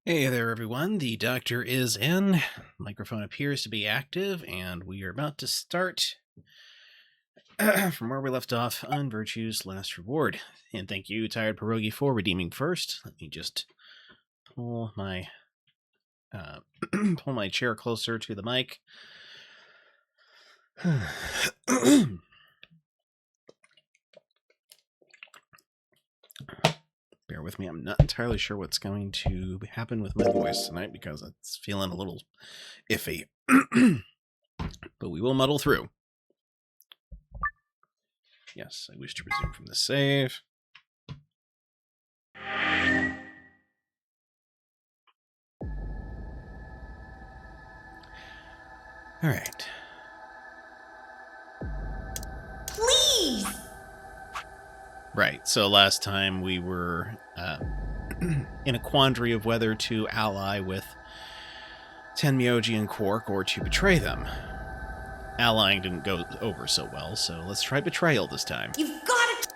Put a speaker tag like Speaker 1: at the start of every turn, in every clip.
Speaker 1: Hey there, everyone. The doctor is in. Microphone appears to be active, and we are about to start from where we left off on Virtue's Last Reward. And thank you, Tired Pierogi, for redeeming first. Let me just pull my pull my chair closer to the mic. Bear with me. I'm not entirely sure what's going to happen with my voice tonight because it's feeling a little iffy. But we will muddle through. Yes, I wish to resume from the save. All right.
Speaker 2: Please!
Speaker 1: Right, so last time we were in a quandary of whether to ally with Tenmyoji and Quark or to betray them. Allying didn't go over so well, so let's try betrayal this time.
Speaker 2: You've got it!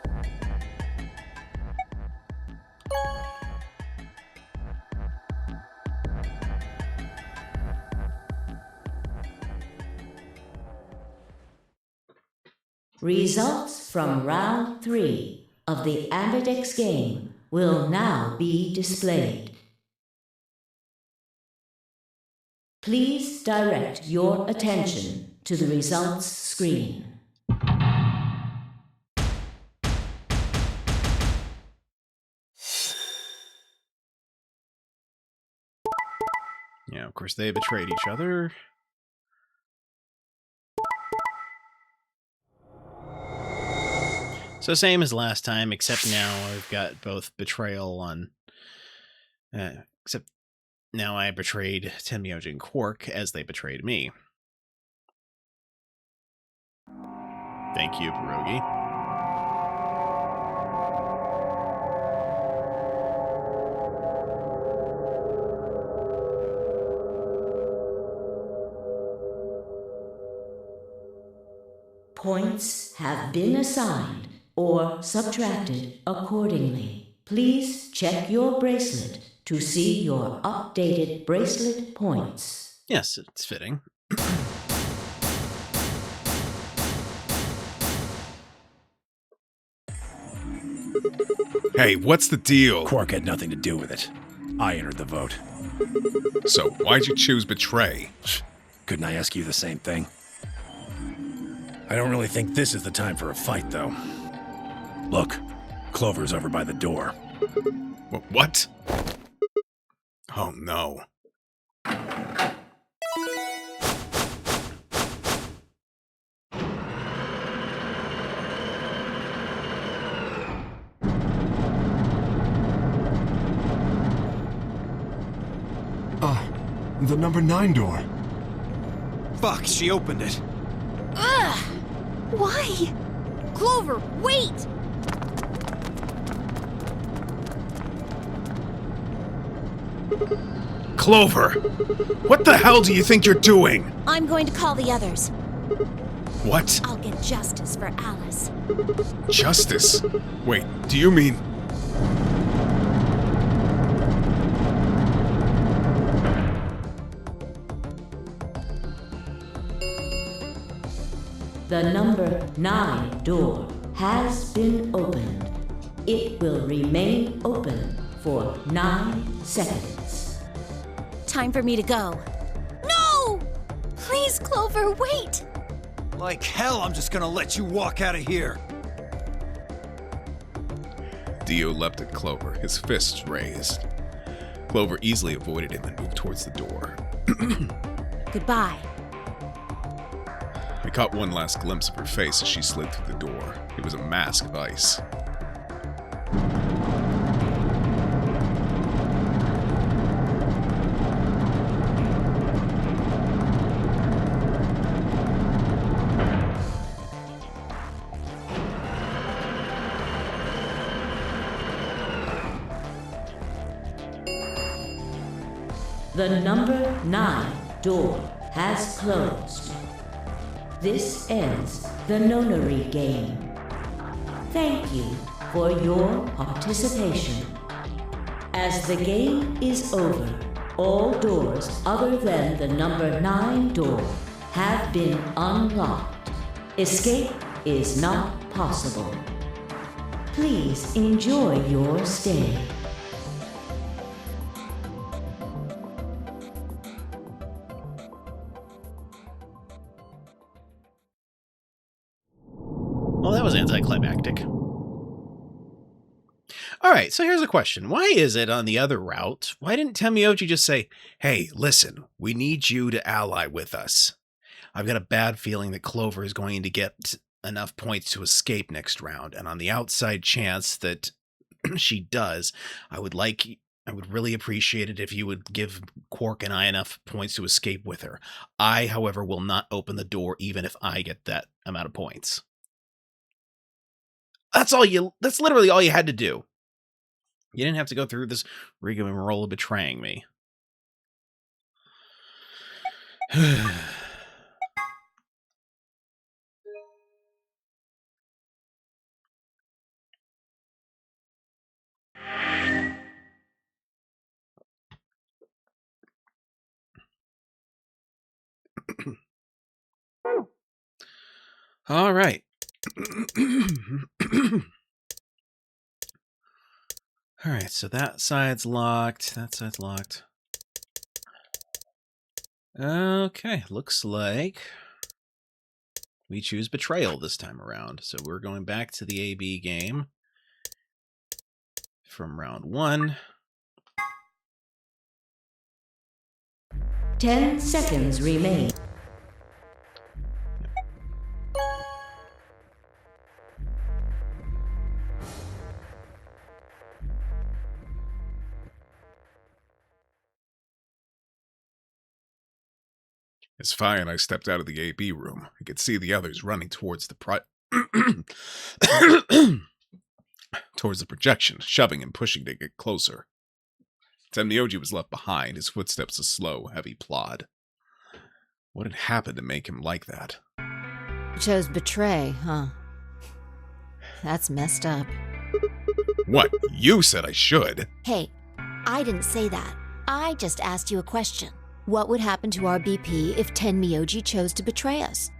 Speaker 3: Results from round 3 of the Ambidex game will now be displayed. Please direct your attention to the results screen.
Speaker 1: Yeah, of course they betrayed each other. So same as last time, except now I've got both betrayal on... except now I betrayed Tenmyoji and Quark as they betrayed me. Thank you, Pierogi.
Speaker 3: Points have been assigned or subtracted accordingly. Please check your bracelet to see your updated bracelet points.
Speaker 1: Yes, it's fitting.
Speaker 4: Hey, what's the deal?
Speaker 5: Quark had nothing to do with it. I entered the vote.
Speaker 4: So, why'd you choose betray?
Speaker 5: Couldn't I ask you the same thing? I don't really think this is the time for a fight, though. Look, Clover's over by the door.
Speaker 4: What? Oh, no.
Speaker 6: The number 9 door.
Speaker 7: Fuck, she opened it.
Speaker 2: Ugh! Why? Clover, wait!
Speaker 4: Clover! What the hell do you think you're doing?
Speaker 2: I'm going to call the others.
Speaker 4: What?
Speaker 2: I'll get justice for Alice.
Speaker 4: Justice? Wait, do you mean...
Speaker 3: The number 9 door has been opened. It will remain open for 9 seconds.
Speaker 2: Time for me to go. No! Please, Clover, wait!
Speaker 7: Like hell, I'm just gonna let you walk out of here.
Speaker 4: Dio leapt at Clover, his fists raised. Clover easily avoided him and moved towards the door.
Speaker 2: Goodbye.
Speaker 4: I caught one last glimpse of her face as she slid through the door. It was a mask of ice.
Speaker 3: The number 9 door has closed. This ends the nonary game. Thank you for your participation. As the game is over, all doors other than the number 9 door have been unlocked. Escape is not possible. Please enjoy your stay.
Speaker 1: Well, that was anticlimactic. All right, so here's a question. Why is it on the other route, why didn't Temioji just say, hey, listen, we need you to ally with us. I've got a bad feeling that Clover is going to get enough points to escape next round, and on the outside chance that she does, I would really appreciate it if you would give Quark and I enough points to escape with her. I, however, will not open the door even if I get that amount of points. That's literally all you had to do. You didn't have to go through this rigmarole of betraying me. All right. All right, so that side's locked. That side's locked. Okay, looks like we choose betrayal this time around. So we're going back to the AB game from round 1.
Speaker 3: 10 seconds remain.
Speaker 4: As Phi and I stepped out of the AB room, I could see the others running towards the towards the projection, shoving and pushing to get closer. Temioji was left behind, his footsteps a slow, heavy plod. What had happened to make him like that?
Speaker 2: You chose betray, huh? That's messed up.
Speaker 4: What? You said I should.
Speaker 2: Hey, I didn't say that. I just asked you a question. What would happen to our BP if Tenmyoji chose to betray us?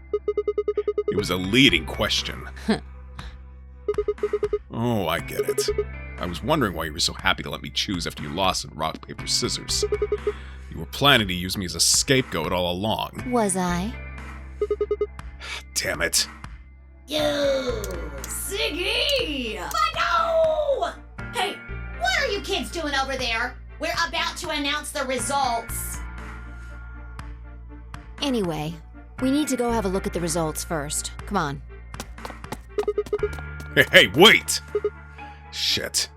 Speaker 4: It was a leading question. Oh, I get it. I was wondering why you were so happy to let me choose after you lost in rock, paper, scissors. You were planning to use me as a scapegoat all along.
Speaker 2: Was I?
Speaker 4: Damn it.
Speaker 6: Yo, Siggy! But no! Hey, what are you kids doing over there? We're about to announce the results.
Speaker 2: Anyway, we need to go have a look at the results first. Come on.
Speaker 4: Hey, wait! Shit.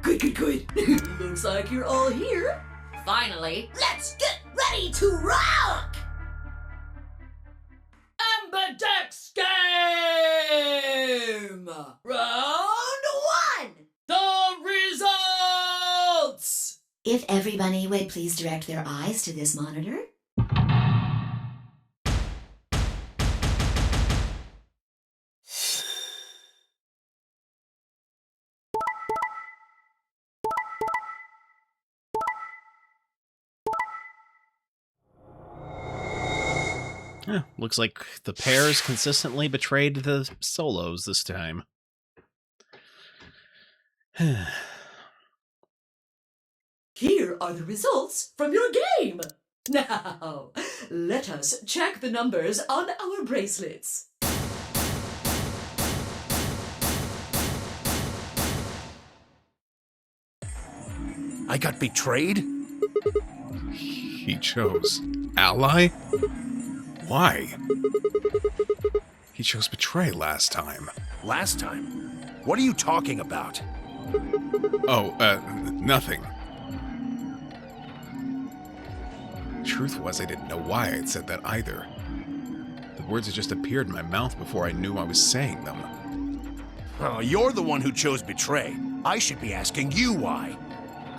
Speaker 8: Good. Looks like you're all here.
Speaker 6: Finally, let's get ready to rock! Amberdex game! Round 1! The results!
Speaker 8: If everybody would please direct their eyes to this monitor.
Speaker 1: Yeah, looks like the pairs consistently betrayed the solos this time.
Speaker 8: Here are the results from your game. Now, let us check the numbers on our bracelets.
Speaker 5: I got betrayed?
Speaker 4: He chose ally? Why? He chose betray last time.
Speaker 5: Last time? What are you talking about?
Speaker 4: Oh, nothing. Truth was, I didn't know why I'd said that either. The words had just appeared in my mouth before I knew I was saying them.
Speaker 5: Oh, you're the one who chose betray. I should be asking you why.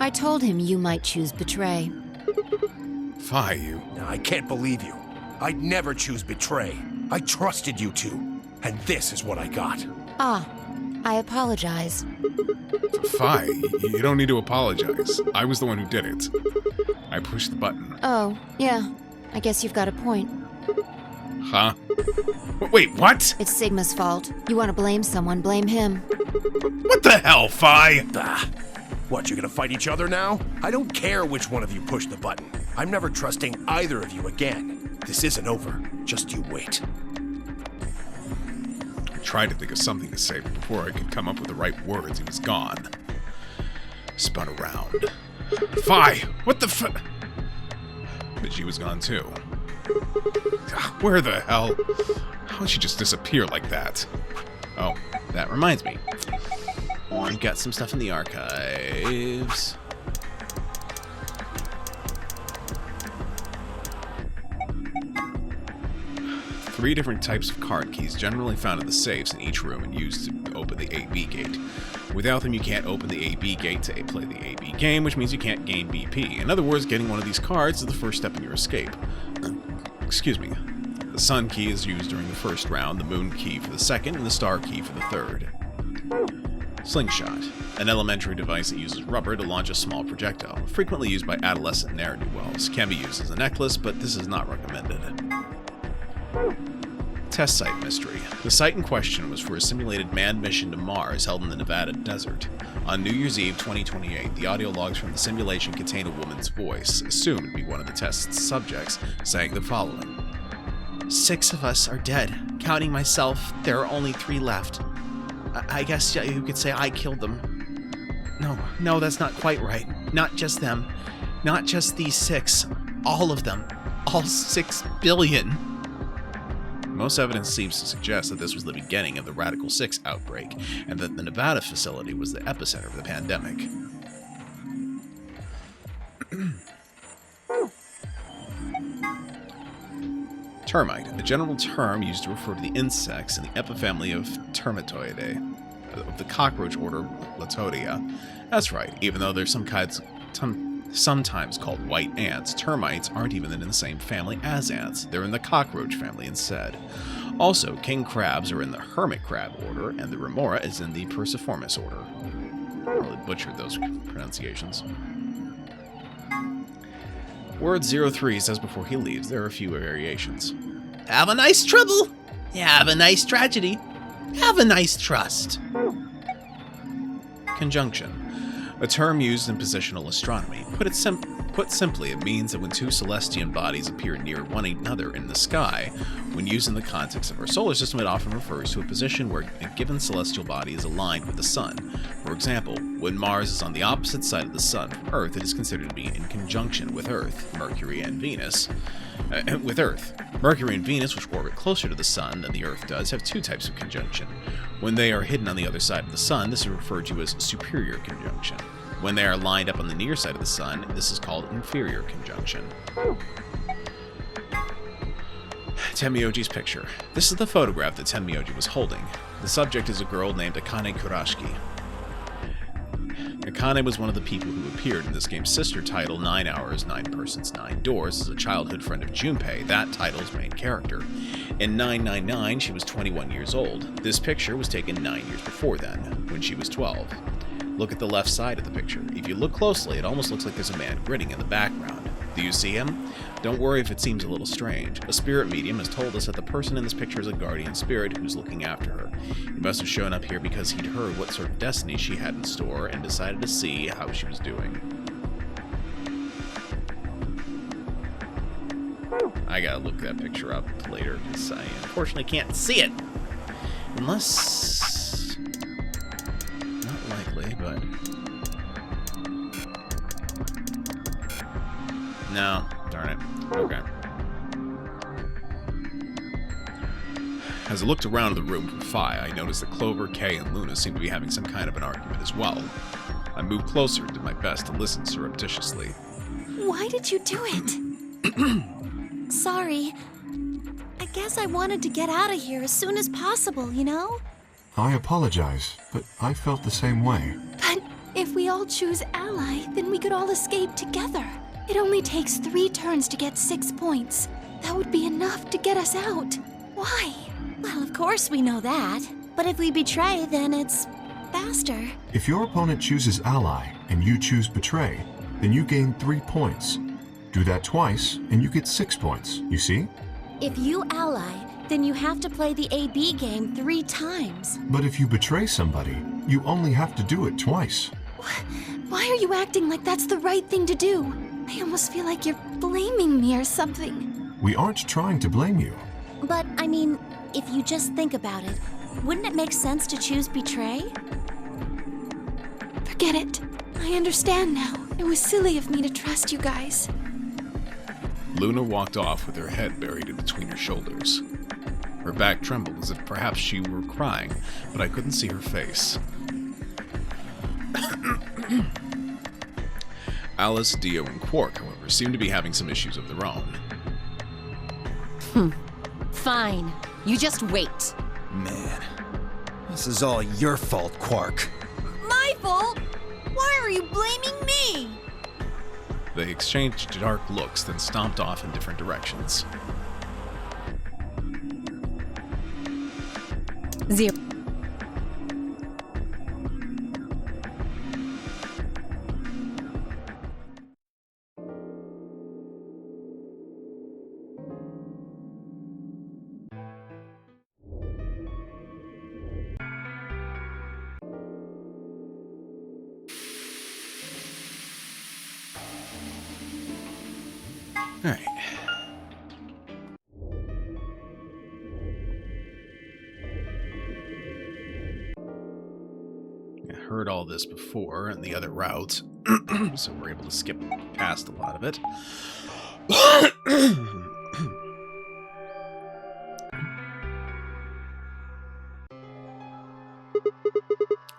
Speaker 2: I told him you might choose betray.
Speaker 4: Phi, you.
Speaker 5: I can't believe you. I'd never choose betray. I trusted you two, and this is what I got.
Speaker 2: Ah, I apologize.
Speaker 4: Phi, you don't need to apologize. I was the one who did it. I pushed the button.
Speaker 2: Oh, yeah. I guess you've got a point.
Speaker 4: Huh? Wait, what?
Speaker 2: It's Sigma's fault. You want to blame someone, blame him.
Speaker 4: What the hell, Phi?
Speaker 5: What, you gonna fight each other now? I don't care which one of you pushed the button. I'm never trusting either of you again. This isn't over. Just you wait.
Speaker 4: I tried to think of something to say, but before I could come up with the right words, he was gone. Spun around. Phi! What the f... But she was gone too. Where the hell? How'd she just disappear like that?
Speaker 1: Oh, that reminds me. We've got some stuff in the archives.
Speaker 4: Three different types of card keys generally found in the safes in each room and used to open the AB gate. Without them, you can't open the AB gate to play the AB game, which means you can't gain BP. In other words, getting one of these cards is the first step in your escape. Excuse me. The Sun key is used during the first round, the Moon key for the second, and the Star key for the third. Slingshot, an elementary device that uses rubber to launch a small projectile, frequently used by adolescent ne'er-do-wells. Can be used as a necklace, but this is not recommended. Test site mystery. The site in question was for a simulated manned mission to Mars held in the Nevada desert. On New Year's Eve 2028, the audio logs from the simulation contain a woman's voice, assumed to be one of the test's subjects, saying the following.
Speaker 1: 6 of us are dead. Counting myself, there are only 3 left. I guess you could say I killed them. No, that's not quite right. Not just them. Not just these 6. All of them. All 6 billion.
Speaker 4: Most evidence seems to suggest that this was the beginning of the Radical 6 outbreak, and that the Nevada facility was the epicenter of the pandemic. Termite, a general term used to refer to the insects in the epifamily of Termitoidae, of the cockroach order Latodia. That's right, even though there's sometimes called white ants, termites aren't even in the same family as ants. They're in the cockroach family instead. Also, king crabs are in the hermit crab order, and the remora is in the Perciformis order. I really butchered those pronunciations. Word 03 says before he leaves, there are a few variations.
Speaker 1: Have a nice trouble. Have a nice tragedy. Have a nice trust.
Speaker 4: Conjunction. A term used in positional astronomy. Put simply, it means that when 2 celestial bodies appear near one another in the sky, when used in the context of our solar system, it often refers to a position where a given celestial body is aligned with the Sun. For example, when Mars is on the opposite side of the Sun from Earth, it is considered to be in conjunction with Earth, Mercury, and Venus. Mercury and Venus, which orbit closer to the Sun than the Earth does, have 2 types of conjunction. When they are hidden on the other side of the Sun, this is referred to as superior conjunction. When they are lined up on the near side of the Sun, this is called inferior conjunction. Tenmyoji's picture. This is the photograph that Tenmyoji was holding. The subject is a girl named Akane Kurashiki. Akane was one of the people who appeared in this game's sister title, 9 Hours, 9 Persons, 9 Doors, as a childhood friend of Junpei, that title's main character. In 999, she was 21 years old. This picture was taken 9 years before then, when she was 12. Look at the left side of the picture. If you look closely, it almost looks like there's a man grinning in the background. Do you see him? Don't worry if it seems a little strange. A spirit medium has told us that the person in this picture is a guardian spirit who's looking after her. He must have shown up here because he'd heard what sort of destiny she had in store and decided to see how she was doing. I gotta look that picture up later because I unfortunately can't see it. Unless... not likely, but... no, darn it. Okay. As I looked around the room for Phi, I noticed that Clover, K, and Luna seemed to be having some kind of an argument as well. I moved closer and did my best to listen surreptitiously.
Speaker 2: Why did you do it? Sorry. I guess I wanted to get out of here as soon as possible, you know?
Speaker 9: I apologize, but I felt the same way.
Speaker 2: But if we all choose ally, then we could all escape together. It only takes 3 turns to get 6 points. That would be enough to get us out. Why? Well, of course we know that. But if we betray, then it's faster.
Speaker 9: If your opponent chooses ally and you choose betray, then you gain 3 points. Do that twice and you get 6 points. You see?
Speaker 2: If you ally, then you have to play the AB game 3 times.
Speaker 9: But if you betray somebody, you only have to do it twice.
Speaker 2: Why are you acting like that's the right thing to do? I almost feel like you're blaming me or something.
Speaker 9: We aren't trying to blame you.
Speaker 2: But, I mean, if you just think about it, wouldn't it make sense to choose betray? Forget it. I understand now. It was silly of me to trust you guys.
Speaker 4: Luna walked off with her head buried in between her shoulders. Her back trembled as if perhaps she were crying, but I couldn't see her face. Alice, Dio, and Quark, however, seemed to be having some issues of their own.
Speaker 10: Fine. You just wait.
Speaker 7: Man, this is all your fault, Quark.
Speaker 2: My fault? Why are you blaming me?
Speaker 4: They exchanged dark looks, then stomped off in different directions.
Speaker 10: 0.
Speaker 4: All right. I heard all this before in the other routes, so we're able to skip past a lot of it.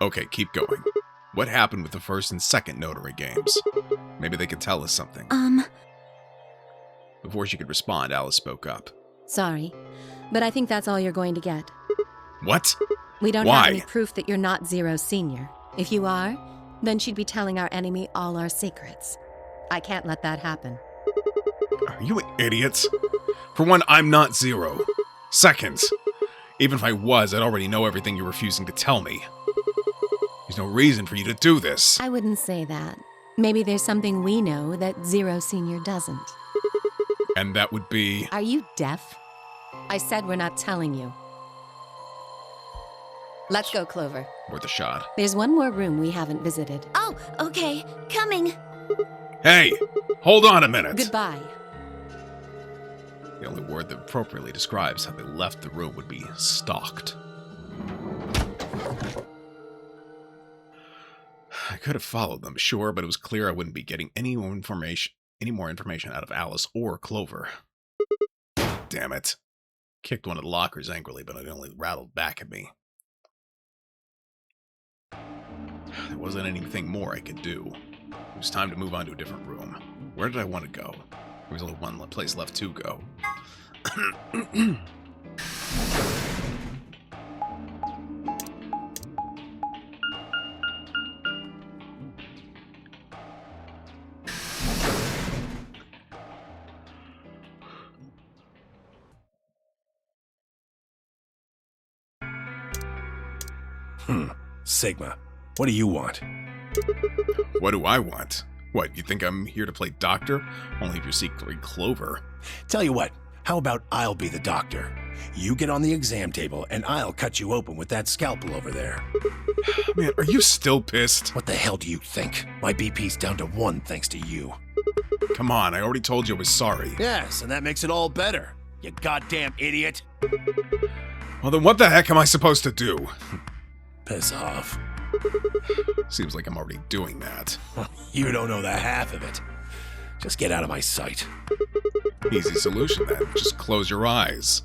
Speaker 4: Okay, keep going. What happened with the first and second notary games? Maybe they could tell us something. Before she could respond, Alice spoke up.
Speaker 10: Sorry, but I think that's all you're going to get.
Speaker 4: What?
Speaker 10: We don't
Speaker 4: Why?
Speaker 10: have any proof that you're not Zero Senior. If you are, then she'd be telling our enemy all our secrets. I can't let that happen.
Speaker 4: Are you idiots? For one, I'm not Zero. Second, even if I was, I'd already know everything you're refusing to tell me. There's no reason for you to do this.
Speaker 10: I wouldn't say that. Maybe there's something we know that Zero Senior doesn't.
Speaker 4: And that would be...
Speaker 10: Are you deaf? I said we're not telling you. Let's go, Clover.
Speaker 4: Worth a shot.
Speaker 10: There's one more room we haven't visited.
Speaker 2: Oh, okay. Coming.
Speaker 4: Hey! Hold on a minute!
Speaker 10: Goodbye.
Speaker 4: The only word that appropriately describes how they left the room would be stalked. I could have followed them, sure, but it was clear I wouldn't be getting any more information out of Alice or Clover. Damn it. Kicked one of the lockers angrily, but it only rattled back at me. There wasn't anything more I could do. It was time to move on to a different room. Where did I want to go? There was only one place left to go.
Speaker 5: Sigma, what do you want?
Speaker 4: What do I want? What, you think I'm here to play doctor? Only if you're secretly Clover.
Speaker 5: Tell you what, how about I'll be the doctor? You get on the exam table, and I'll cut you open with that scalpel over there.
Speaker 4: Man, are you still pissed?
Speaker 5: What the hell do you think? My BP's down to 1 thanks to you.
Speaker 4: Come on, I already told you I was sorry.
Speaker 5: Yes, and that makes it all better. You goddamn idiot.
Speaker 4: Well, then what the heck am I supposed to do?
Speaker 5: Piss off.
Speaker 4: Seems like I'm already doing that.
Speaker 5: You don't know the half of it. Just get out of my sight.
Speaker 4: Easy solution then. Just close your eyes.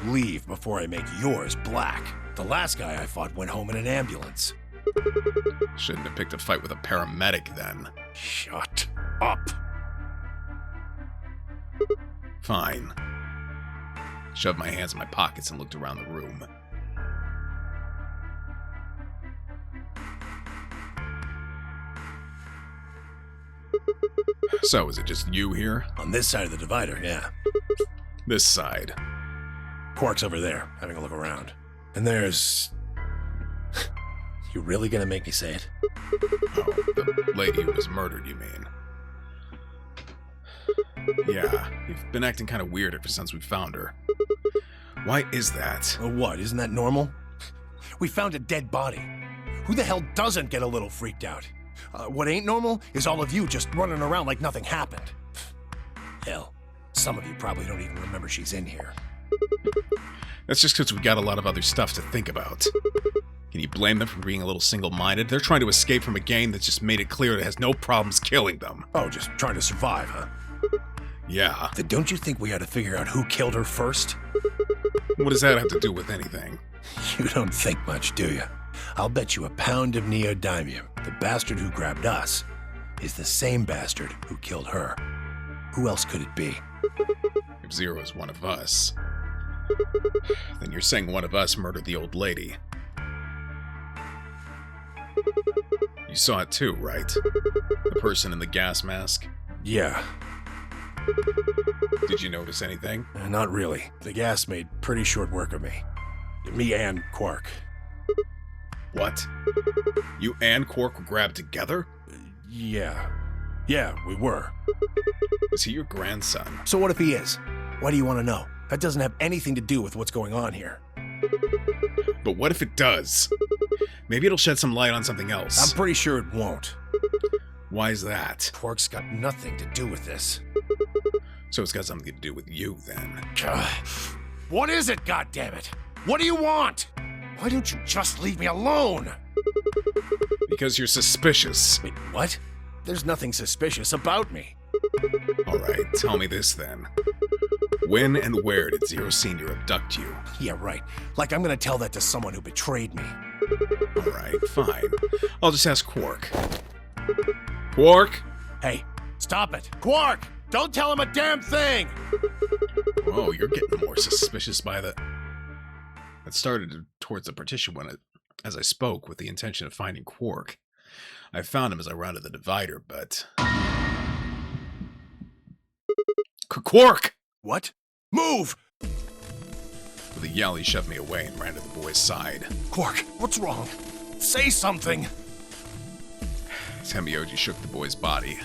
Speaker 5: Leave before I make yours black. The last guy I fought went home in an ambulance.
Speaker 4: Shouldn't have picked a fight with a paramedic then.
Speaker 5: Shut up.
Speaker 4: Fine. Shoved my hands in my pockets and looked around the room. So, is it just you here?
Speaker 5: On this side of the divider, yeah.
Speaker 4: This side.
Speaker 5: Quark's over there, having a look around. And there's You really gonna make me say it?
Speaker 4: Oh, the lady who was murdered, you mean? Yeah, you've been acting kind of weird ever since we found her. Why is that?
Speaker 5: Well, what? Isn't that normal? We found a dead body. Who the hell doesn't get a little freaked out? What ain't normal is all of you just running around like nothing happened. Hell, some of you probably don't even remember she's in here.
Speaker 4: That's just because we got a lot of other stuff to think about. Can you blame them for being a little single-minded? They're trying to escape from a game that's just made it clear it has no problems killing them.
Speaker 5: Oh, just trying to survive, huh?
Speaker 4: Yeah.
Speaker 5: Then don't you think we ought to figure out who killed her first?
Speaker 4: What does that have to do with anything?
Speaker 5: You don't think much, do you? I'll bet you a pound of neodymium the bastard who grabbed us is the same bastard who killed her. Who else could it be?
Speaker 4: If Zero is one of us, then you're saying one of us murdered the old lady. You saw it too, right? The person in the gas mask?
Speaker 5: Yeah.
Speaker 4: Did you notice anything?
Speaker 5: Not really. The gas made pretty short work of me. Me and Quark.
Speaker 4: What? You and Quark were grabbed together?
Speaker 5: Yeah. Yeah, we were.
Speaker 4: Is he your grandson?
Speaker 5: So what if he is? Why do you want to know? That doesn't have anything to do with what's going on here.
Speaker 4: But what if it does? Maybe it'll shed some light on something else.
Speaker 5: I'm pretty sure it won't.
Speaker 4: Why is that?
Speaker 5: Quark's got nothing to do with this.
Speaker 4: So it's got something to do with you, then.
Speaker 5: What is it, goddammit? What do you want? Why don't you just leave me alone?
Speaker 4: Because you're suspicious.
Speaker 5: Wait, what? There's nothing suspicious about me.
Speaker 4: Alright, tell me this then. When and where did Zero Senior abduct you?
Speaker 5: Yeah, right. Like I'm gonna tell that to someone who betrayed me.
Speaker 4: Alright, fine. I'll just ask Quark. Quark?
Speaker 5: Hey, stop it. Quark! Don't tell him a damn thing!
Speaker 4: Oh, you're getting more suspicious by the... It started towards the partition as I spoke with the intention of finding Quark. I found him as I rounded the divider, but... Quark!
Speaker 5: What? Move!
Speaker 4: With a yell, he shoved me away and ran to the boy's side.
Speaker 5: Quark, what's wrong? Say something!
Speaker 4: Temioji shook the boy's body.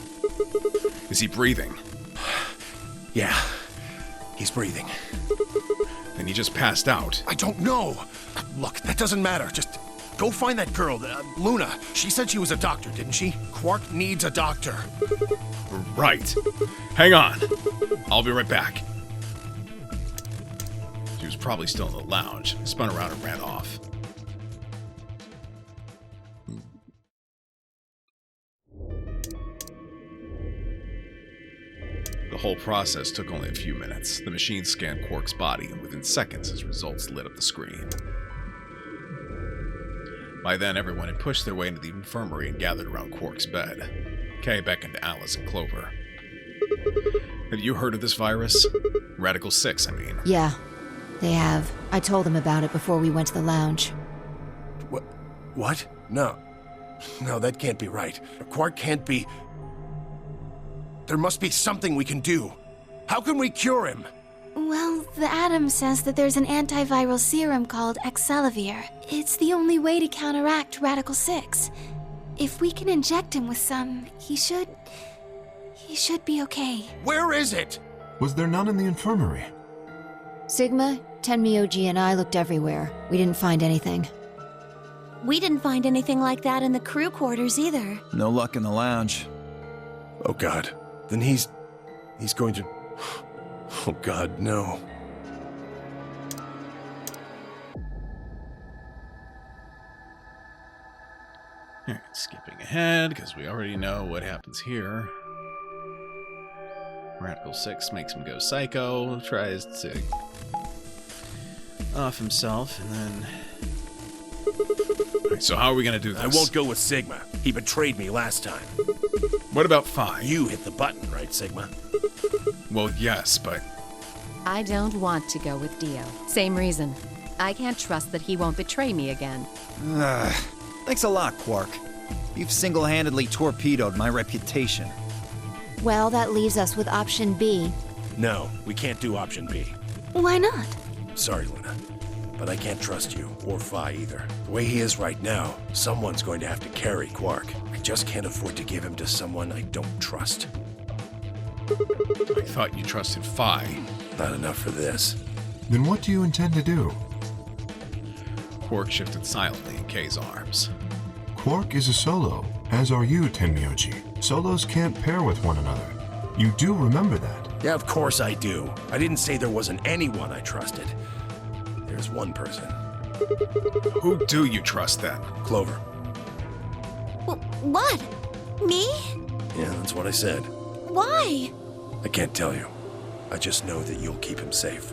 Speaker 4: Is he breathing?
Speaker 5: Yeah, he's breathing.
Speaker 4: Then he just passed out.
Speaker 5: I don't know. Look, that doesn't matter. Just go find that girl, Luna. She said she was a doctor, didn't she? Quark needs a doctor.
Speaker 4: Right. Hang on. I'll be right back. She was probably still in the lounge, spun around and ran off. The whole process took only a few minutes. The machine scanned Quark's body, and within seconds his results lit up the screen. By then, everyone had pushed their way into the infirmary and gathered around Quark's bed. Kay beckoned to Alice and Clover. Have you heard of this virus? Radical 6, I mean.
Speaker 2: Yeah, they have. I told them about it before we went to the lounge.
Speaker 5: What? No. No, that can't be right. Quark can't be... There must be something we can do. How can we cure him?
Speaker 2: Well, the Atom says that there's an antiviral serum called Excelavir. It's the only way to counteract Radical 6. If we can inject him with some, he should be okay.
Speaker 5: Where is it?
Speaker 9: Was there none in the infirmary?
Speaker 2: Sigma, Tenmyoji, and I looked everywhere. We didn't find anything. We didn't find anything like that in the crew quarters either.
Speaker 7: No luck in the lounge.
Speaker 5: Oh God. Then he's going to... Oh God, no.
Speaker 1: Alright, skipping ahead, because we already know what happens here. Radical 6 makes him go psycho, tries to off himself, and then...
Speaker 4: Alright, so how are we gonna do this?
Speaker 5: I won't go with Sigma. He betrayed me last time.
Speaker 4: What about Phi?
Speaker 5: You hit the button, right, Sigma?
Speaker 4: Well, yes, but...
Speaker 10: I don't want to go with Dio. Same reason. I can't trust that he won't betray me again.
Speaker 7: Thanks a lot, Quark. You've single-handedly torpedoed my reputation.
Speaker 2: Well, that leaves us with option B.
Speaker 5: No, we can't do option B.
Speaker 2: Why not?
Speaker 5: Sorry, Luna. but I can't trust you, or Phi either. The way he is right now, someone's going to have to carry Quark. I just can't afford to give him to someone I don't trust.
Speaker 4: I thought you trusted Phi.
Speaker 5: Not enough for this.
Speaker 9: Then what do you intend to do?
Speaker 4: Quark shifted silently in K's arms.
Speaker 9: Quark is a solo, as are you, Tenmyoji. Solos can't pair with one another. You do remember that.
Speaker 5: Yeah, of course I do. I didn't say there wasn't anyone I trusted. There's one person.
Speaker 4: Who do you trust then?
Speaker 5: Clover.
Speaker 2: What? Me?
Speaker 5: Yeah, that's what I said.
Speaker 2: Why?
Speaker 5: I can't tell you. I just know that you'll keep him safe.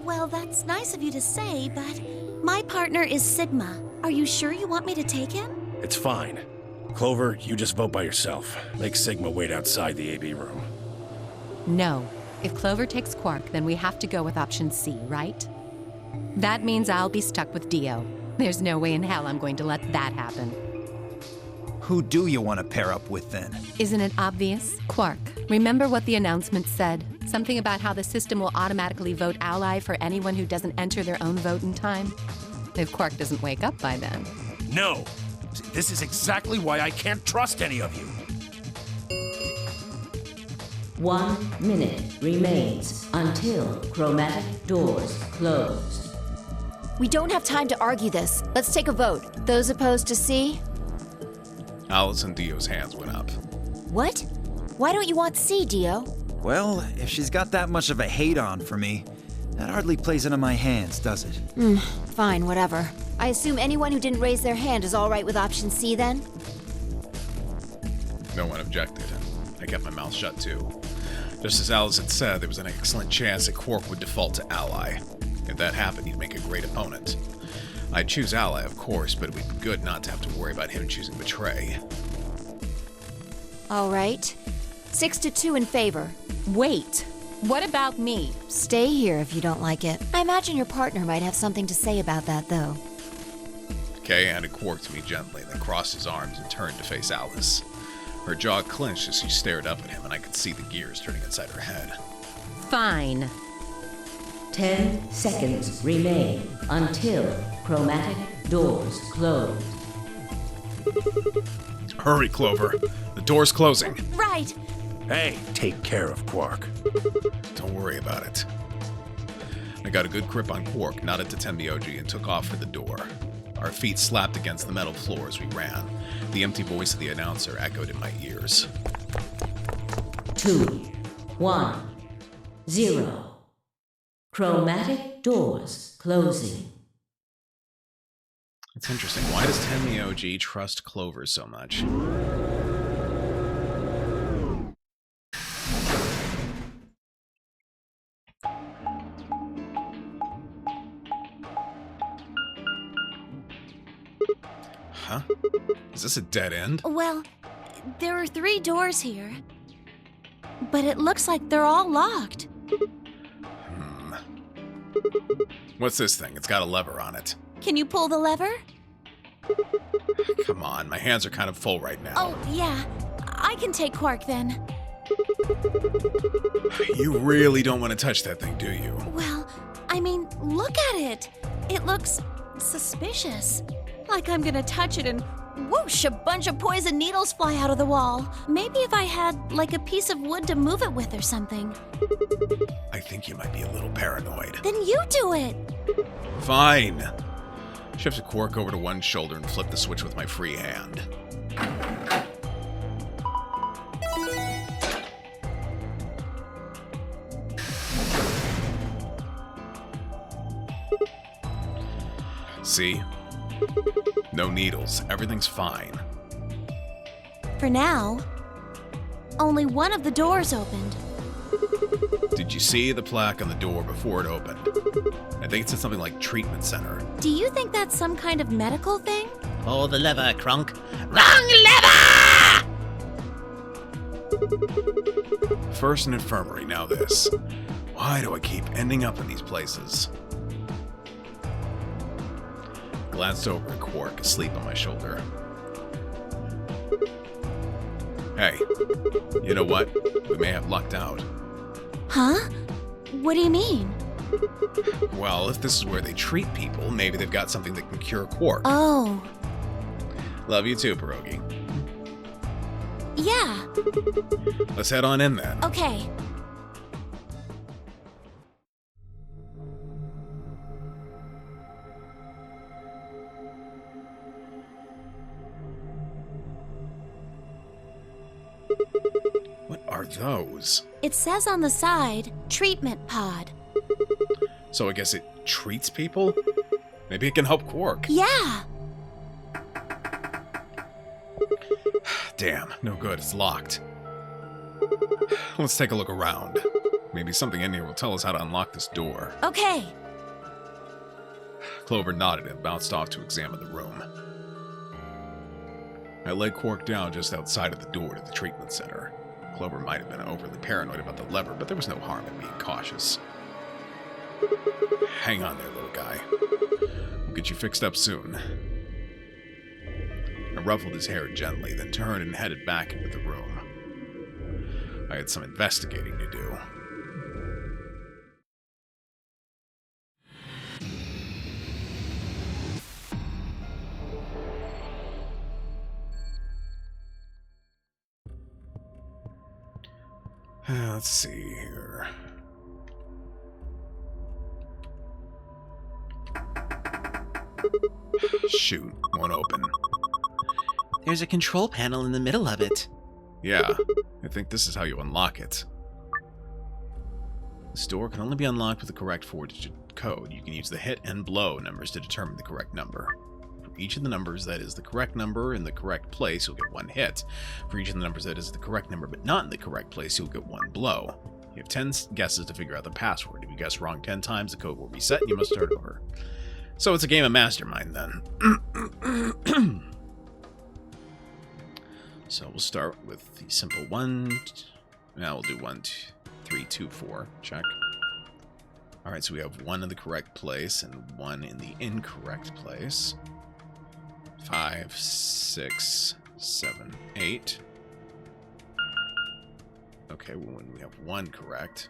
Speaker 2: Well, that's nice of you to say, but my partner is Sigma. Are you sure you want me to take him?
Speaker 5: It's fine. Clover, you just vote by yourself. Make Sigma wait outside the AB room.
Speaker 10: No. If Clover takes Quark, then we have to go with option C, right? That means I'll be stuck with Dio. There's no way in hell I'm going to let that happen.
Speaker 7: Who do you want to pair up with then?
Speaker 10: Isn't it obvious? Quark. Remember what the announcement said? Something about how the system will automatically vote ally for anyone who doesn't enter their own vote in time? If Quark doesn't wake up by then.
Speaker 5: No! This is exactly why I can't trust any of you.
Speaker 3: 1 minute remains until chromatic doors close.
Speaker 2: We don't have time to argue this. Let's take a vote. Those opposed to C?
Speaker 4: Alice and Dio's hands went up.
Speaker 2: What? Why don't you want C, Dio?
Speaker 7: Well, if she's got that much of a hate on for me, that hardly plays into my hands, does it?
Speaker 2: Fine, whatever. I assume anyone who didn't raise their hand is all right with option C then?
Speaker 4: No one objected. I kept my mouth shut too. Just as Alice had said, there was an excellent chance that Quark would default to ally. If that happened, he'd make a great opponent. I'd choose ally, of course, but it would be good not to have to worry about him choosing betray.
Speaker 2: All right. 6-2 in favor.
Speaker 10: Wait! What about me?
Speaker 2: Stay here if you don't like it. I imagine your partner might have something to say about that, though.
Speaker 4: Kay handed Quark to me gently, then crossed his arms and turned to face Alice. Her jaw clenched as she stared up at him, and I could see the gears turning inside her head.
Speaker 10: Fine.
Speaker 3: 10 seconds remain until chromatic doors close.
Speaker 4: Hurry, Clover. The door's closing.
Speaker 2: Right.
Speaker 5: Hey, take care of Quark.
Speaker 4: Don't worry about it. I got a good grip on Quark, nodded to Tenmyoji, and took off for the door. Our feet slapped against the metal floor as we ran. The empty voice of the announcer echoed in my ears.
Speaker 3: 2, 1, 0. Chromatic doors closing.
Speaker 4: It's interesting. Why does Tenmyoji trust Clover so much? Huh? Is this a dead end?
Speaker 2: Well, there are 3 doors here. But it looks like they're all locked.
Speaker 4: What's this thing? It's got a lever on it.
Speaker 2: Can you pull the lever?
Speaker 4: Come on, my hands are kind of full right now.
Speaker 2: Oh, yeah. I can take Quark then.
Speaker 4: You really don't want to touch that thing, do you?
Speaker 2: Well, I mean, look at it. It looks suspicious. Like I'm gonna touch it and whoosh, a bunch of poison needles fly out of the wall. Maybe if I had, like, a piece of wood to move it with or something.
Speaker 4: I think you might be a little paranoid.
Speaker 2: Then you do it.
Speaker 4: Fine. Shifted Quark over to one shoulder and flipped the switch with my free hand. See? No needles. Everything's fine.
Speaker 2: For now, only one of the doors opened.
Speaker 4: Did you see the plaque on the door before it opened? I think it said something like treatment center.
Speaker 2: Do you think that's some kind of medical thing?
Speaker 1: Pull the lever, Crunk. Wrong lever!
Speaker 4: First an infirmary, now this. Why do I keep ending up in these places? Glanced over at Quark, asleep on my shoulder. Hey, you know what? We may have lucked out.
Speaker 2: Huh? What do you mean?
Speaker 4: Well, if this is where they treat people, maybe they've got something that can cure Quark.
Speaker 2: Oh,
Speaker 4: Love you too, Pierogi.
Speaker 2: yeah.
Speaker 4: Let's head on in then.
Speaker 2: Okay.
Speaker 4: What are those?
Speaker 2: It says on the side, treatment pod.
Speaker 4: So I guess it treats people? Maybe it can help Quark.
Speaker 2: Yeah.
Speaker 4: Damn, no good, it's locked. Let's take a look around. Maybe something in here will tell us how to unlock this door.
Speaker 2: Okay.
Speaker 4: Clover nodded and bounced off to examine the room. I laid Quark down just outside of the door to the treatment center. Clover might have been overly paranoid about the lever, but there was no harm in being cautious. Hang on there, little guy. We'll get you fixed up soon. I ruffled his hair gently, then turned and headed back into the room. I had some investigating to do. Let's see here. Shoot, won't open.
Speaker 1: There's a control panel in the middle of it.
Speaker 4: Yeah, I think this is how you unlock it. This door can only be unlocked with the correct 4-digit code. You can use the hit and blow numbers to determine the correct number. For each of the numbers that is the correct number in the correct place, you'll get 1 hit. For each of the numbers that is the correct number but not in the correct place, you'll get 1 blow. You have 10 guesses to figure out the password. If you guess wrong 10 times, the code will reset and you must start over. So it's a game of Mastermind then. So we'll start with the simple 1. Now we'll do 1, 2, 3, 2, 4. Check. Alright, so we have 1 in the correct place and 1 in the incorrect place. 5, 6, 7, 8. Okay, well, when we have 1 correct.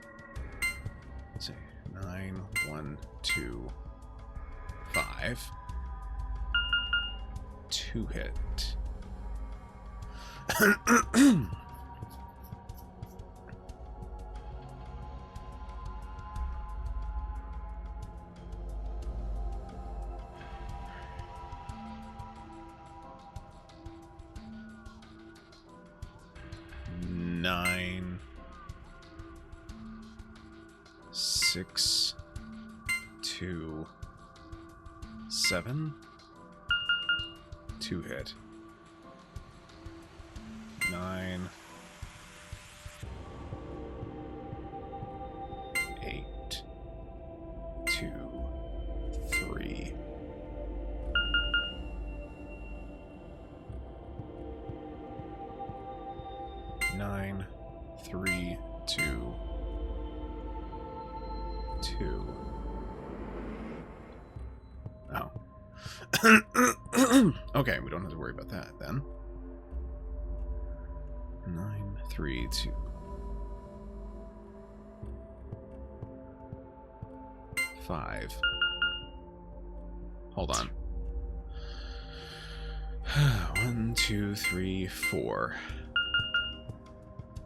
Speaker 4: Let's see. 9, 1, 2, 5. 2 hit. Nine, 6, 2, 7. 2 hit. 9, 8, 2, 3. 9, 3, 2, 2. Oh. Okay, we don't have to worry about that then. 9, 3, 2. 5. Hold on. 1, 2, 3, 4.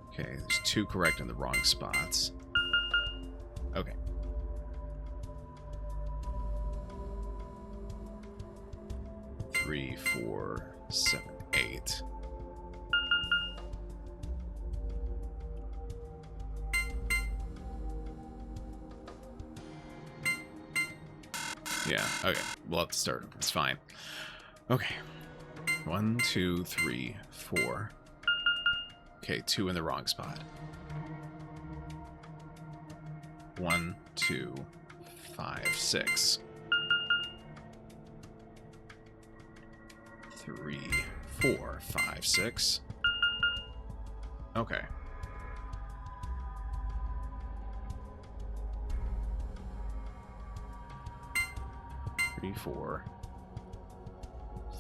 Speaker 4: Okay, there's 2 correct in the wrong spots. Okay. Three, 4, 7, 8. Yeah, okay. We'll have to start. It's fine. Okay. 1, 2, 3, 4. Okay, 2 in the wrong spot. 1, 2, 5, 6. 3, 4, 5, 6. Okay. 3, 4,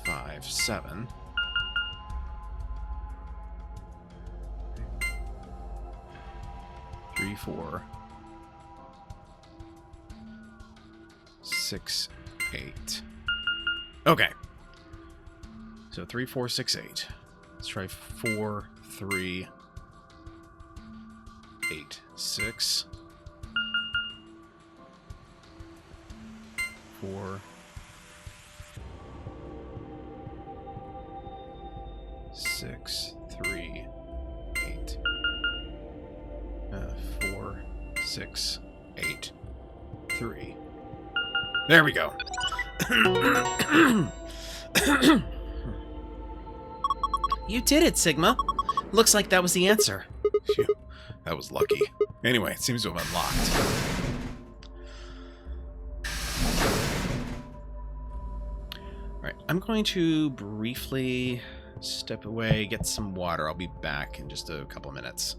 Speaker 4: 5, 7. 3, 4, 6, 8.
Speaker 1: Okay. So 3, 4, 6, 8. Let's try 4, 3, 8, 6. 4, 6, 3, 8. 4, 6, 8, 3. There we go. You did it, Sigma. Looks like that was the answer.
Speaker 4: Phew, that was lucky. Anyway, it seems to have unlocked.
Speaker 1: Alright, I'm going to briefly step away, get some water. I'll be back in just a couple minutes.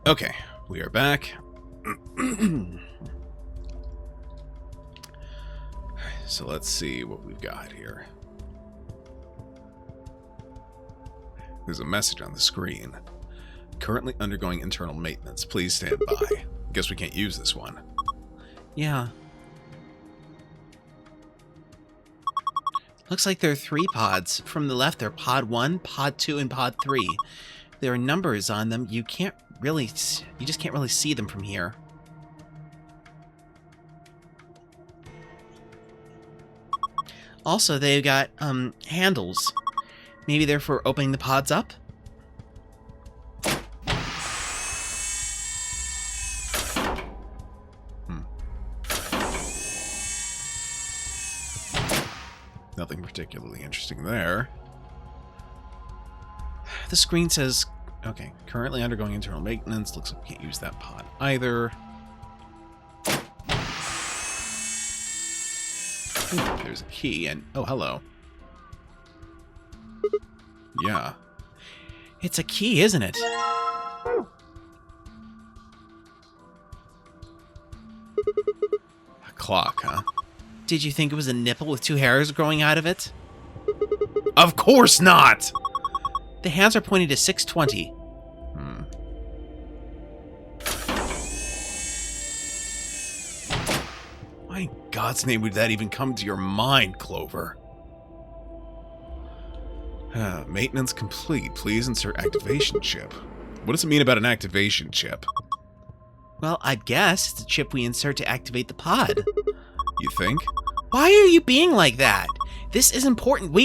Speaker 4: Okay, we are back. So let's see what we've got here. There's a message on the screen. Currently undergoing internal maintenance. Please stand by. Guess we can't use this one.
Speaker 1: Yeah. Looks like there are 3 pods. From the left, there are Pod 1, Pod 2, and Pod 3. There are numbers on them. You just can't really see them from here. Also, they've got handles. Maybe they're for opening the pods up?
Speaker 4: Nothing particularly interesting there.
Speaker 1: The screen says, okay, currently undergoing internal maintenance. Looks like we can't use that pod either.
Speaker 4: Ooh, there's a key and... oh, hello. Yeah.
Speaker 1: It's a key, isn't it?
Speaker 4: A clock, huh?
Speaker 1: Did you think it was a nipple with 2 hairs growing out of it?
Speaker 4: Of course not!
Speaker 1: The hands are pointing to 6:20.
Speaker 4: Why in God's name would that even come to your mind, Clover? Maintenance complete. Please insert activation chip. What does it mean about an activation chip?
Speaker 1: Well, I'd guess it's a chip we insert to activate the pod.
Speaker 4: You think?
Speaker 1: Why are you being like that? This is important.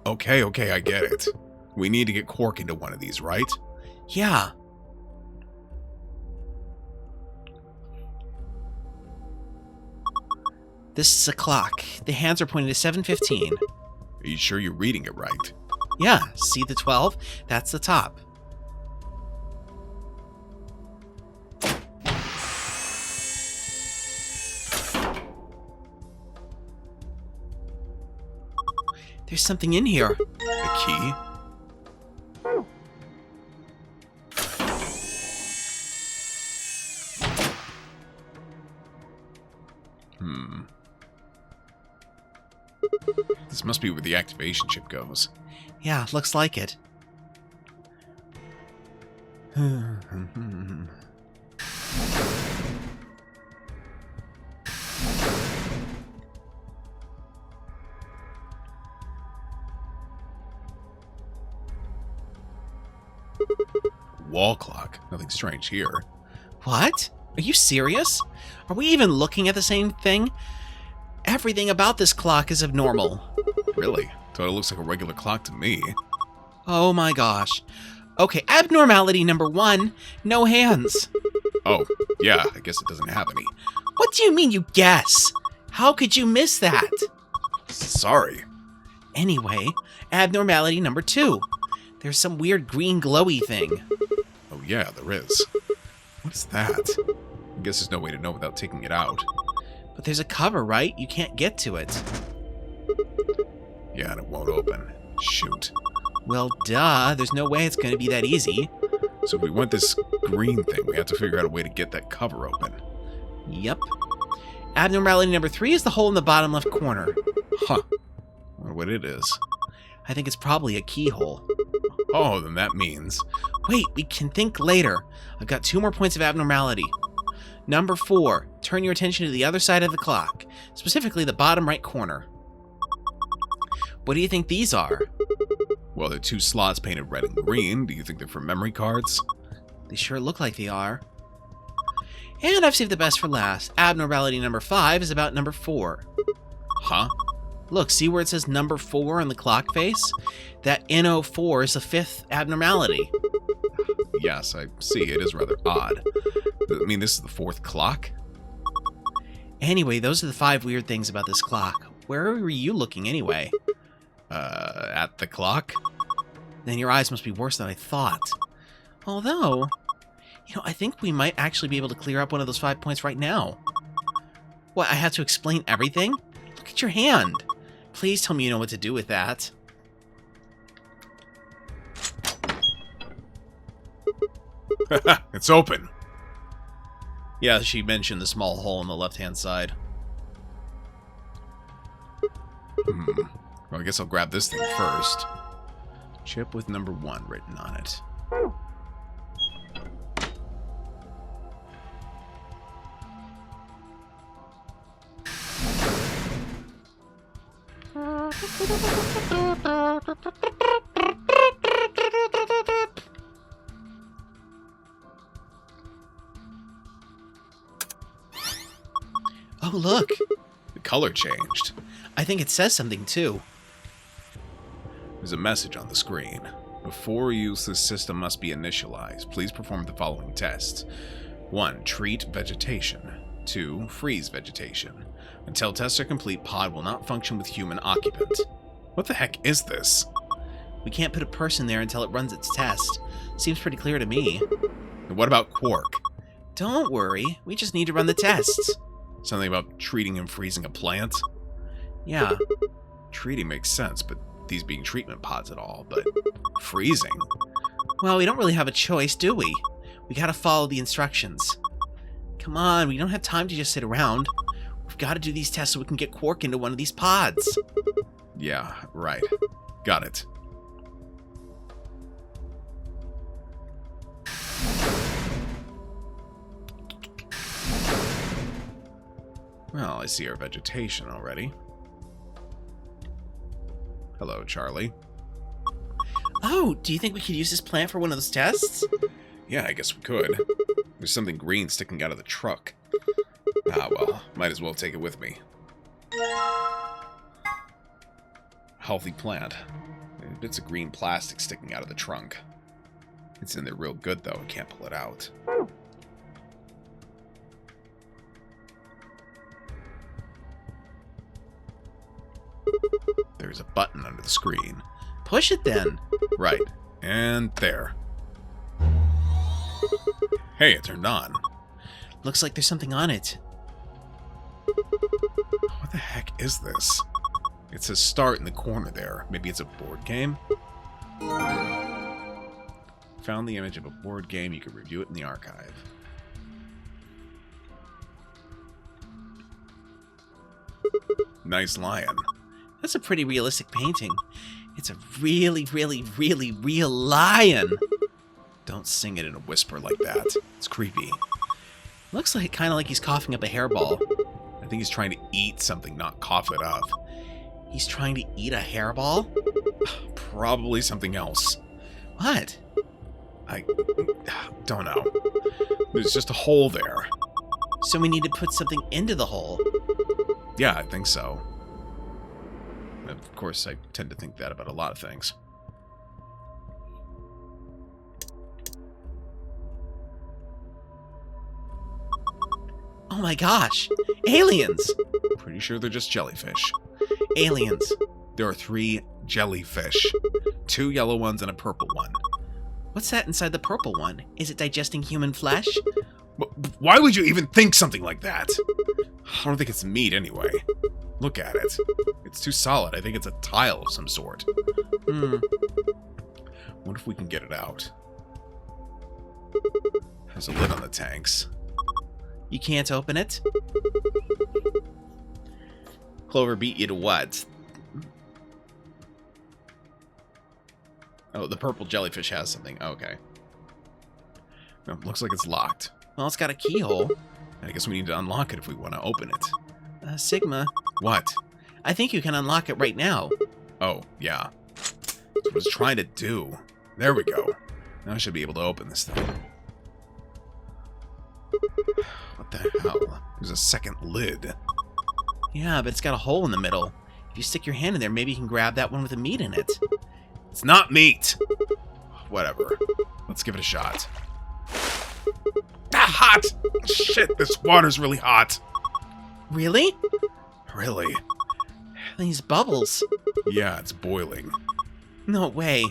Speaker 4: Okay, I get it. We need to get Quark into one of these, right?
Speaker 1: Yeah. This is a clock. The hands are pointing to 7:15.
Speaker 4: Are you sure you're reading it right?
Speaker 1: Yeah, see the 12? That's the top. There's something in here.
Speaker 4: A key? This must be where the activation chip goes.
Speaker 1: Yeah, looks like it.
Speaker 4: Wall clock. Nothing strange here.
Speaker 1: What? Are you serious? Are we even looking at the same thing? Everything about this clock is abnormal.
Speaker 4: Really? Thought it looks like a regular clock to me.
Speaker 1: Oh my gosh. Okay, abnormality number 1, no hands.
Speaker 4: Oh, yeah, I guess it doesn't have any.
Speaker 1: What do you mean you guess? How could you miss that?
Speaker 4: Sorry.
Speaker 1: Anyway, abnormality number 2. There's some weird green glowy thing.
Speaker 4: Oh yeah, there is. What is that? I guess there's no way to know without taking it out.
Speaker 1: But there's a cover, right? You can't get to it.
Speaker 4: Yeah, and it won't open. Shoot.
Speaker 1: Well, duh. There's no way it's going to be that easy.
Speaker 4: So if we want this green thing, we have to figure out a way to get that cover open.
Speaker 1: Yep. Abnormality number 3 is the hole in the bottom left corner.
Speaker 4: Huh. I wonder what it is.
Speaker 1: I think it's probably a keyhole.
Speaker 4: Oh, then that means...
Speaker 1: Wait, we can think later. I've got 2 more points of abnormality. Number 4, turn your attention to the other side of the clock, specifically the bottom right corner. What do you think these are?
Speaker 4: Well, they're 2 slots painted red and green. Do you think they're for memory cards?
Speaker 1: They sure look like they are. And I've saved the best for last. Abnormality number 5 is about number 4.
Speaker 4: Huh?
Speaker 1: Look, see where it says number 4 on the clock face? That NO4 is the 5th abnormality.
Speaker 4: Yes, I see. It is rather odd. I mean, this is the 4th clock?
Speaker 1: Anyway, those are the 5 weird things about this clock. Where were you looking anyway?
Speaker 4: At the clock?
Speaker 1: Then your eyes must be worse than I thought. Although, I think we might actually be able to clear up one of those 5 points right now. What, I have to explain everything? Look at your hand. Please tell me you know what to do with that.
Speaker 4: It's open.
Speaker 1: Yeah, she mentioned the small hole on the left-hand side.
Speaker 4: Well, I guess I'll grab this thing first. Chip with number 1 written on it.
Speaker 1: Oh, look!
Speaker 4: The color changed.
Speaker 1: I think it says something, too.
Speaker 4: There's a message on the screen. Before use, this system must be initialized. Please perform the following tests. 1. Treat vegetation. 2. Freeze vegetation. Until tests are complete, pod will not function with human occupant. What the heck is this?
Speaker 1: We can't put a person there until it runs its test. Seems pretty clear to me.
Speaker 4: And what about Quark?
Speaker 1: Don't worry, we just need to run the tests.
Speaker 4: Something about treating and freezing a plant?
Speaker 1: Yeah.
Speaker 4: Treating makes sense, but these being treatment pods at all, but freezing?
Speaker 1: Well, we don't really have a choice, do we? We gotta follow the instructions. Come on, we don't have time to just sit around. We've gotta do these tests so we can get Quark into one of these pods.
Speaker 4: Yeah, right. Got it. Well, I see our vegetation already. Hello, Charlie.
Speaker 1: Oh, do you think we could use this plant for one of those tests?
Speaker 4: Yeah, I guess we could. There's something green sticking out of the truck. Ah, well, might as well take it with me. Healthy plant. Bits of green plastic sticking out of the trunk. It's in there real good, though. I can't pull it out. There's a button under the screen.
Speaker 1: Push it then.
Speaker 4: Right. And there. Hey, it turned on.
Speaker 1: Looks like there's something on it.
Speaker 4: What the heck is this? It says start in the corner there. Maybe it's a board game? Found the image of a board game. You can review it in the archive. Nice lion.
Speaker 1: That's a pretty realistic painting. It's a really, really, really real lion.
Speaker 4: Don't sing it in a whisper like that. It's creepy.
Speaker 1: Looks like kind of like he's coughing up a hairball.
Speaker 4: I think he's trying to eat something, not cough it up.
Speaker 1: He's trying to eat a hairball?
Speaker 4: Probably something else.
Speaker 1: What?
Speaker 4: I don't know. There's just a hole there.
Speaker 1: So we need to put something into the hole.
Speaker 4: Yeah, I think so. Of course, I tend to think that about a lot of things.
Speaker 1: Oh my gosh! Aliens!
Speaker 4: Pretty sure they're just jellyfish.
Speaker 1: Aliens.
Speaker 4: There are 3 jellyfish. 2 yellow ones and a purple one.
Speaker 1: What's that inside the purple one? Is it digesting human flesh?
Speaker 4: Why would you even think something like that? I don't think it's meat anyway. Look at it. It's too solid. I think it's a tile of some sort. Wonder if we can get it out. There's a lid on the tanks.
Speaker 1: You can't open it? Clover beat you to what? Oh, the purple jellyfish has something. Okay.
Speaker 4: No, looks like it's locked.
Speaker 1: Well, it's got a keyhole.
Speaker 4: I guess we need to unlock it if we want to open it.
Speaker 1: Sigma.
Speaker 4: What?
Speaker 1: I think you can unlock it right now.
Speaker 4: Oh, yeah. That's what I was trying to do. There we go. Now I should be able to open this thing. What the hell? There's a second lid.
Speaker 1: Yeah, but it's got a hole in the middle. If you stick your hand in there, maybe you can grab that one with the meat in it.
Speaker 4: It's not meat! Whatever. Let's give it a shot. Ah, hot! Shit, this water's really hot.
Speaker 1: Really?
Speaker 4: Really?
Speaker 1: These bubbles.
Speaker 4: Yeah, it's boiling.
Speaker 1: No way.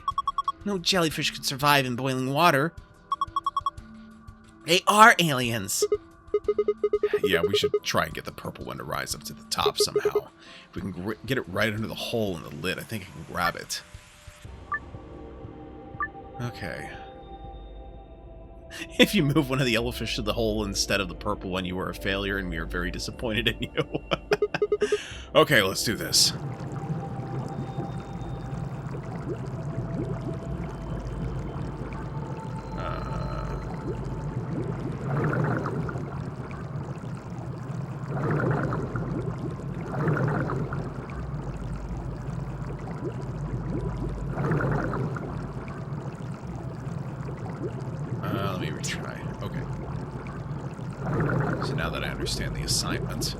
Speaker 1: No jellyfish could survive in boiling water. They are aliens.
Speaker 4: Yeah, we should try and get the purple one to rise up to the top somehow. If we can get it right under the hole in the lid, I think I can grab it. Okay.
Speaker 1: If you move one of the yellowfish to the hole instead of the purple one, you are a failure, and we are very disappointed in you.
Speaker 4: Okay, let's do this.
Speaker 1: Let me retry. Okay.
Speaker 4: So now that I understand the assignment.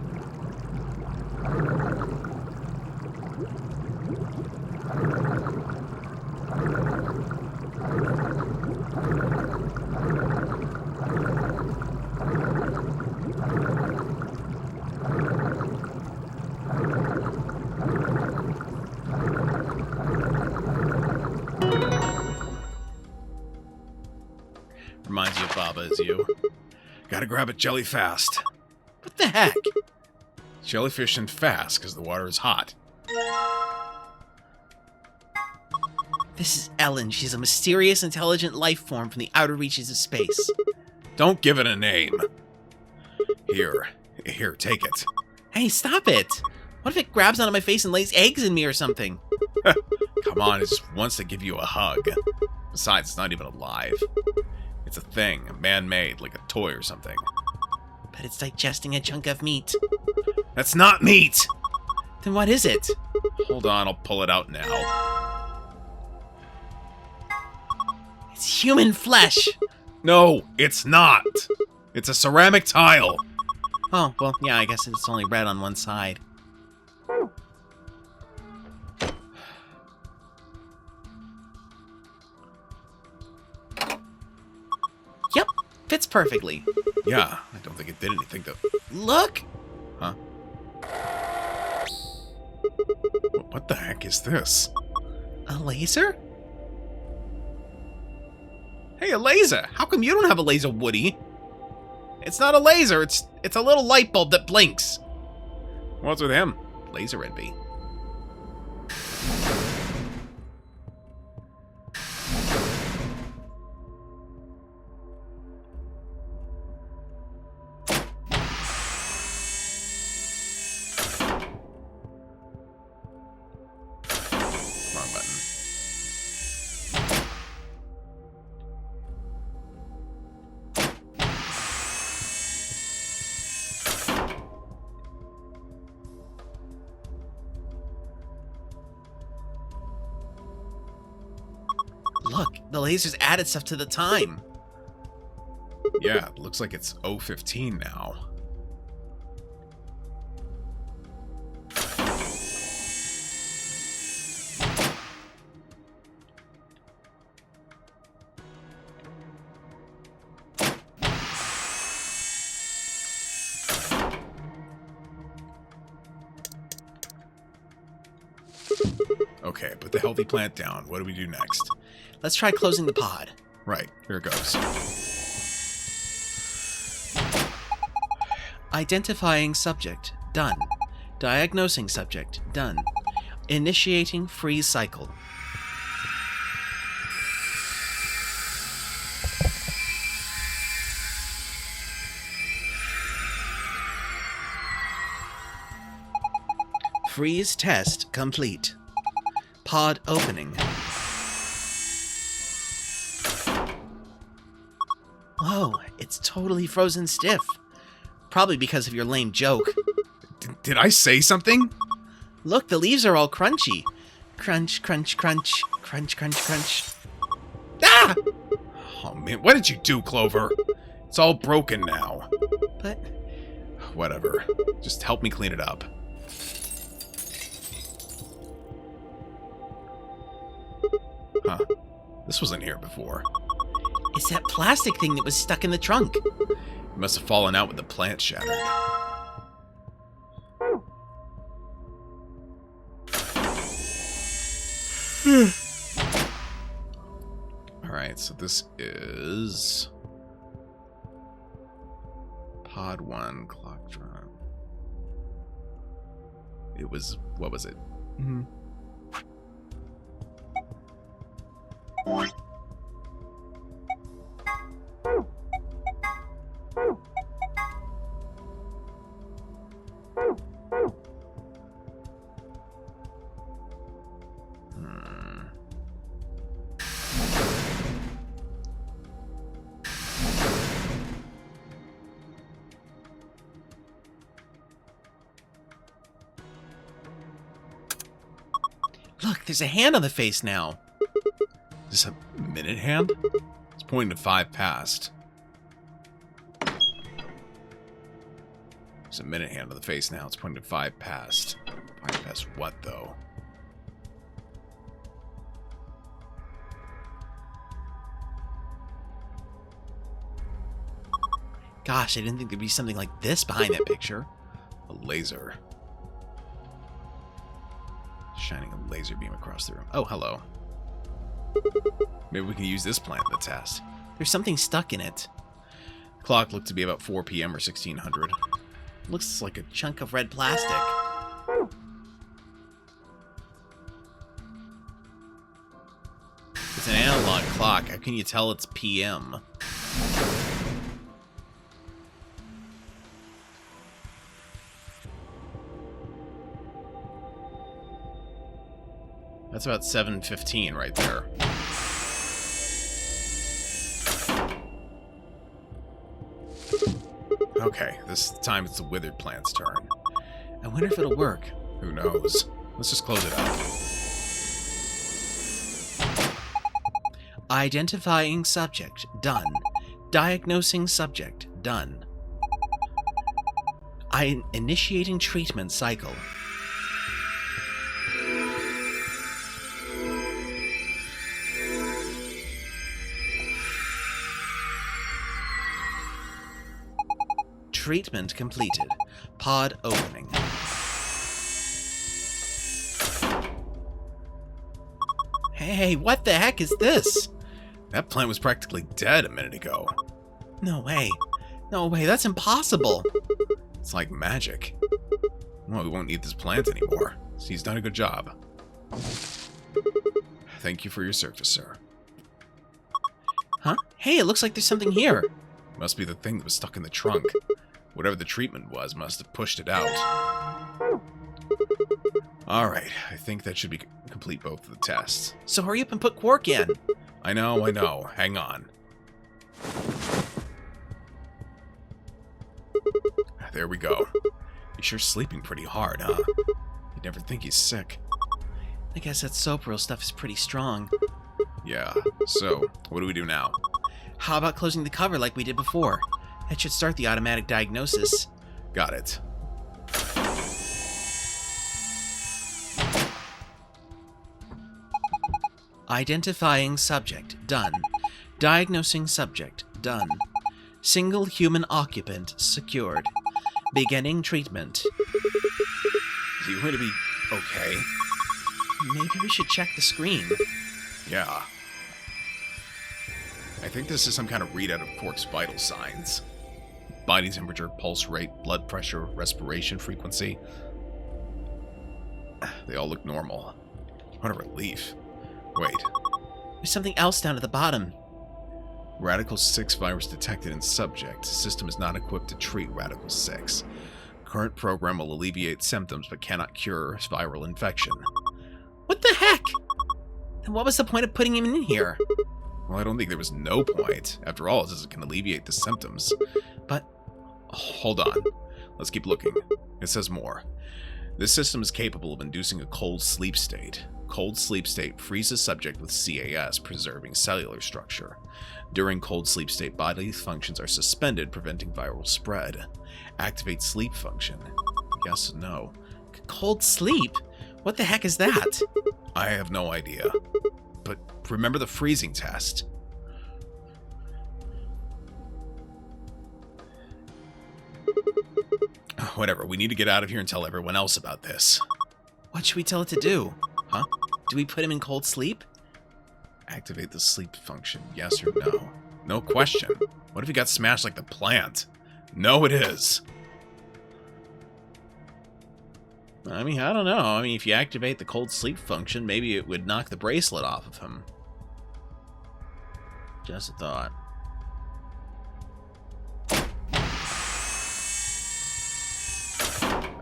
Speaker 1: Reminds you of Baba as you.
Speaker 4: Gotta grab it jelly fast.
Speaker 1: What the heck?
Speaker 4: Jellyfish and fast, because the water is hot.
Speaker 1: This is Ellen. She's a mysterious, intelligent life form from the outer reaches of space.
Speaker 4: Don't give it a name. Here, take it.
Speaker 1: Hey, stop it! What if it grabs onto my face and lays eggs in me or something?
Speaker 4: Come on, it just wants to give you a hug. Besides, it's not even alive. It's a thing, man-made, like a toy or something.
Speaker 1: But it's digesting a chunk of meat.
Speaker 4: That's not meat!
Speaker 1: Then what is it?
Speaker 4: Hold on, I'll pull it out now.
Speaker 1: It's human flesh!
Speaker 4: No, it's not! It's a ceramic tile!
Speaker 1: Oh, well, yeah, I guess it's only red on one side. Yep, fits perfectly.
Speaker 4: Yeah, I don't think it did anything to...
Speaker 1: Look!
Speaker 4: Huh? What the heck is this?
Speaker 1: A laser?
Speaker 4: Hey, a laser! How come you don't have a laser, Woody? It's not a laser, it's a little light bulb that blinks. What's with him?
Speaker 1: Laser envy.
Speaker 4: Wrong button.
Speaker 1: Look, the laser's added stuff to the time.
Speaker 4: Yeah, it looks like it's 0:15 now. Okay, put the healthy plant down. What do we do next?
Speaker 1: Let's try closing the pod.
Speaker 4: Right, here it goes.
Speaker 1: Identifying subject. Done. Diagnosing subject. Done. Initiating freeze cycle. Freeze test complete. Pod opening. Whoa, it's totally frozen stiff. Probably because of your lame joke.
Speaker 4: Did I say something?
Speaker 1: Look, the leaves are all crunchy. Crunch, crunch, crunch. Crunch, crunch, crunch.
Speaker 4: Ah! Oh man, what did you do, Clover? It's all broken now.
Speaker 1: But...
Speaker 4: Whatever. Just help me clean it up. Huh. This wasn't here before.
Speaker 1: it's that plastic thing that was stuck in the trunk.
Speaker 4: It must have fallen out with the plant shattered. Alright, so this is... Pod 1, clock drum. It was... what was it?
Speaker 1: Look, there's a hand on the face now.
Speaker 4: Is this a minute hand? It's pointing to 5 past. There's a minute hand on the face now. It's pointing to 5 past. 5 past what, though?
Speaker 1: Gosh, I didn't think there'd be something like this behind that picture.
Speaker 4: A laser. Shining a laser beam across the room. Oh, hello. Maybe we can use this plant in the test.
Speaker 1: There's something stuck in it.
Speaker 4: Clock looked to be about 4 p.m. or 1600.
Speaker 1: Looks like a chunk of red plastic. It's an analog clock. How can you tell it's PM? That's about 7:15 right there.
Speaker 4: Okay, this time it's the withered plant's turn.
Speaker 1: I wonder if it'll work.
Speaker 4: Who knows? Let's just close it out.
Speaker 1: Identifying subject. Done. Diagnosing subject. Done. Initiating treatment cycle. Treatment completed. Pod opening. Hey, what the heck is this?
Speaker 4: That plant was practically dead a minute ago.
Speaker 1: No way. No way, that's impossible.
Speaker 4: It's like magic. Well, we won't need this plant anymore. He's done a good job. Thank you for your service, sir.
Speaker 1: Huh? Hey, it looks like there's something here.
Speaker 4: Must be the thing that was stuck in the trunk. Whatever the treatment was must have pushed it out. Alright, I think that should be complete both of the tests.
Speaker 1: So hurry up and put Quark in.
Speaker 4: I know. Hang on. There we go. He's sure sleeping pretty hard, huh? You'd never think he's sick.
Speaker 1: I guess that Sopril stuff is pretty strong.
Speaker 4: Yeah, so, what do we do now?
Speaker 1: How about closing the cover like we did before? That should start the automatic diagnosis.
Speaker 4: Got it.
Speaker 1: Identifying subject. Done. Diagnosing subject. Done. Single human occupant secured. Beginning treatment.
Speaker 4: Is he going to be okay?
Speaker 1: Maybe we should check the screen.
Speaker 4: Yeah. I think this is some kind of readout of Quark's vital signs. Body temperature, pulse rate, blood pressure, respiration frequency. They all look normal. What a relief. Wait.
Speaker 1: There's something else down at the bottom.
Speaker 4: Radical 6 virus detected in subject. System is not equipped to treat Radical 6. Current program will alleviate symptoms but cannot cure viral infection.
Speaker 1: What the heck? Then what was the point of putting him in here?
Speaker 4: Well, I don't think there was no point. After all, it can alleviate the symptoms.
Speaker 1: But...
Speaker 4: hold on. Let's keep looking. It says more. This system is capable of inducing a cold sleep state. Cold sleep state freezes subject with CAS, preserving cellular structure. During cold sleep state, bodily functions are suspended, preventing viral spread. Activate sleep function. Yes and no.
Speaker 1: Cold sleep? What the heck is that?
Speaker 4: I have no idea. But remember the freezing test. Whatever, we need to get out of here and tell everyone else about this.
Speaker 1: What should we tell it to do?
Speaker 4: Huh?
Speaker 1: Do we put him in cold sleep?
Speaker 4: Activate the sleep function, yes or no? No question. What if he got smashed like the plant? No, it is.
Speaker 1: I mean, I don't know. I mean, if you activate the cold sleep function, maybe it would knock the bracelet off of him. Just a thought.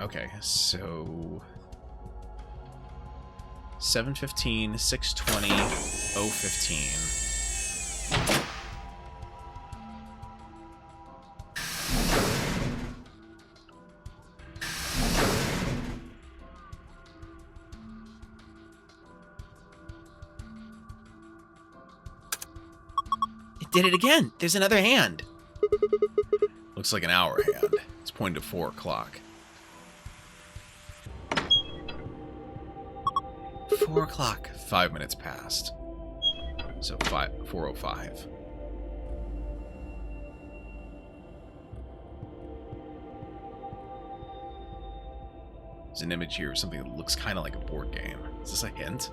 Speaker 1: Okay, so... 7:15, 6:20, 0:15. did it again. There's another hand.
Speaker 4: Looks like an hour hand. It's pointing to 4 o'clock.
Speaker 1: 4 o'clock.
Speaker 4: 5 minutes passed. So 4:05. There's an image here of something that looks kind of like a board game. Is this a hint?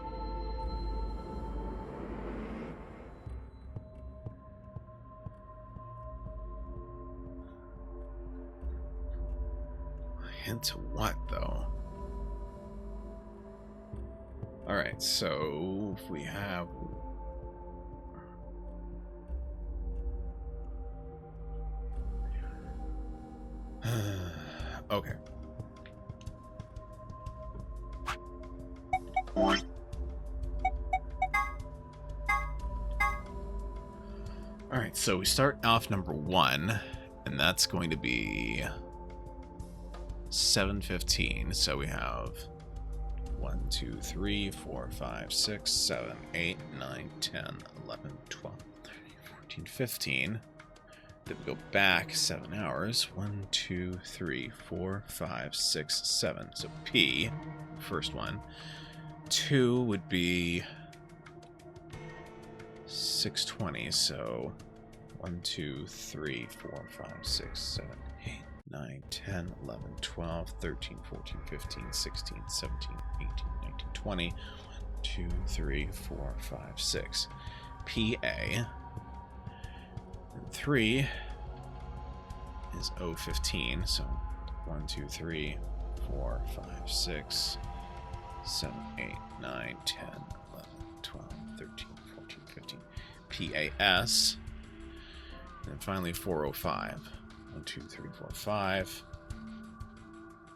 Speaker 4: A hint to what, though? Alright, so if we have... okay. Alright, so we start off number 1, and that's going to be 7:15. So we have 1, 2, 3, 4, 5, 6, 7, 8, 9, 10, 11, 12, 13, 14, 15. Then we go back 7 hours. 1, 2, 3, 4, 5, 6, 7. So P, first one. 2 would be 6:20. So 1, 2, 3, 4, 5, 6, 7, 8, 9, 10, 11, 12, 13, 14, 15, 16, 17, 18, 19, 20. 1, 2, 3, 4, 5, 6. PA. And 3 is 015, so 1, 2, 3, 4, 5, 6, 7, 8, 9, 10, 11, 12, 13, 14, 15. PAS. And then finally 405. 1, 2, 3, 4, 5.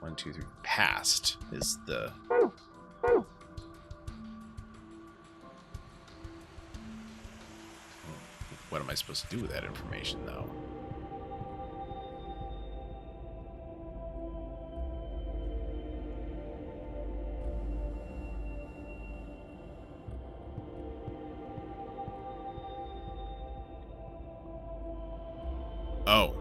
Speaker 4: 1, 2, 3. Past is the... What am I supposed to do with that information, though? Oh.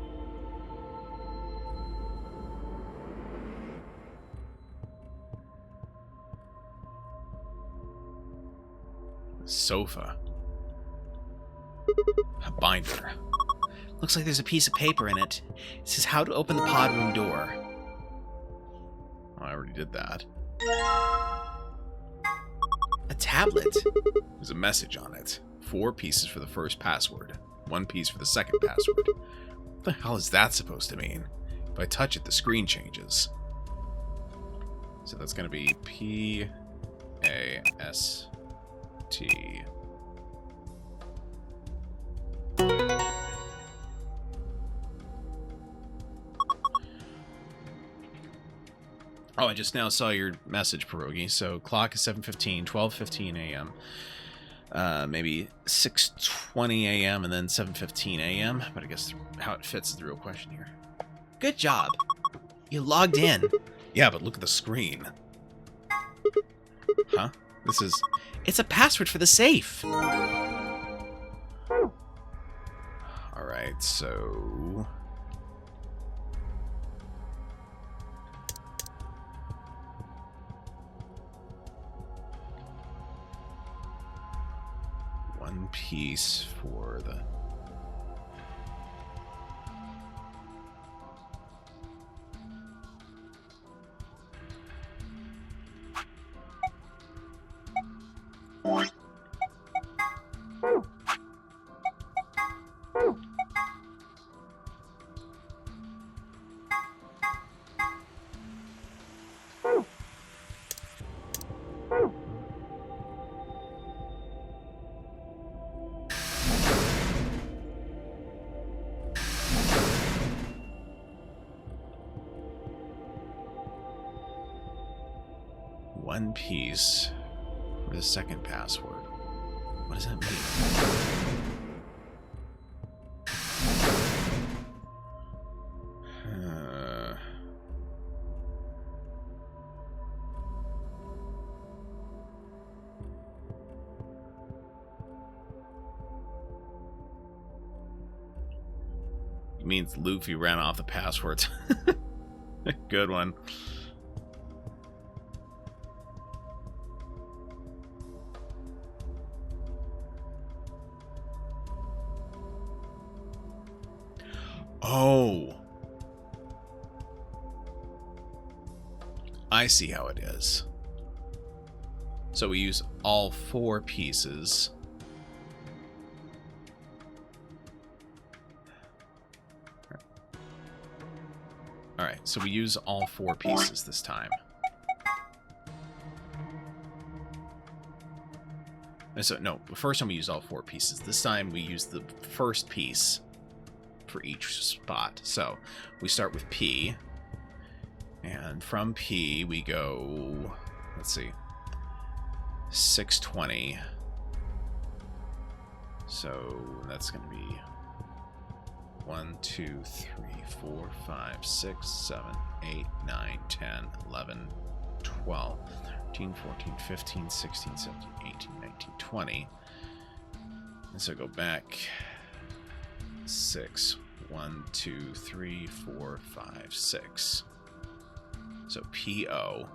Speaker 4: Sofa. A binder.
Speaker 1: Looks like there's a piece of paper in it. It says how to open the pod room door.
Speaker 4: Oh, I already did that.
Speaker 1: A tablet.
Speaker 4: There's a message on it. 4 pieces for the first password. 1 piece for the second password. What the hell is that supposed to mean? If I touch it, the screen changes. So that's going to be PAST. Oh, I just now saw your message, Pierogi. So clock is 7:15, 12:15 a.m. Maybe 6:20 a.m. and then 7:15 a.m. But I guess how it fits is the real question here.
Speaker 1: Good job. You logged in.
Speaker 4: Yeah, but look at the screen. Huh? This is...
Speaker 1: It's a password for the safe.
Speaker 4: Alright, so... One piece for the... One piece for the second password. What does that mean?
Speaker 1: means Luffy ran off the passwords. Good one. Oh. I see how it is. So we use all 4 pieces. Alright, so we use all 4 pieces this time. And so, no, the first time we used all 4 pieces. This time we use the first piece for each spot. So we start with P. And from P we go, let's see, 620. So that's going to be 1, 2, 3, 4, 5, 6, 7, 8, 9, 10, 11, 12, 13, 14, 15, 16, 17, 18, 19, 20. And so go back 6. 1, 2, 3, 4, 5, 6. So PO.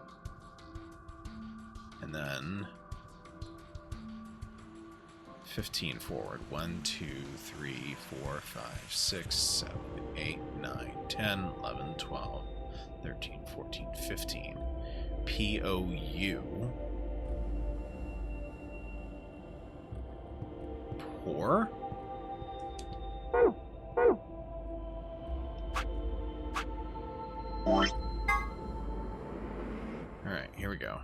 Speaker 1: And then 15 forward. 1, 2, 3, 4, 5, 6, 7, 8, 9, 10, 11, 12, 13, 14, 15. POU. Pour. Alright, here we go.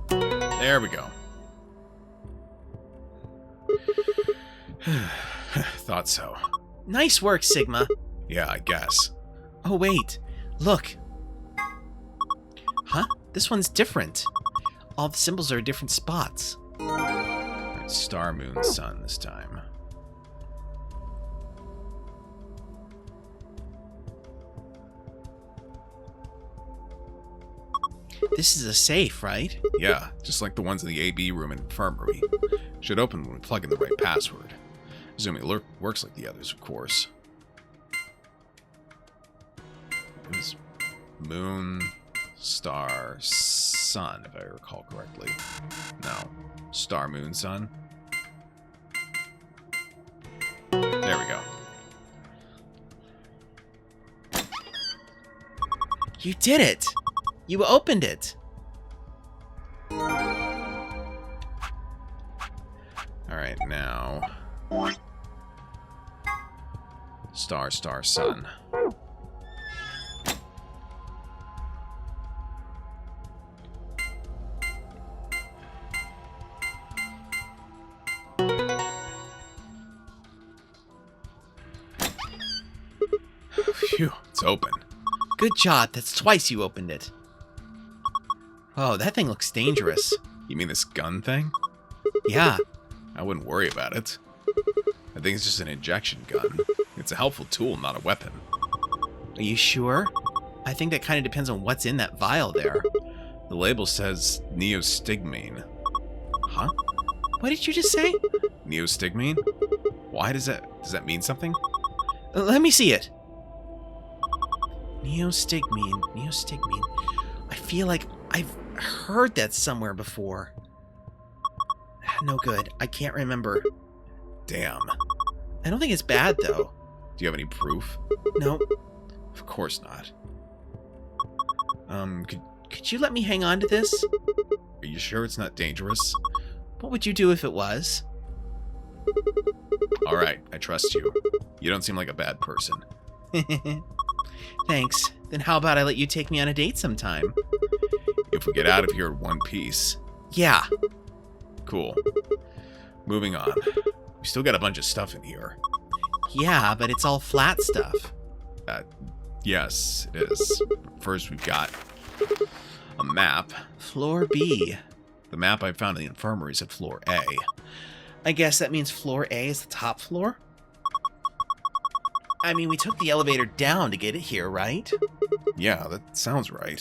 Speaker 1: There we go. Thought so.
Speaker 11: Nice work, Sigma.
Speaker 4: Yeah, I guess.
Speaker 11: Oh, wait. Look. Huh? This one's different. All the symbols are different spots.
Speaker 1: Right, star, moon, sun this time.
Speaker 11: This is a safe, right?
Speaker 4: Yeah, just like the ones in the AB room and infirmary. Should open when we plug in the right password. Assuming it works like the others, of course. It was moon, star, sun, if I recall correctly. No. Star, moon, sun. There we go.
Speaker 11: You did it! You opened it!
Speaker 1: Alright, now... Star, star, sun.
Speaker 4: Phew, it's open.
Speaker 11: Good job. That's twice you opened it. Oh, that thing looks dangerous.
Speaker 4: You mean this gun thing?
Speaker 11: Yeah.
Speaker 4: I wouldn't worry about it. I think it's just an injection gun. It's a helpful tool, not a weapon.
Speaker 11: Are you sure? I think that kind of depends on what's in that vial there.
Speaker 4: The label says neostigmine.
Speaker 11: Huh? What did you just say?
Speaker 4: Neostigmine? Why does that mean something?
Speaker 11: Let me see it. Neostigmine. I feel like I've heard that somewhere before. No good. I can't remember.
Speaker 4: Damn.
Speaker 11: I don't think it's bad, though.
Speaker 4: Do you have any proof?
Speaker 11: No.
Speaker 4: Of course not.
Speaker 11: Could you let me hang on to this?
Speaker 4: Are you sure it's not dangerous?
Speaker 11: What would you do if it was?
Speaker 4: Alright, I trust you. You don't seem like a bad person.
Speaker 11: Thanks. Then how about I let you take me on a date sometime?
Speaker 4: If we get out of here in one piece.
Speaker 11: Yeah.
Speaker 4: Cool. Moving on. We still got a bunch of stuff in here.
Speaker 11: Yeah, but it's all flat stuff.
Speaker 4: Yes, it is. First, we've got a map.
Speaker 11: Floor B.
Speaker 4: The map I found in the infirmary is at floor A.
Speaker 11: I guess that means floor A is the top floor? I mean, we took the elevator down to get it here, right?
Speaker 4: Yeah, that sounds right.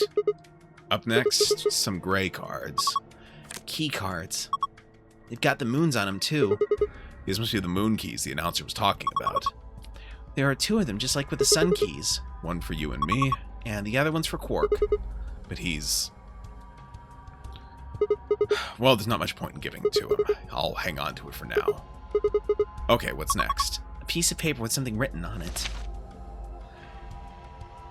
Speaker 4: Up next, some gray cards.
Speaker 11: Key cards. They've got the moons on them, too.
Speaker 4: These must be the moon keys the announcer was talking about.
Speaker 11: There are 2 of them, just like with the sun keys.
Speaker 4: One for you and me,
Speaker 11: And the other one's for Quark.
Speaker 4: but he's... Well, there's not much point in giving it to him. I'll hang on to it for now. Okay, what's next?
Speaker 11: A piece of paper with something written on it.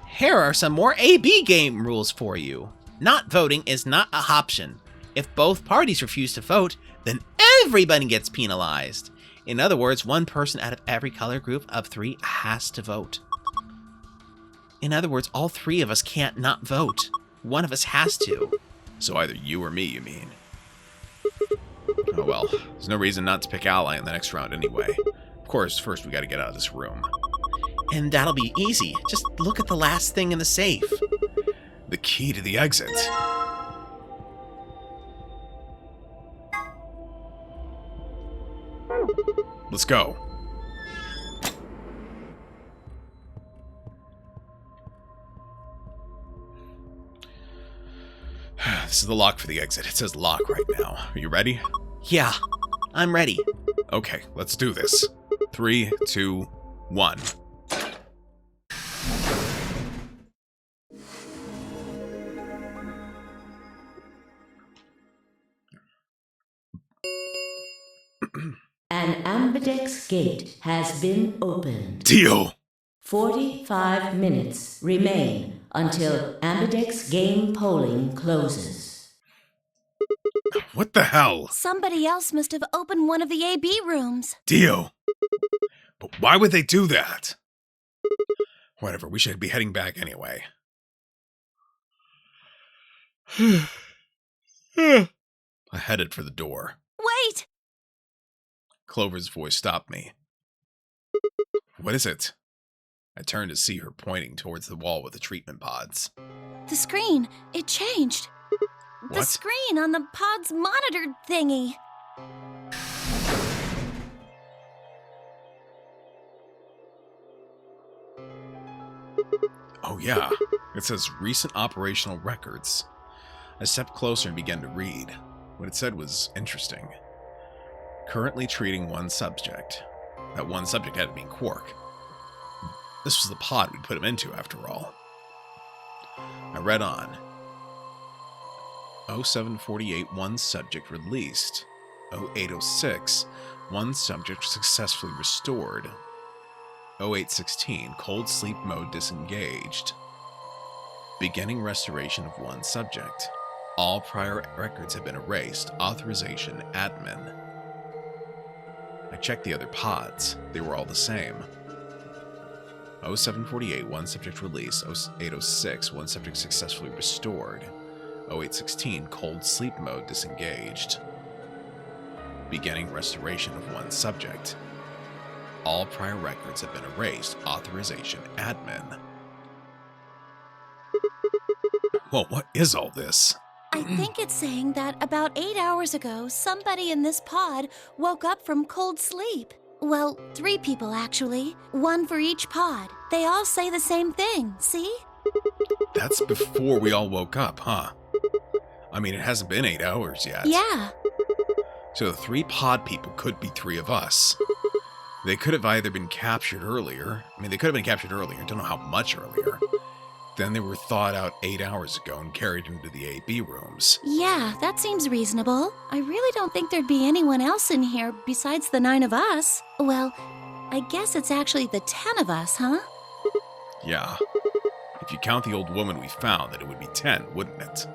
Speaker 11: Here are some more AB game rules for you. Not voting is not a option. If both parties refuse to vote, then everybody gets penalized. In other words, one person out of every color group of 3 has to vote. In other words, all 3 of us can't not vote. One of us has to.
Speaker 4: So either you or me, you mean? Oh well, there's no reason not to pick Ally in the next round anyway. Of course, first we gotta get out of this room.
Speaker 11: And that'll be easy. Just look at the last thing in the safe.
Speaker 4: The key to the exit. Let's go. This is the lock for the exit. It says lock right now. Are you ready?
Speaker 11: Yeah, I'm ready.
Speaker 4: Okay, let's do this. 3, 2, 1.
Speaker 3: An ambidex gate has been opened.
Speaker 4: Deal!
Speaker 3: 45 minutes remain until ambidex game polling closes.
Speaker 4: What the hell?
Speaker 2: Somebody else must have opened one of the AB rooms.
Speaker 4: Dio! But why would they do that? Whatever, we should be heading back anyway. I headed for the door.
Speaker 2: Wait!
Speaker 4: Clover's voice stopped me. What is it? I turned to see her pointing towards the wall with the treatment pods.
Speaker 2: The screen, it changed. The
Speaker 4: What?
Speaker 2: screen on the pod's monitor thingy.
Speaker 4: Oh yeah, it says recent operational records. I stepped closer and began to read. What it said was interesting. Currently treating one subject. That one subject had to be Quark. This was the pod we'd put him into, after all. I read on. 0748, one subject released. 0806, one subject successfully restored. 0816, cold sleep mode disengaged. Beginning restoration of one subject. All prior records have been erased. Authorization, admin. I checked the other pods. They were all the same. 0748, one subject released. 0806, one subject successfully restored. 0816, cold sleep mode disengaged. Beginning restoration of one subject. All prior records have been erased. Authorization, admin. Well, what is all this?
Speaker 2: I think it's saying that about 8 hours ago, somebody in this pod woke up from cold sleep. Well, 3 people actually. 1 for each pod. They all say the same thing, see?
Speaker 4: That's before we all woke up, huh? I mean, it hasn't been 8 hours yet.
Speaker 2: Yeah.
Speaker 4: So the 3 pod people could be 3 of us. They could have either been captured earlier. I mean, they could have been captured earlier. Don't know how much earlier. Then they were thawed out 8 hours ago and carried into the AB rooms.
Speaker 2: Yeah, that seems reasonable. I really don't think there'd be anyone else in here besides the 9 of us. Well, I guess it's actually the 10 of us, huh?
Speaker 4: Yeah. If you count the old woman we found, then it would be 10, wouldn't it?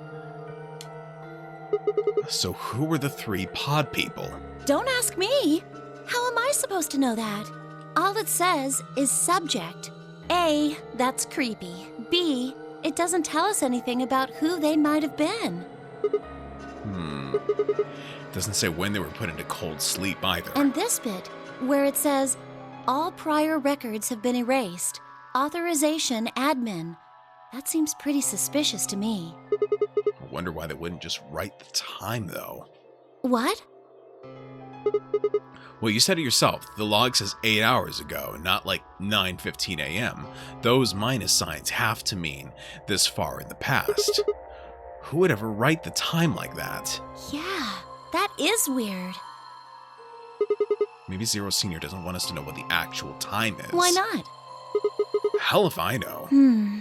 Speaker 4: So who were the 3 pod people?
Speaker 2: Don't ask me. How am I supposed to know that? All it says is subject. A, that's creepy. B, it doesn't tell us anything about who they might have been.
Speaker 4: Doesn't say when they were put into cold sleep either.
Speaker 2: And this bit, where it says, all prior records have been erased. Authorization, admin. That seems pretty suspicious to me.
Speaker 4: I wonder why they wouldn't just write the time, though.
Speaker 2: What?
Speaker 4: Well, you said it yourself. The log says 8 hours ago, not like 9:15 a.m. Those minus signs have to mean this far in the past. Who would ever write the time like that?
Speaker 2: Yeah, that is weird.
Speaker 4: Maybe Zero Senior doesn't want us to know what the actual time is.
Speaker 2: Why not?
Speaker 4: Hell if I know.
Speaker 2: Hmm.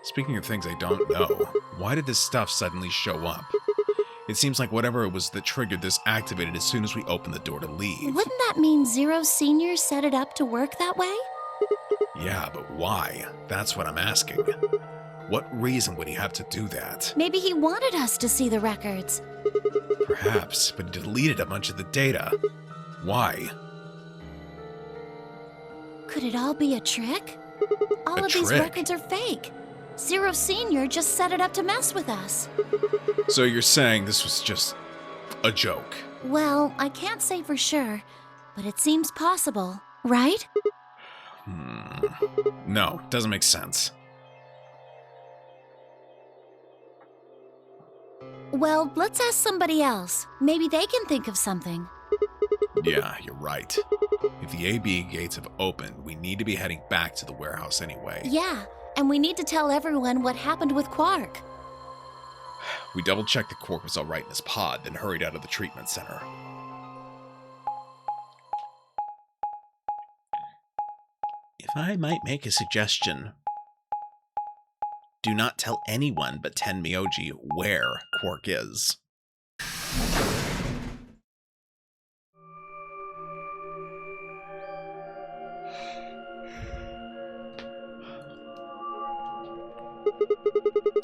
Speaker 4: Speaking of things I don't know, why did this stuff suddenly show up? It seems like whatever it was that triggered this activated as soon as we opened the door to leave.
Speaker 2: Wouldn't that mean Zero Senior set it up to work that way?
Speaker 4: Yeah, but why? That's what I'm asking. What reason would he have to do that?
Speaker 2: Maybe he wanted us to see the records.
Speaker 4: Perhaps, but he deleted a bunch of the data. Why?
Speaker 2: Could it all be a trick? All
Speaker 4: A
Speaker 2: of these
Speaker 4: trick?
Speaker 2: records are fake. Zero Senior just set it up to mess with us.
Speaker 4: So you're saying this was just a joke?
Speaker 2: Well, I can't say for sure, but it seems possible, right?
Speaker 4: No, doesn't make sense.
Speaker 2: Well, let's ask somebody else. Maybe they can think of something.
Speaker 4: Yeah, you're right. If the AB gates have opened, we need to be heading back to the warehouse anyway.
Speaker 2: Yeah, and we need to tell everyone what happened with Quark.
Speaker 4: We double-checked that Quark was alright in his pod, then hurried out of the treatment center.
Speaker 11: If I might make a suggestion, do not tell anyone but Tenmyoji where Quark is.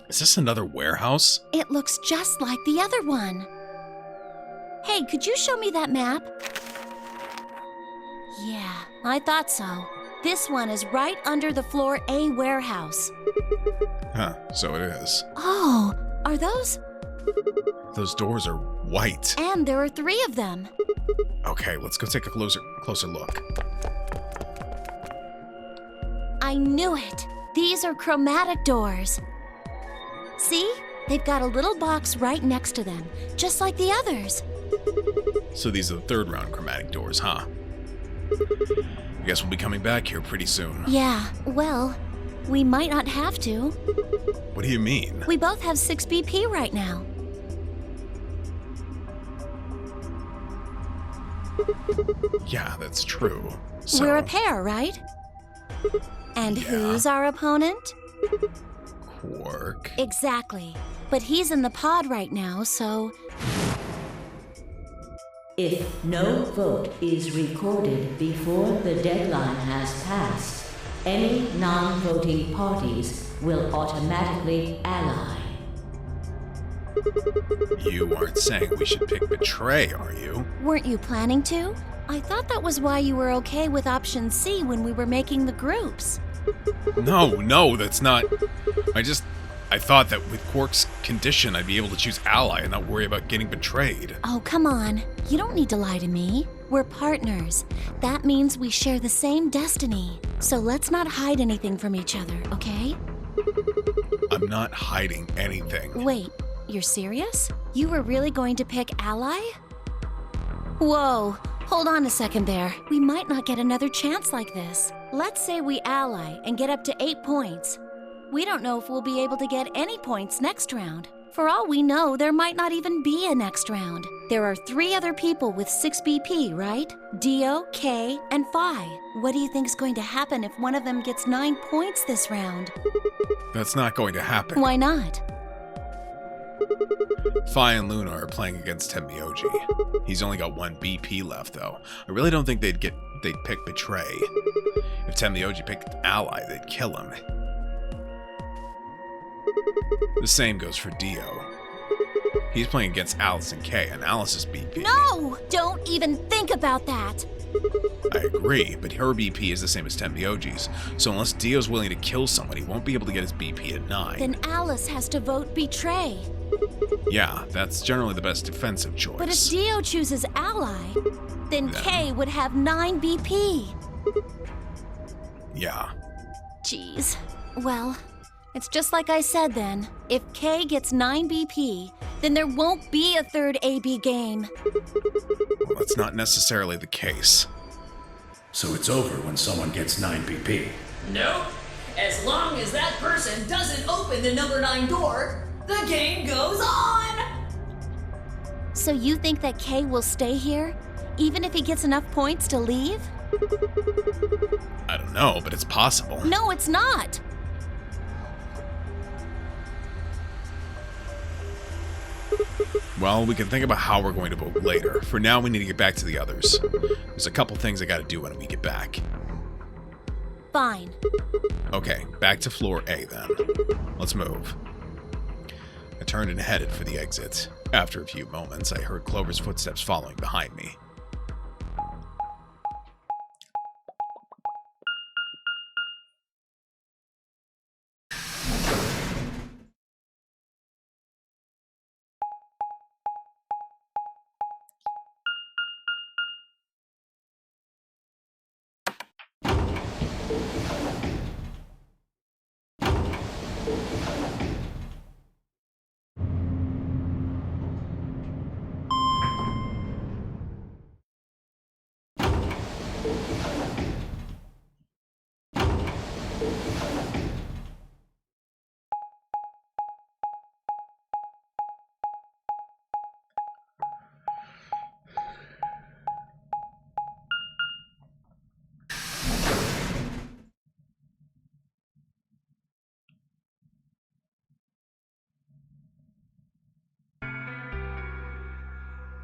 Speaker 4: Is this another warehouse?
Speaker 2: It looks just like the other one. Hey, could you show me that map? Yeah, I thought so. This one is right under the floor A warehouse.
Speaker 4: Huh, so it is.
Speaker 2: Oh, are those?
Speaker 4: Those doors are white.
Speaker 2: And there are 3 of them.
Speaker 4: Okay, let's go take a closer look.
Speaker 2: I knew it. These are chromatic doors. See? They've got a little box right next to them, just like the others.
Speaker 4: So these are the third round chromatic doors, huh? I guess we'll be coming back here pretty soon.
Speaker 2: Yeah, well, we might not have to.
Speaker 4: What do you mean?
Speaker 2: We both have 6 BP right now.
Speaker 4: Yeah, that's true. So,
Speaker 2: We're a pair, right? And
Speaker 4: Yeah.
Speaker 2: who's our opponent?
Speaker 4: Quark.
Speaker 2: Exactly. But he's in the pod right now, so...
Speaker 3: If no vote is recorded before the deadline has passed, any non-voting parties will automatically ally.
Speaker 4: You aren't saying we should pick Betray, are you?
Speaker 2: Weren't you planning to? I thought that was why you were okay with option C when we were making the groups.
Speaker 4: No, that's not... I thought that with Quark's condition, I'd be able to choose Ally and not worry about getting betrayed.
Speaker 2: Oh, come on. You don't need to lie to me. We're partners. That means we share the same destiny. So let's not hide anything from each other, okay?
Speaker 4: I'm not hiding anything.
Speaker 2: Wait, you're serious? You were really going to pick Ally? Whoa, hold on a second there. We might not get another chance like this. Let's say we ally and get up to 8 points. We don't know if we'll be able to get any points next round. For all we know, there might not even be a next round. There are 3 other people with 6 BP, right? Dio, K, and Phi. What do you think's going to happen if one of them gets 9 points this round?
Speaker 4: That's not going to happen.
Speaker 2: Why not?
Speaker 4: Phi and Luna are playing against Tenmyoji. He's only got 1 BP left, though. I really don't think they'd pick Betray. If Tenmyoji picked Ally, they'd kill him. The same goes for Dio. He's playing against Alice and K, and Alice is BP.
Speaker 2: No! Don't even think about that!
Speaker 4: I agree, but her BP is the same as Tenmyoji's, so unless Dio's willing to kill someone, he won't be able to get his BP at 9.
Speaker 2: Then Alice has to vote Betray.
Speaker 4: Yeah, that's generally the best defensive choice.
Speaker 2: But if Dio chooses Ally, then K would have 9 BP.
Speaker 4: Yeah.
Speaker 2: Jeez. Well, it's just like I said then. If K gets 9 BP, then there won't be a third AB game.
Speaker 4: Well, that's not necessarily the case.
Speaker 12: So it's over when someone gets 9 BP.
Speaker 8: Nope. As long as that person doesn't open the number 9 door, The game goes on!
Speaker 13: So you think that K will stay here, even if he gets enough points to leave?
Speaker 4: I don't know, but it's possible.
Speaker 13: No, it's not!
Speaker 4: Well, we can think about how we're going to vote later. For now, we need to get back to the others. There's a couple things I gotta do when we get back.
Speaker 13: Fine.
Speaker 4: Okay, back to floor A then. Let's move. I turned and headed for the exit. After a few moments, I heard Clover's footsteps following behind me.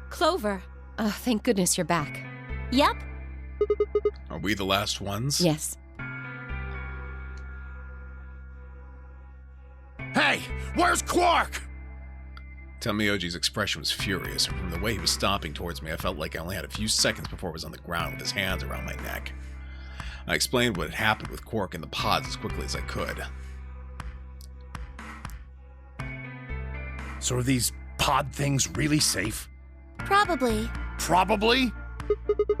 Speaker 10: Clover. Oh, thank goodness you're back.
Speaker 13: Yep.
Speaker 4: Are we the last ones?
Speaker 10: Yes.
Speaker 5: Hey, where's Quark?
Speaker 4: Tenmyoji's expression was furious, and from the way he was stomping towards me, I felt like I only had a few seconds before I was on the ground with his hands around my neck. I explained what had happened with Quark and the pods as quickly as I could.
Speaker 5: So are these pod things really safe?
Speaker 13: Probably.
Speaker 5: Probably?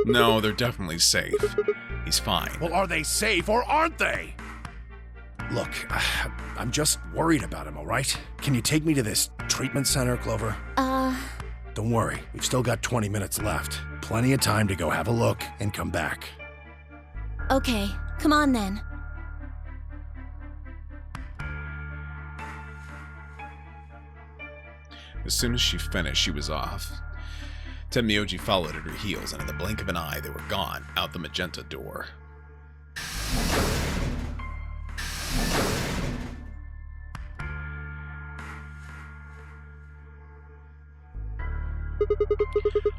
Speaker 4: No, they're definitely safe. He's fine.
Speaker 5: Well, are they safe or aren't they? Look, I'm just worried about him, all right? Can you take me to this treatment center, Clover?
Speaker 13: Don't
Speaker 5: worry, we've still got 20 minutes left. Plenty of time to go have a look and come back.
Speaker 13: Okay, come on then.
Speaker 4: As soon as she finished, she was off. Tenmyoji followed at her heels, and in the blink of an eye, they were gone, out the magenta door.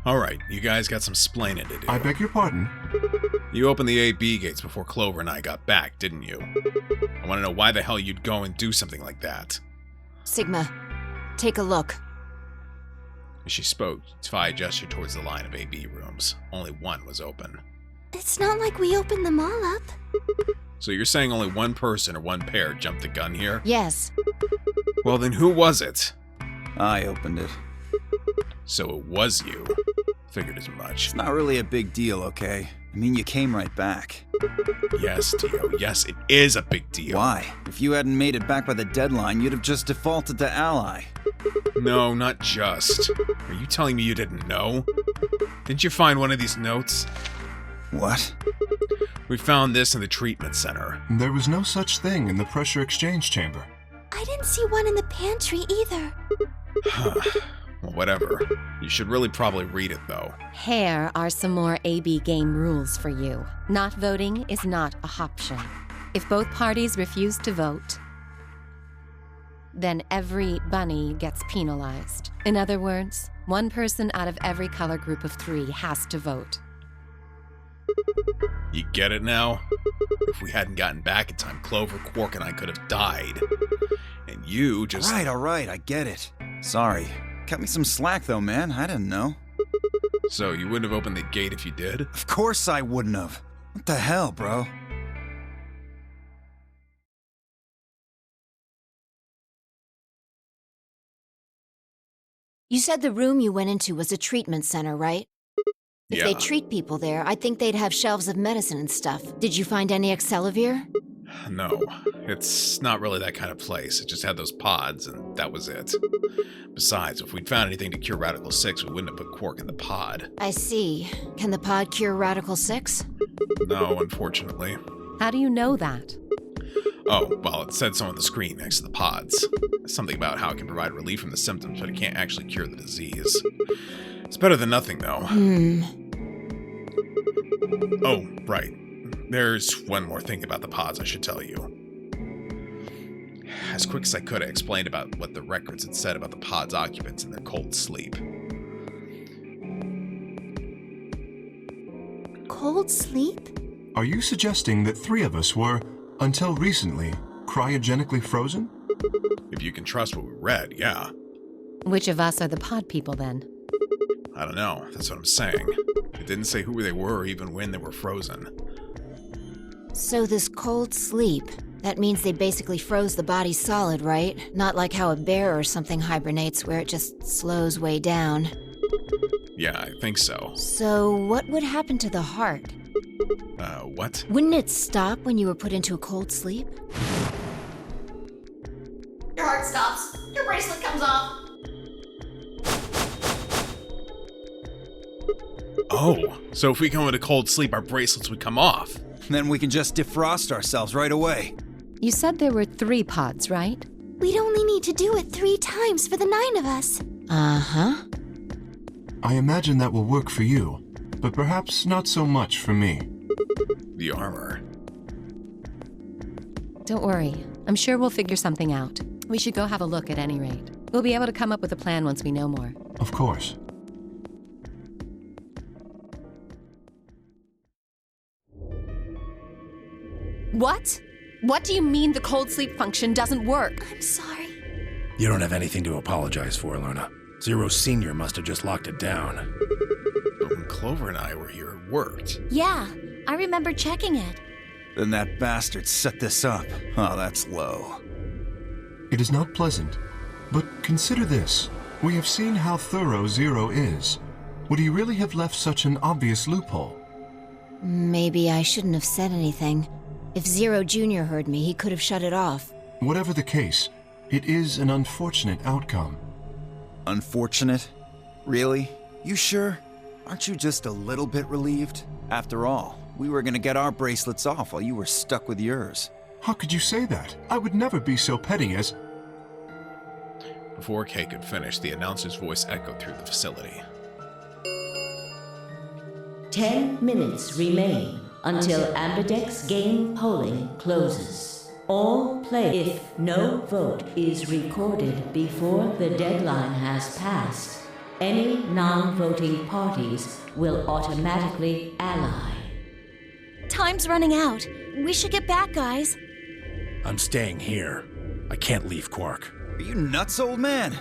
Speaker 4: Alright, you guys got some splaining to do.
Speaker 9: I beg your pardon?
Speaker 4: You opened the AB gates before Clover and I got back, didn't you? I want to know why the hell you'd go and do something like that.
Speaker 14: Sigma, take a look.
Speaker 4: As she spoke, Phi gestured towards the line of AB rooms. Only one was open.
Speaker 2: It's not like we opened them all up.
Speaker 4: So you're saying only one person or one pair jumped the gun here?
Speaker 14: Yes.
Speaker 4: Well, then who was it?
Speaker 7: I opened it.
Speaker 4: So it was you. Figured as much.
Speaker 7: It's not really a big deal, okay? I mean, you came right back.
Speaker 4: Yes, Tio. Yes, it is a big deal.
Speaker 7: Why? If you hadn't made it back by the deadline, you'd have just defaulted to Ally.
Speaker 4: No, not just. Are you telling me you didn't know? Didn't you find one of these notes?
Speaker 7: What?
Speaker 4: We found this in the treatment center.
Speaker 9: There was no such thing in the pressure exchange chamber.
Speaker 2: I didn't see one in the pantry either.
Speaker 4: Well, whatever. You should really probably read it, though.
Speaker 10: Here are some more AB game rules for you. Not voting is not a option. If both parties refuse to vote, then every bunny gets penalized. In other words, one person out of every color group of 3 has to vote.
Speaker 4: You get it now? If we hadn't gotten back in time, Clover, Quark, and I could have died. And you just...
Speaker 7: All right, I get it. Sorry. Cut me some slack, though, man. I didn't know.
Speaker 4: So, you wouldn't have opened the gate if you did?
Speaker 7: Of course I wouldn't have. What the hell, bro?
Speaker 14: You said the room you went into was a treatment center, right? If they treat people there, I think they'd have shelves of medicine and stuff. Did you find any Excelavir?
Speaker 4: No, it's not really that kind of place. It just had those pods, and that was it. Besides, if we'd found anything to cure Radical 6, we wouldn't have put Quark in the pod.
Speaker 14: I see. Can the pod cure Radical 6?
Speaker 4: No, unfortunately.
Speaker 10: How do you know that?
Speaker 4: Oh, well, it said so on the screen next to the pods. Something about how it can provide relief from the symptoms, but it can't actually cure the disease. It's better than nothing, though. Oh, right. There's one more thing about the pods I should tell you. As quick as I could, I explained about what the records had said about the pod's occupants and their cold sleep.
Speaker 2: Cold sleep?
Speaker 9: Are you suggesting that 3 of us were, until recently, cryogenically frozen?
Speaker 4: If you can trust what we read, yeah.
Speaker 10: Which of us are the pod people then?
Speaker 4: I don't know, that's what I'm saying. It didn't say who they were or even when they were frozen.
Speaker 14: So this cold sleep, that means they basically froze the body solid, right? Not like how a bear or something hibernates where it just slows way down.
Speaker 4: Yeah, I think so.
Speaker 14: So what would happen to the heart?
Speaker 4: What?
Speaker 14: Wouldn't it stop when you were put into a cold sleep?
Speaker 6: Your heart stops. Your bracelet comes off.
Speaker 4: Oh, so if we go into cold sleep, our bracelets would come off.
Speaker 7: Then we can just defrost ourselves right away.
Speaker 10: You said there were 3 pods, right?
Speaker 2: We'd only need to do it 3 times for the 9 of us.
Speaker 14: Uh-huh.
Speaker 9: I imagine that will work for you, but perhaps not so much for me.
Speaker 4: The armor.
Speaker 10: Don't worry. I'm sure we'll figure something out. We should go have a look at any rate. We'll be able to come up with a plan once we know more.
Speaker 9: Of course.
Speaker 10: What? What do you mean the cold sleep function doesn't work?
Speaker 2: I'm sorry.
Speaker 5: You don't have anything to apologize for, Luna. Zero Senior must have just locked it down.
Speaker 4: But when Clover and I were here, it worked.
Speaker 13: Yeah, I remember checking it.
Speaker 7: Then that bastard set this up. Oh, that's low.
Speaker 9: It is not pleasant, but consider this. We have seen how thorough Zero is. Would he really have left such an obvious loophole?
Speaker 14: Maybe I shouldn't have said anything. If Zero Jr. heard me, he could have shut it off.
Speaker 9: Whatever the case, it is an unfortunate outcome.
Speaker 7: Unfortunate? Really? You sure? Aren't you just a little bit relieved? After all, we were gonna get our bracelets off while you were stuck with yours.
Speaker 9: How could you say that? I would never be so petty as...
Speaker 4: Before Kay could finish, the announcer's voice echoed through the facility.
Speaker 3: 10 minutes remain until Ambidex game polling closes. All play if no vote is recorded before the deadline has passed. Any non-voting parties will automatically ally.
Speaker 13: Time's running out. We should get back, guys.
Speaker 5: I'm staying here. I can't leave Quark.
Speaker 7: Are you nuts, old man?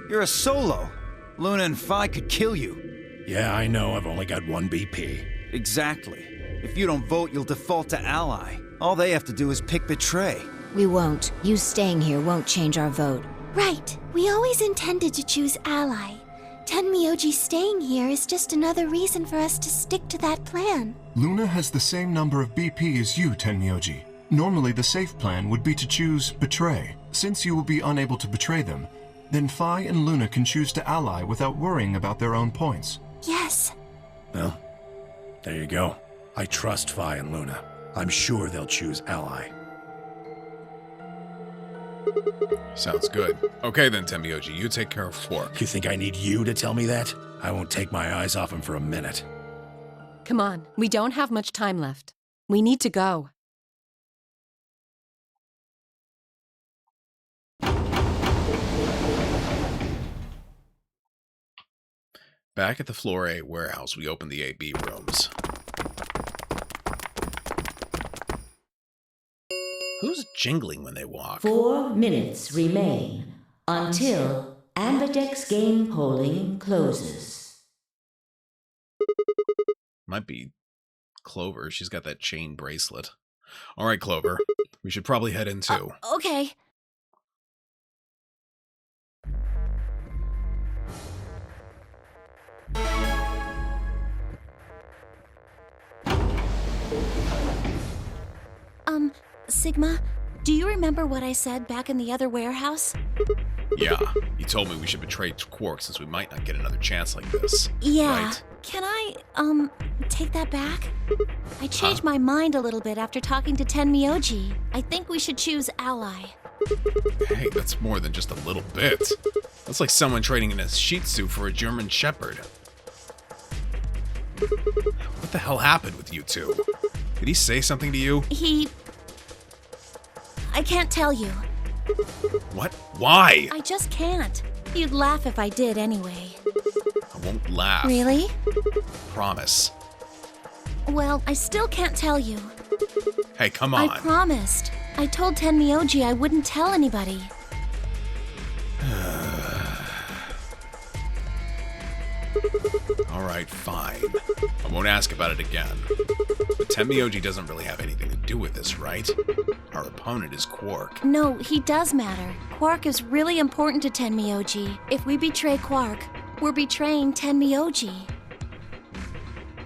Speaker 7: You're a solo. Luna and Phi could kill you.
Speaker 5: Yeah, I know. I've only got 1 BP.
Speaker 7: Exactly. If you don't vote, you'll default to ally. All they have to do is pick Betray.
Speaker 14: We won't. You staying here won't change our vote.
Speaker 2: Right. We always intended to choose ally. Tenmyoji staying here is just another reason for us to stick to that plan.
Speaker 9: Luna has the same number of BP as you, Tenmyoji. Normally, the safe plan would be to choose Betray. Since you will be unable to betray them, then Phi and Luna can choose to ally without worrying about their own points.
Speaker 2: Yes.
Speaker 5: Well, there you go. I trust Phi and Luna. I'm sure they'll choose ally.
Speaker 4: Sounds good. Okay then, Tenmyoji, you take care of Quark.
Speaker 5: You think I need you to tell me that? I won't take my eyes off him for a minute.
Speaker 10: Come on, we don't have much time left. We need to go.
Speaker 4: Back at the Floor A warehouse, we open the AB rooms. Who's jingling when they walk?
Speaker 3: 4 minutes remain until Ambidex game polling closes.
Speaker 4: Might be Clover. She's got that chain bracelet. All right, Clover. We should probably head in too.
Speaker 13: Okay. Sigma, do you remember what I said back in the other warehouse?
Speaker 4: Yeah, you told me we should betray Quark since we might not get another chance like this.
Speaker 13: Yeah.
Speaker 4: Right?
Speaker 13: Can I, take that back? I changed my mind a little bit after talking to Tenmyoji. I think we should choose ally.
Speaker 4: Hey, that's more than just a little bit. That's like someone trading in a Shih Tzu for a German Shepherd. What the hell happened with you two? Did he say something to you?
Speaker 13: I can't tell you.
Speaker 4: What? Why?
Speaker 13: I just can't. You'd laugh if I did anyway.
Speaker 4: I won't laugh.
Speaker 13: Really?
Speaker 4: Promise.
Speaker 13: Well, I still can't tell you.
Speaker 4: Hey, come on.
Speaker 13: I promised. I told Tenmyoji I wouldn't tell anybody.
Speaker 4: Alright, fine. I won't ask about it again. But Tenmyoji doesn't really have anything to do with this, right? Our opponent is Quark.
Speaker 13: No, he does matter. Quark is really important to Tenmyoji. If we betray Quark, we're betraying Tenmyoji.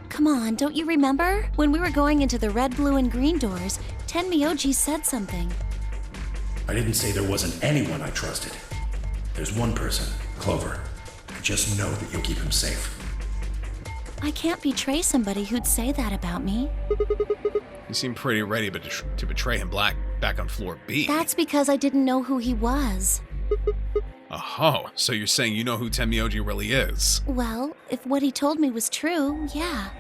Speaker 13: Come on, don't you remember? When we were going into the red, blue, and green doors, Tenmyoji said something.
Speaker 12: I didn't say there wasn't anyone I trusted. There's one person, Clover. I just know that you'll keep him safe.
Speaker 13: I can't betray somebody who'd say that about me.
Speaker 4: You seem pretty ready to betray him back on floor B.
Speaker 13: That's because I didn't know who he was.
Speaker 4: Oh, so you're saying you know who Tenmyoji really is?
Speaker 13: Well, if what he told me was true, yeah.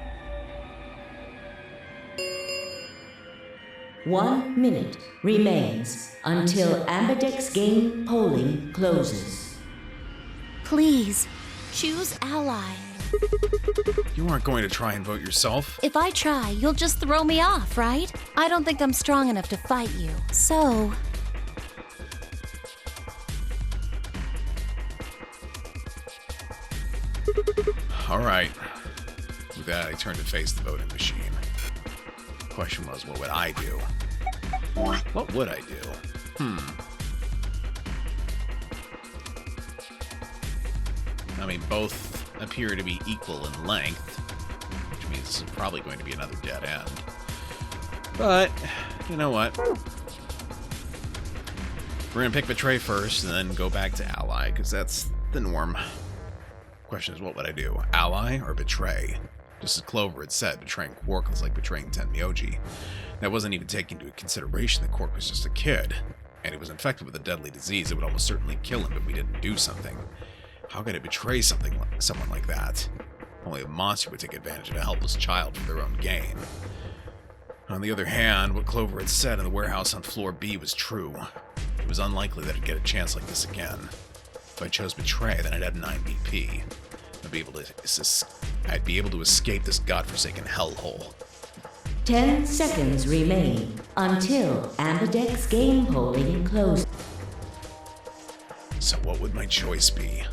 Speaker 3: 1 minute remains until Ambidex game polling closes.
Speaker 13: Please, choose ally.
Speaker 4: You aren't going to try and vote yourself.
Speaker 13: If I try, you'll just throw me off, right? I don't think I'm strong enough to fight you. So...
Speaker 4: Alright. With that, I turned to face the voting machine. The question was, what would I do? What would I do? I mean, both appear to be equal in length, which means this is probably going to be another dead end. But, you know what? We're going to pick Betray first, and then go back to Ally, because that's the norm. Question is, what would I do? Ally or betray? Just as Clover had said, betraying Quark was like betraying Tenmyoji. That wasn't even taking into consideration that Quark was just a kid, and he was infected with a deadly disease that would almost certainly kill him if we didn't do something. How could I betray someone like that? Only a monster would take advantage of a helpless child for their own gain. On the other hand, what Clover had said in the warehouse on floor B was true. It was unlikely that I'd get a chance like this again. If I chose betray, then I'd have 9 BP. I'd be able to escape this godforsaken hellhole.
Speaker 3: 10 seconds remain until Ambidex game polling closes.
Speaker 4: So what would my choice be?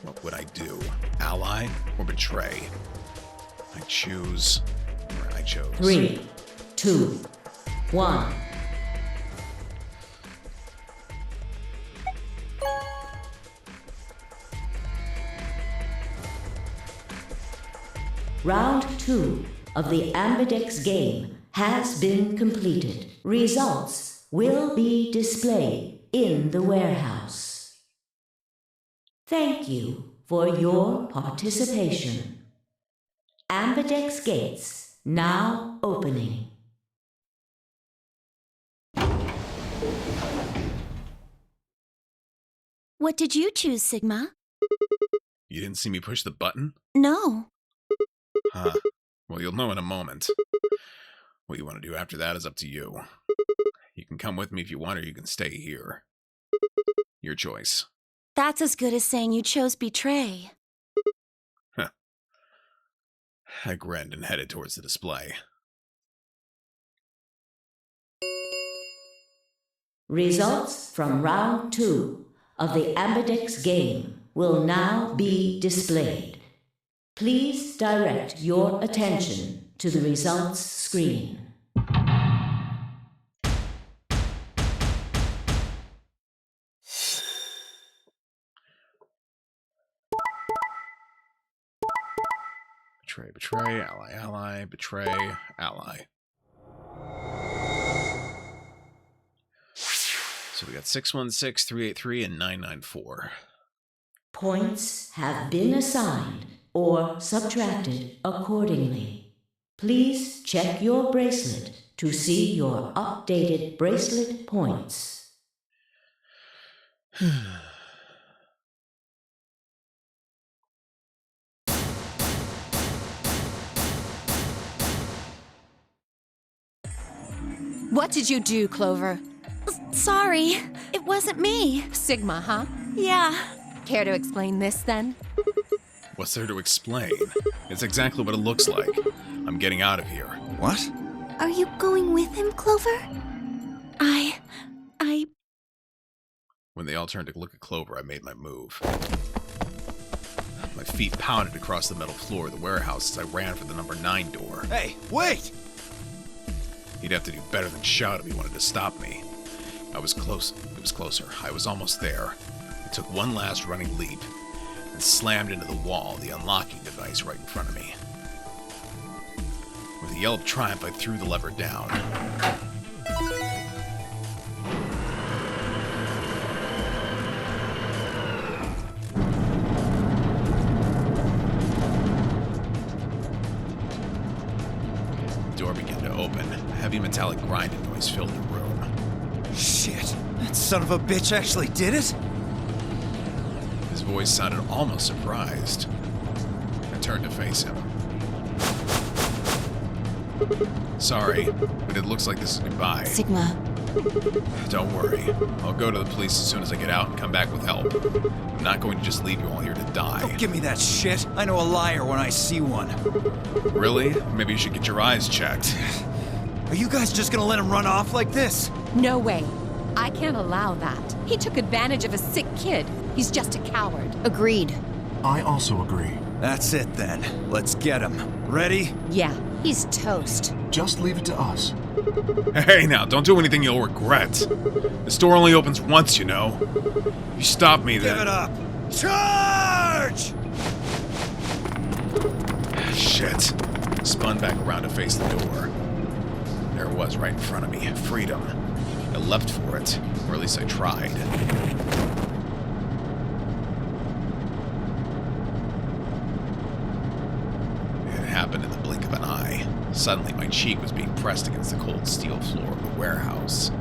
Speaker 4: What would I do? Ally or betray? I chose... Or I chose...
Speaker 3: 3, 2, 1. Round 2 of the Ambidex game has been completed. Results will be displayed in the warehouse. Thank you for your participation. Ambidex gates now opening.
Speaker 13: What did you choose, Sigma?
Speaker 4: You didn't see me push the button?
Speaker 13: No.
Speaker 4: Huh. Well, you'll know in a moment. What you want to do after that is up to you. You can come with me if you want, or you can stay here. Your choice.
Speaker 13: That's as good as saying you chose betray.
Speaker 4: Huh. I grinned and headed towards the display.
Speaker 3: Results from round 2 of the Ambidex game will now be displayed. Please direct your attention to the results screen.
Speaker 4: Betray, ally, betray, ally.
Speaker 1: So we got 616, 383, and 994.
Speaker 3: Points have been assigned or subtracted accordingly. Please check your bracelet to see your updated bracelet points.
Speaker 10: What did you do, Clover?
Speaker 13: Sorry, it wasn't me.
Speaker 10: Sigma, huh?
Speaker 13: Yeah.
Speaker 10: Care to explain this, then?
Speaker 4: What's there to explain? It's exactly what it looks like. I'm getting out of here.
Speaker 7: What?
Speaker 2: Are you going with him, Clover?
Speaker 13: I...
Speaker 4: When they all turned to look at Clover, I made my move. My feet pounded across the metal floor of the warehouse as I ran for the number 9 door.
Speaker 7: Hey, wait!
Speaker 4: He'd have to do better than shout if he wanted to stop me. I was close. It was closer. I was almost there. I took one last running leap and slammed into the wall, the unlocking device right in front of me. With a yell of triumph, I threw the lever down. The door began to open. A heavy metallic grinding noise filled the room.
Speaker 7: Shit, that son of a bitch actually did it?
Speaker 4: His voice sounded almost surprised. I turned to face him. Sorry, but it looks like this is goodbye.
Speaker 14: Sigma.
Speaker 4: Don't worry. I'll go to the police as soon as I get out and come back with help. I'm not going to just leave you all here to die.
Speaker 7: Don't give me that shit. I know a liar when I see one.
Speaker 4: Really? Maybe you should get your eyes checked.
Speaker 7: Are you guys just gonna let him run off like this?
Speaker 10: No way. I can't allow that. He took advantage of a sick kid. He's just a coward.
Speaker 14: Agreed.
Speaker 9: I also agree.
Speaker 7: That's it then. Let's get him. Ready?
Speaker 10: Yeah.
Speaker 14: He's toast.
Speaker 9: Just leave it to us.
Speaker 4: Hey now, don't do anything you'll regret. This door only opens once, you know. You stop me then.
Speaker 7: Give it up. Charge!
Speaker 4: Shit. Spun back around to face the door. There it was right in front of me. Freedom. I leapt for it. Or at least I tried. It happened in the blink of an eye. Suddenly my cheek was being pressed against the cold steel floor of the warehouse.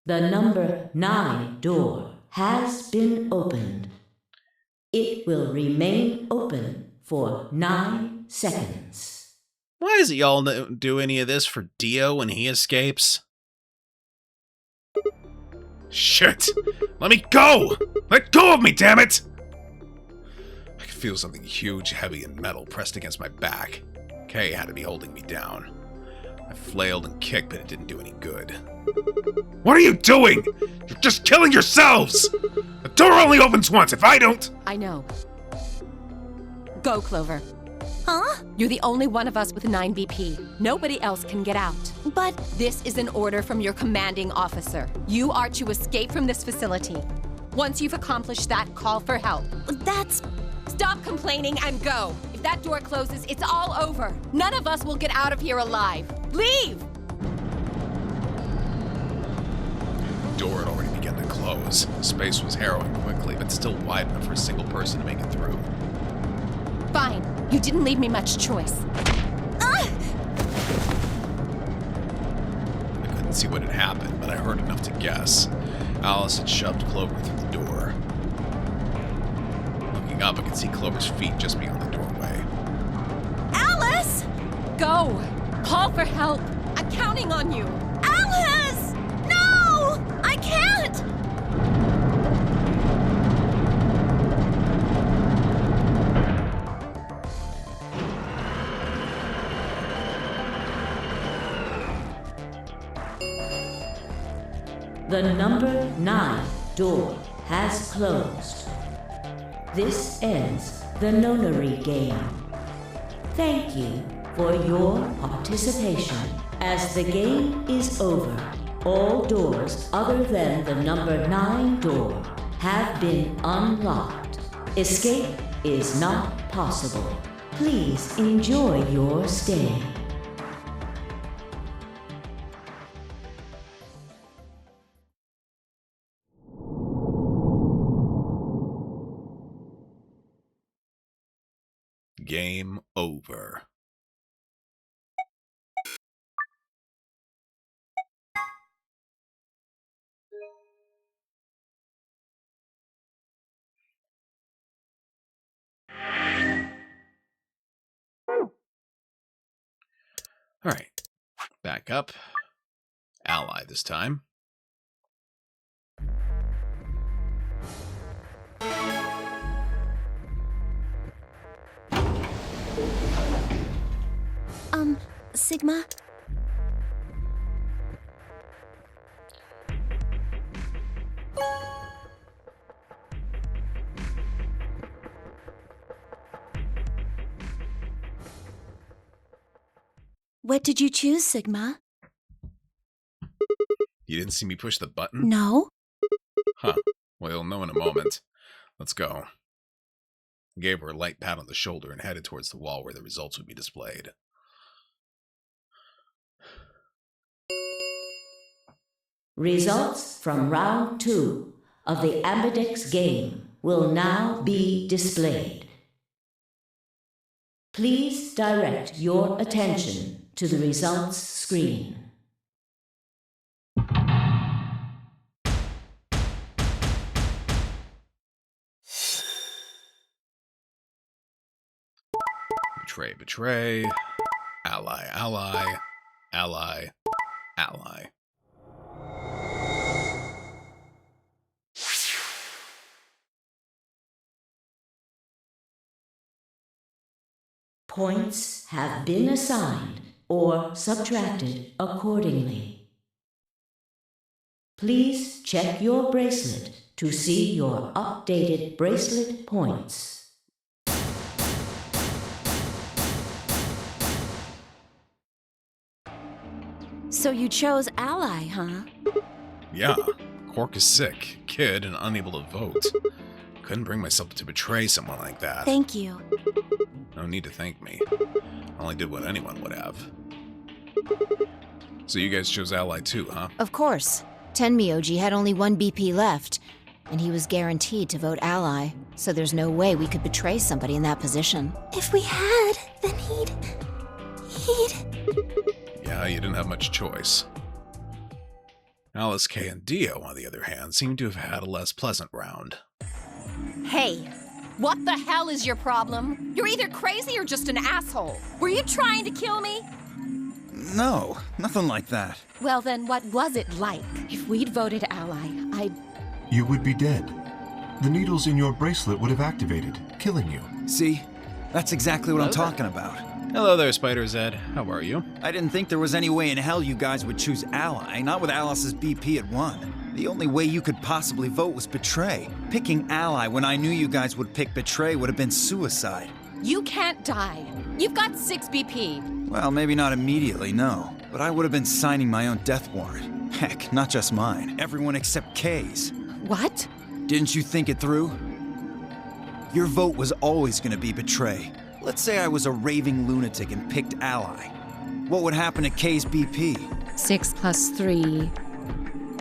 Speaker 3: The number 9 door has been opened. It will remain open for 9 seconds.
Speaker 1: Why does y'all do any of this for Dio when he escapes?
Speaker 4: Shit! Let me go! Let go of me, damn it! I could feel something huge, heavy, and metal pressed against my back. Kay had to be holding me down. I flailed and kicked, but it didn't do any good. What are you doing? You're just killing yourselves! The door only opens once. If I don't...
Speaker 10: I know. Go, Clover.
Speaker 13: Huh?
Speaker 10: You're the only one of us with 9 BP. Nobody else can get out.
Speaker 13: But
Speaker 10: This is an order from your commanding officer. You are to escape from this facility. Once you've accomplished that, call for help.
Speaker 13: that's...
Speaker 10: Stop complaining and go. If that door closes, it's all over. None of us will get out of here alive. Leave!
Speaker 4: The door had already begun to close. The space was harrowing quickly, but still wide enough for a single person to make it through.
Speaker 10: Fine. You didn't leave me much choice.
Speaker 4: I couldn't see what had happened, but I heard enough to guess. Alice had shoved Clover through the door. Looking up, I could see Clover's feet just beyond the doorway.
Speaker 13: Alice!
Speaker 10: Go! Call for help! I'm counting on you!
Speaker 13: Alice! No! I can't!
Speaker 3: The number 9 door has closed. This ends the nonary game. Thank you for your participation. As the game is over, all doors other than the number 9 door have been unlocked. Escape is not possible. Please enjoy your stay.
Speaker 4: Game over.
Speaker 1: All right. Back up. Ally this time.
Speaker 13: Sigma? What did you choose, Sigma?
Speaker 4: You didn't see me push the button?
Speaker 13: No.
Speaker 4: Huh. Well, you'll know in a moment. Let's go. I gave her a light pat on the shoulder and headed towards the wall where the results would be displayed.
Speaker 3: Results from round 2 of the Ambidex game will now be displayed. Please direct your attention to the results screen.
Speaker 4: Betray, betray. Ally, ally. Ally, ally.
Speaker 3: Points have been assigned or subtracted accordingly. Please check your bracelet to see your updated bracelet points.
Speaker 13: So you chose Ally, huh?
Speaker 4: Yeah, Quark is sick, kid, and unable to vote. Couldn't bring myself to betray someone like that.
Speaker 13: Thank you.
Speaker 4: No need to thank me. I only did what anyone would have. So you guys chose Ally too, huh?
Speaker 14: Of course. Tenmyoji had only one BP left, and he was guaranteed to vote Ally, so there's no way we could betray somebody in that position.
Speaker 2: If we had, then he'd...
Speaker 4: Yeah, you didn't have much choice. Alice, K, and Dio, on the other hand, seem to have had a less pleasant round.
Speaker 10: Hey, what the hell is your problem? You're either crazy or just an asshole. Were you trying to kill me?
Speaker 7: No, nothing like that.
Speaker 10: Well then, what was it like? If we'd voted Ally,
Speaker 9: You would be dead. The needles in your bracelet would have activated, killing you.
Speaker 7: See? That's exactly what I'm talking about.
Speaker 1: Hello there, Spider Zed. How are you?
Speaker 7: I didn't think there was any way in hell you guys would choose Ally, not with Alice's BP at 1. The only way you could possibly vote was Betray. Picking Ally when I knew you guys would pick Betray would have been suicide.
Speaker 10: You can't die. You've got 6 BP.
Speaker 7: Well, maybe not immediately, no. But I would have been signing my own death warrant. Heck, not just mine. Everyone except K's.
Speaker 10: What?
Speaker 7: Didn't you think it through? Your vote was always going to be Betray. Let's say I was a raving lunatic and picked Ally. What would happen to K's BP?
Speaker 10: 6 plus 3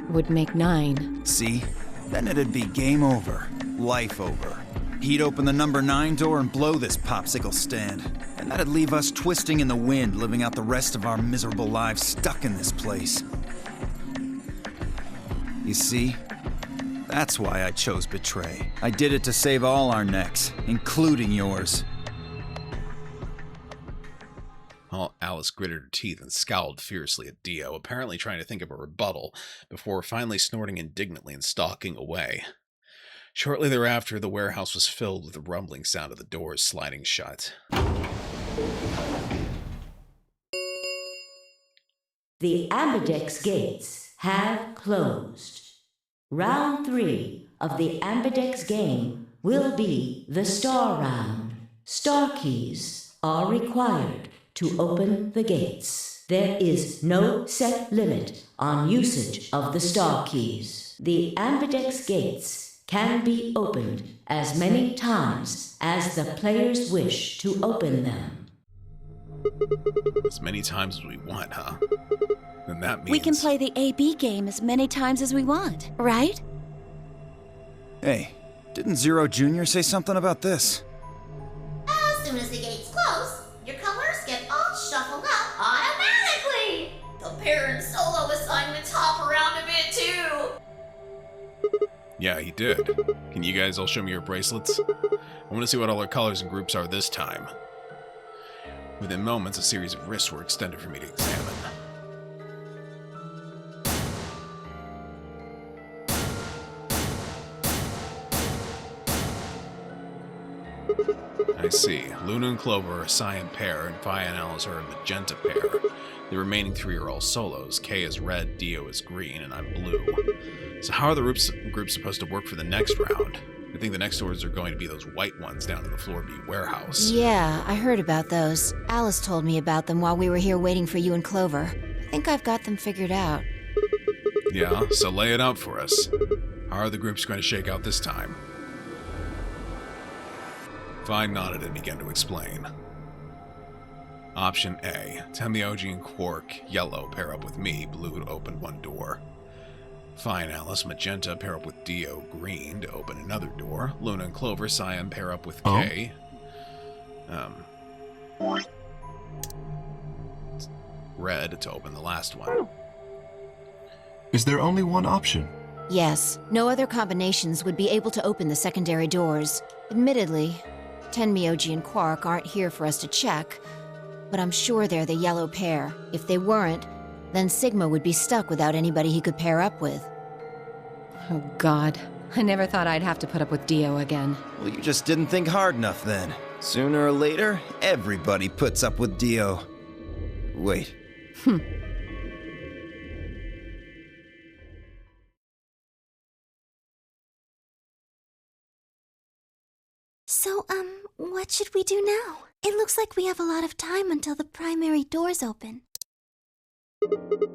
Speaker 10: would make 9.
Speaker 7: See? Then it'd be game over. Life over. He'd open the number 9 door and blow this popsicle stand. And that'd leave us twisting in the wind, living out the rest of our miserable lives stuck in this place. You see? That's why I chose Betray. I did it to save all our necks, including yours.
Speaker 4: Alice gritted her teeth and scowled fiercely at Dio, apparently trying to think of a rebuttal, before finally snorting indignantly and stalking away. Shortly thereafter, the warehouse was filled with the rumbling sound of the doors sliding shut.
Speaker 3: The Ambidex gates have closed. Round 3 of the Ambidex game will be the Star Round. Star keys are required to open the gates. There is no set limit on usage of the star keys. The Ambidex gates can be opened as many times as the players wish to open them.
Speaker 4: As many times as we want, huh? Then that means...
Speaker 13: We can play the AB game as many times as we want, right?
Speaker 7: Hey, didn't Zero Jr. say something about this?
Speaker 6: As soon as the gates close, your colors get all shuffled up automatically. The pair and solo assignments hop around a bit too.
Speaker 4: Yeah, he did. Can you guys all show me your bracelets? I want to see what all our colors and groups are this time. Within moments, a series of wrists were extended for me to examine. I see. Luna and Clover are a cyan pair, and Phi and Alice are a magenta pair. The remaining three are all solos. K is red, Dio is green, and I'm blue. So how are the groups supposed to work for the next round? I think the next doors are going to be those white ones down in the Floor B warehouse.
Speaker 14: Yeah, I heard about those. Alice told me about them while we were here waiting for you and Clover. I think I've got them figured out.
Speaker 4: Yeah, so lay it out for us. How are the groups going to shake out this time? Phi nodded and began to explain. Option A, Temioji and Quark, yellow, pair up with me, blue to open one door. Phi and Alice, magenta, pair up with Dio, green to open another door. Luna and Clover, cyan, pair up with K. Red to open the last one.
Speaker 9: Is there only one option?
Speaker 14: Yes, no other combinations would be able to open the secondary doors. Admittedly, Tenmyoji and Quark aren't here for us to check, but I'm sure they're the yellow pair. If they weren't, then Sigma would be stuck without anybody he could pair up with.
Speaker 10: Oh God, I never thought I'd have to put up with Dio again.
Speaker 7: Well, you just didn't think hard enough then. Sooner or later, everybody puts up with Dio. Wait.
Speaker 2: So, what should we do now? It looks like we have a lot of time until the primary doors open.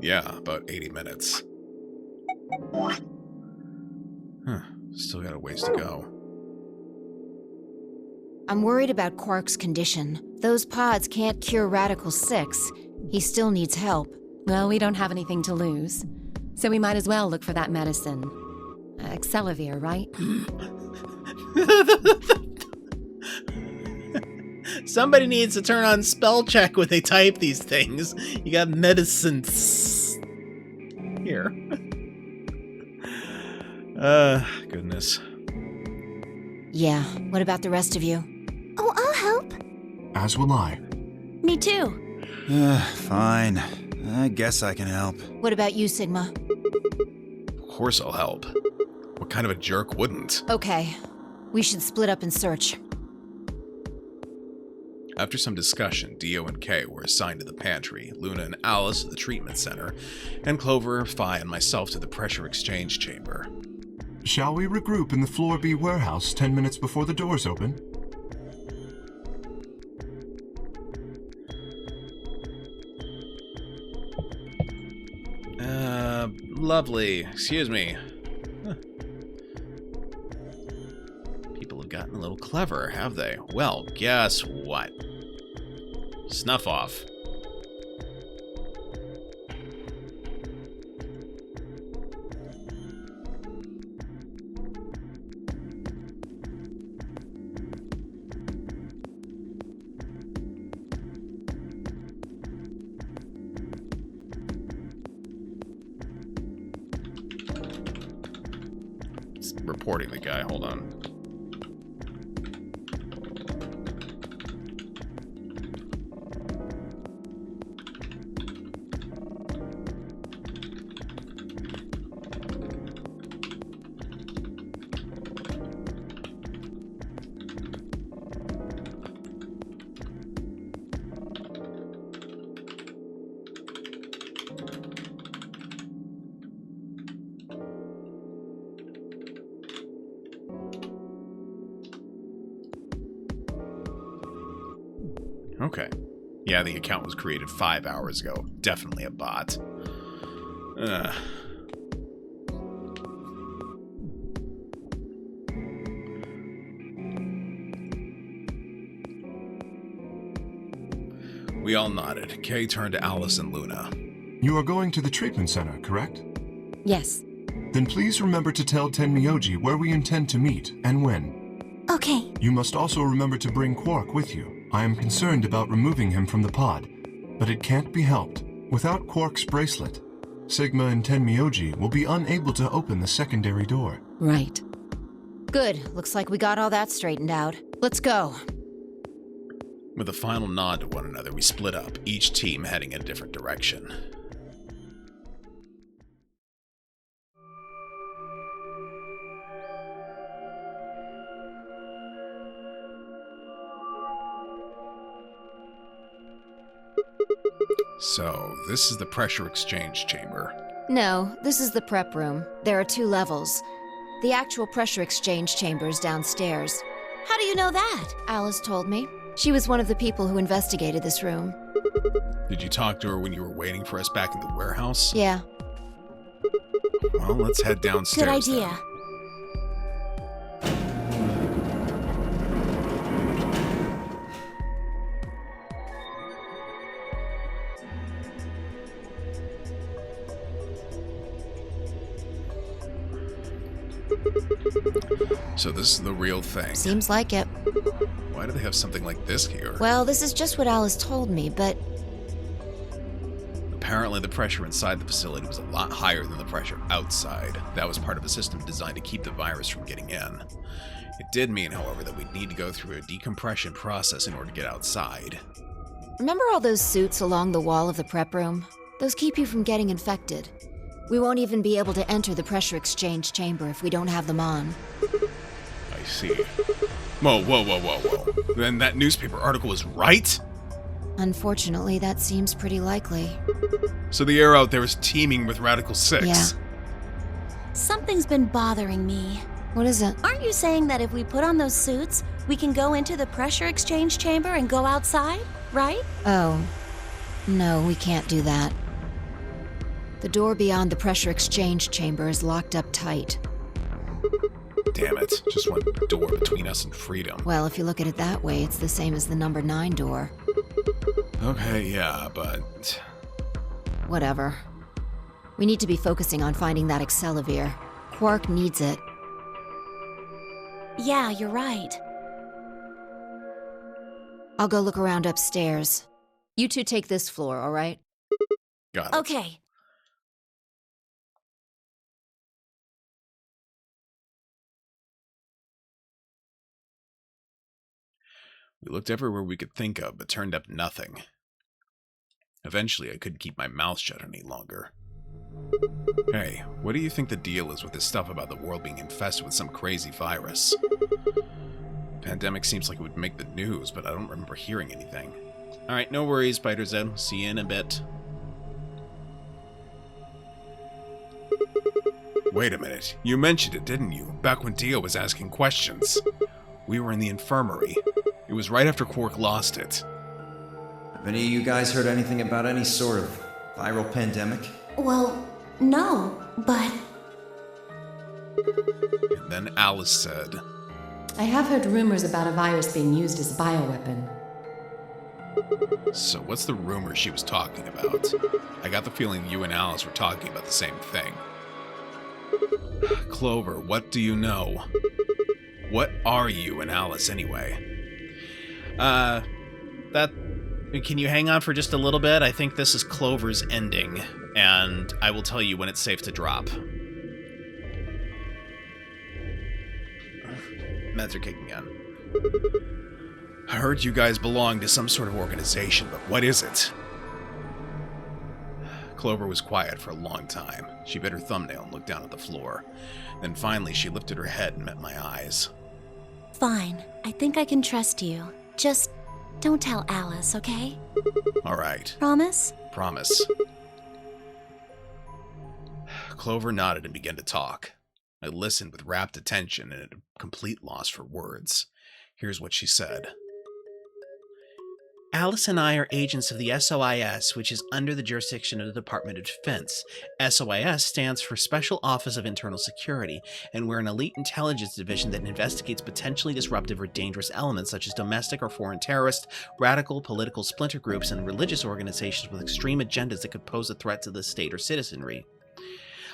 Speaker 4: Yeah, about 80 minutes. Still got a ways to go.
Speaker 14: I'm worried about Quark's condition. Those pods can't cure Radical 6. He still needs help.
Speaker 10: Well, we don't have anything to lose, so we might as well look for that medicine. Excelavir, right?
Speaker 11: Somebody needs to turn on spell check when they type these things. You got medicines here.
Speaker 4: Goodness.
Speaker 14: Yeah, what about the rest of you?
Speaker 2: Oh, I'll help.
Speaker 9: As will I.
Speaker 13: Me too.
Speaker 7: Fine. I guess I can help.
Speaker 14: What about you, Sigma?
Speaker 4: Of course I'll help. What kind of a jerk wouldn't?
Speaker 14: Okay, we should split up and search.
Speaker 4: After some discussion, Dio and K were assigned to the pantry, Luna and Alice to the treatment center, and Clover, Phi, and myself to the pressure exchange chamber.
Speaker 9: Shall we regroup in the Floor B warehouse 10 minutes before the doors open?
Speaker 11: Lovely. Excuse me. Huh. People have gotten a little clever, have they? Well, guess what? Snuff off.
Speaker 4: Reporting the guy, hold on. Okay. Yeah, the account was created 5 hours ago. Definitely a bot. We all nodded. Kay turned to Alice and Luna.
Speaker 9: You are going to the treatment center, correct?
Speaker 10: Yes.
Speaker 9: Then please remember to tell Tenmyoji where we intend to meet and when.
Speaker 2: Okay.
Speaker 9: You must also remember to bring Quark with you. I am concerned about removing him from the pod, but it can't be helped. Without Quark's bracelet, Sigma and Tenmyoji will be unable to open the secondary door.
Speaker 10: Right.
Speaker 14: Good. Looks like we got all that straightened out. Let's go.
Speaker 4: With a final nod to one another, we split up, each team heading in a different direction. So, this is the pressure exchange chamber.
Speaker 14: No, this is the prep room. There are 2 levels. The actual pressure exchange chamber is downstairs.
Speaker 13: How do you know that?
Speaker 14: Alice told me. She was one of the people who investigated this room.
Speaker 4: Did you talk to her when you were waiting for us back in the warehouse?
Speaker 14: Yeah.
Speaker 4: Well, let's head downstairs.
Speaker 13: Good idea.
Speaker 4: Then. So this is the real thing.
Speaker 14: Seems like it.
Speaker 4: Why do they have something like this here?
Speaker 14: Well, this is just what Alice told me, but...
Speaker 4: Apparently the pressure inside the facility was a lot higher than the pressure outside. That was part of a system designed to keep the virus from getting in. It did mean, however, that we'd need to go through a decompression process in order to get outside.
Speaker 14: Remember all those suits along the wall of the prep room? Those keep you from getting infected. We won't even be able to enter the pressure exchange chamber if we don't have them on.
Speaker 4: I see. Whoa. Then that newspaper article was right?
Speaker 14: Unfortunately, that seems pretty likely.
Speaker 4: So the air out there is teeming with Radical 6.
Speaker 14: Yeah.
Speaker 13: Something's been bothering me.
Speaker 14: What is it?
Speaker 13: Aren't you saying that if we put on those suits, we can go into the pressure exchange chamber and go outside, right?
Speaker 14: Oh. No, we can't do that. The door beyond the pressure exchange chamber is locked up tight.
Speaker 4: Damn it. Just one door between us and freedom.
Speaker 14: Well, if you look at it that way, it's the same as the number 9 door.
Speaker 4: Okay, yeah, but...
Speaker 14: Whatever. We need to be focusing on finding that Excelivir. Quark needs it.
Speaker 13: Yeah, you're right.
Speaker 14: I'll go look around upstairs. You 2 take this floor, all right?
Speaker 4: Got it.
Speaker 13: Okay.
Speaker 4: We looked everywhere we could think of, but turned up nothing. Eventually, I couldn't keep my mouth shut any longer. Hey, what do you think the deal is with this stuff about the world being infested with some crazy virus? Pandemic seems like it would make the news, but I don't remember hearing anything.
Speaker 1: Alright, no worries, Spider Z. See you in a bit.
Speaker 4: Wait a minute. You mentioned it, didn't you? Back when Dio was asking questions. We were in the infirmary. It was right after Quark lost it.
Speaker 7: Have any of you guys heard anything about any sort of viral pandemic?
Speaker 13: Well, no, but...
Speaker 4: And then Alice said,
Speaker 10: I have heard rumors about a virus being used as a bioweapon.
Speaker 4: So what's the rumor she was talking about? I got the feeling you and Alice were talking about the same thing. Clover, what do you know? What are you and Alice anyway?
Speaker 1: Can you hang on for just a little bit? I think this is Clover's ending, and I will tell you when it's safe to drop. Meds are kicking in.
Speaker 4: I heard you guys belong to some sort of organization, but what is it? Clover was quiet for a long time. She bit her thumbnail and looked down at the floor. Then finally she lifted her head and met my eyes.
Speaker 13: Fine. I think I can trust you. Just don't tell Alice, okay?
Speaker 4: All right.
Speaker 13: Promise?
Speaker 4: Promise. Clover nodded and began to talk. I listened with rapt attention and at a complete loss for words. Here's what she said.
Speaker 11: Alice and I are agents of the SOIS, which is under the jurisdiction of the Department of Defense. SOIS stands for Special Office of Internal Security, and we're an elite intelligence division that investigates potentially disruptive or dangerous elements such as domestic or foreign terrorists, radical political splinter groups, and religious organizations with extreme agendas that could pose a threat to the state or citizenry.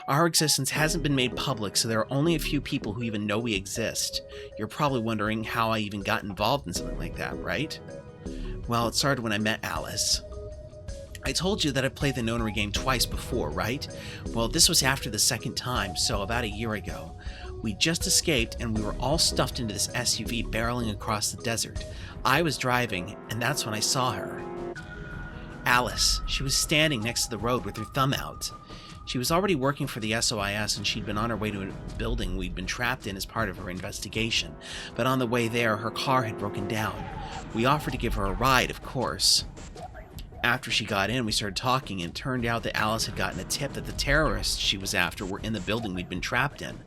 Speaker 11: Our existence hasn't been made public, so there are only a few people who even know we exist. You're probably wondering how I even got involved in something like that, right? Well, it started when I met Alice. I told you that I've played the nonary game twice before, right? Well, this was after the second time, so about a year ago. We just escaped, and we were all stuffed into this SUV barreling across the desert. I was driving, and that's when I saw her. Alice. She was standing next to the road with her thumb out. She was already working for the SOIS, and she'd been on her way to a building we'd been trapped in as part of her investigation. But on the way there, her car had broken down. We offered to give her a ride, of course. After she got in, we started talking, and it turned out that Alice had gotten a tip that the terrorists she was after were in the building we'd been trapped in.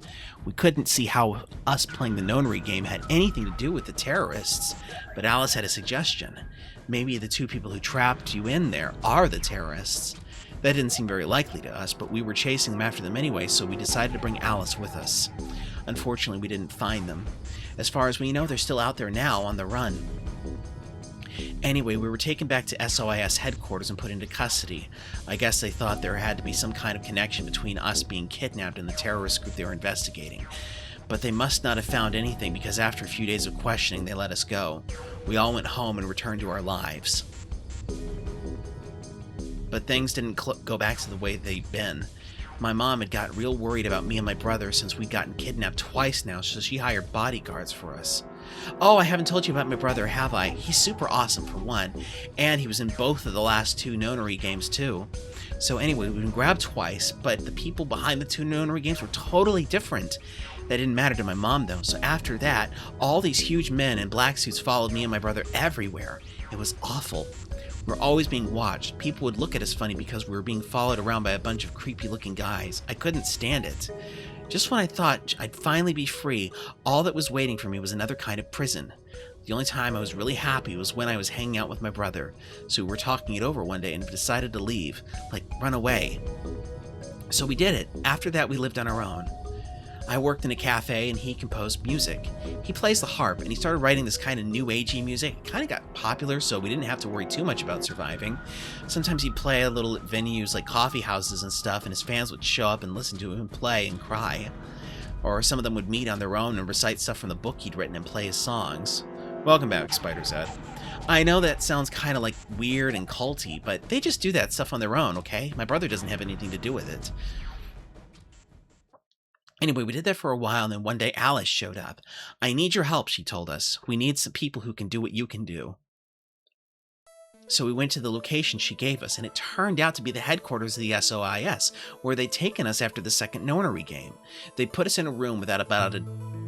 Speaker 11: We couldn't see how us playing the nonary game had anything to do with the terrorists, but Alice had a suggestion. Maybe the two people who trapped you in there are the terrorists. That didn't seem very likely to us, but we were chasing them after them anyway, so we decided to bring Alice with us. Unfortunately, we didn't find them. As far as we know, they're still out there now on the run. Anyway, we were taken back to SOIS headquarters and put into custody. I guess they thought there had to be some kind of connection between us being kidnapped and the terrorist group they were investigating. But they must not have found anything, because after a few days of questioning, they let us go. We all went home and returned to our lives. But things didn't go back to the way they'd been. My mom had got real worried about me and my brother since we'd gotten kidnapped twice now, so she hired bodyguards for us. Oh, I haven't told you about my brother, have I? He's super awesome, for one, and he was in both of the last two nonary games, too. So anyway, we've been grabbed twice, but the people behind the two nonary games were totally different. That didn't matter to my mom, though, so after that, all these huge men in black suits followed me and my brother everywhere. It was awful. We were always being watched. People would look at us funny because we were being followed around by a bunch of creepy-looking guys. I couldn't stand it. Just when I thought I'd finally be free, all that was waiting for me was another kind of prison. The only time I was really happy was when I was hanging out with my brother. So we were talking it over one day and decided to leave, like run away. So we did it. After that, we lived on our own. I worked in a cafe and he composed music. He plays the harp and he started writing this kind of new agey music. It kind of got popular, so we didn't have to worry too much about surviving. Sometimes he'd play a little at venues like coffee houses and stuff, and his fans would show up and listen to him play and cry. Or some of them would meet on their own and recite stuff from the book he'd written and play his songs. Welcome back, Spider's Ed. I know that sounds kind of like weird and culty, but they just do that stuff on their own, okay? My brother doesn't have anything to do with it. Anyway, we did that for a while, and then one day Alice showed up. I need your help, she told us. We need some people who can do what you can do. So we went to the location she gave us, and it turned out to be the headquarters of the SOIS, where they'd taken us after the second nonary game. They put us in a room with about a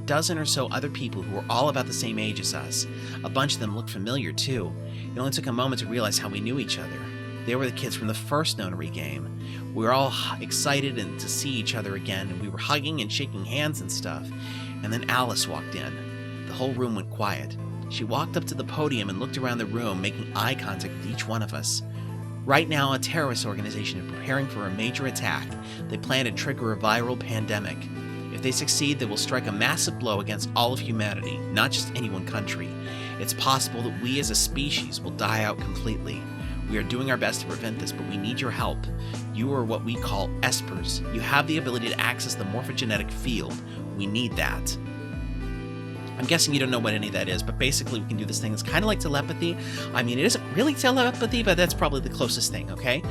Speaker 11: dozen or so other people who were all about the same age as us. A bunch of them looked familiar, too. It only took a moment to realize how we knew each other. They were the kids from the first nonary game. We were all excited to see each other again, and we were hugging and shaking hands and stuff. And then Alice walked in. The whole room went quiet. She walked up to the podium and looked around the room, making eye contact with each one of us. Right now, a terrorist organization is preparing for a major attack. They plan to trigger a viral pandemic. If they succeed, they will strike a massive blow against all of humanity, not just any one country. It's possible that we as a species will die out completely. We are doing our best to prevent this, but we need your help. You are what we call espers. You have the ability to access the morphogenetic field. We need that. I'm guessing you don't know what any of that is, but basically we can do this thing. It's kind of like telepathy. I mean, it isn't really telepathy, but that's probably the closest thing, okay?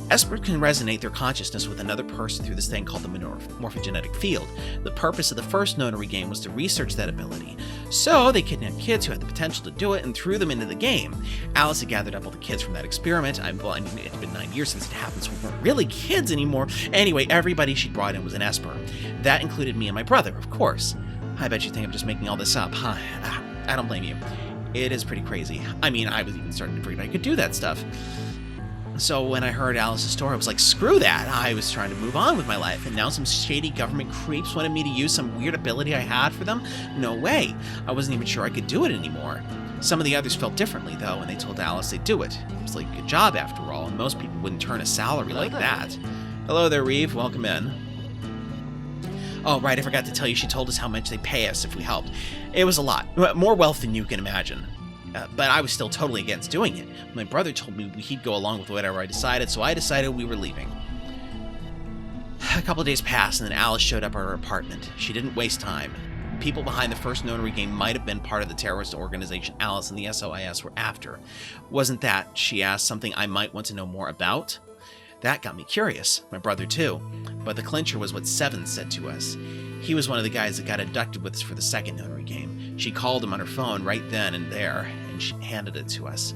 Speaker 11: Espers can resonate their consciousness with another person through this thing called the morphogenetic field. The purpose of the first nonary game was to research that ability. So they kidnapped kids who had the potential to do it and threw them into the game. Alice had gathered up all the kids from that experiment. It had been 9 years since it happened, so we weren't really kids anymore. Anyway, everybody she brought in was an Esper. That included me and my brother, of course. I bet you think I'm just making all this up, huh? I don't blame you. It is pretty crazy. I mean, I was even starting to forget I could do that stuff. So when I heard Alice's story, I was like, screw that. I was trying to move on with my life, and now some shady government creeps wanted me to use some weird ability I had for them? No way. I wasn't even sure I could do it anymore. Some of the others felt differently, though, and they told Alice they'd do it. It was like a job, after all, and most people wouldn't turn a salary like that. Hello there, Reeve. Welcome in. Oh, right, I forgot to tell you, she told us how much they pay us if we helped. It was a lot. More wealth than you can imagine. But I was still totally against doing it. My brother told me he'd go along with whatever I decided, so I decided we were leaving. A couple of days passed, and then Alice showed up at our apartment. She didn't waste time. People behind the first notary game might have been part of the terrorist organization Alice and the SOIS were after. Wasn't that, she asked, something I might want to know more about? That got me curious. My brother, too. But the clincher was what Seven said to us. He was one of the guys that got abducted with us for the second notary game. She called him on her phone right then and there, and she handed it to us.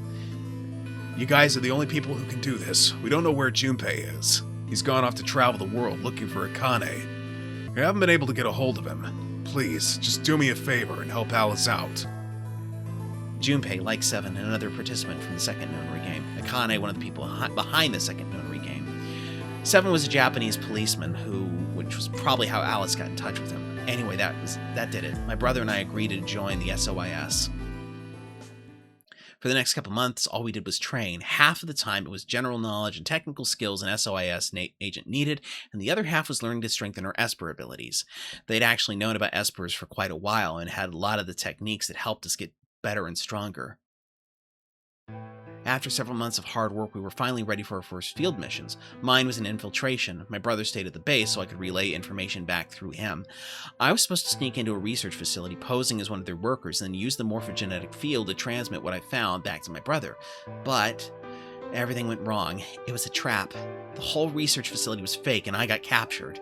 Speaker 4: You guys are the only people who can do this. We don't know where Junpei is. He's gone off to travel the world looking for Akane. We haven't been able to get a hold of him. Please, just do me a favor and help Alice out.
Speaker 11: Junpei, like Seven, and another participant from the second notary game. Akane, one of the people behind the second notary game. Seven was a Japanese policeman which was probably how Alice got in touch with him. Anyway, that did it. My brother and I agreed to join the SOIS. For the next couple months, all we did was train. Half of the time, it was general knowledge and technical skills an SOIS agent needed, and the other half was learning to strengthen our Esper abilities. They'd actually known about Espers for quite a while and had a lot of the techniques that helped us get better and stronger. After several months of hard work, we were finally ready for our first field missions. Mine was an infiltration. My brother stayed at the base so I could relay information back through him. I was supposed to sneak into a research facility posing as one of their workers and then use the morphogenetic field to transmit what I found back to my brother. But everything went wrong. It was a trap. The whole research facility was fake and I got captured.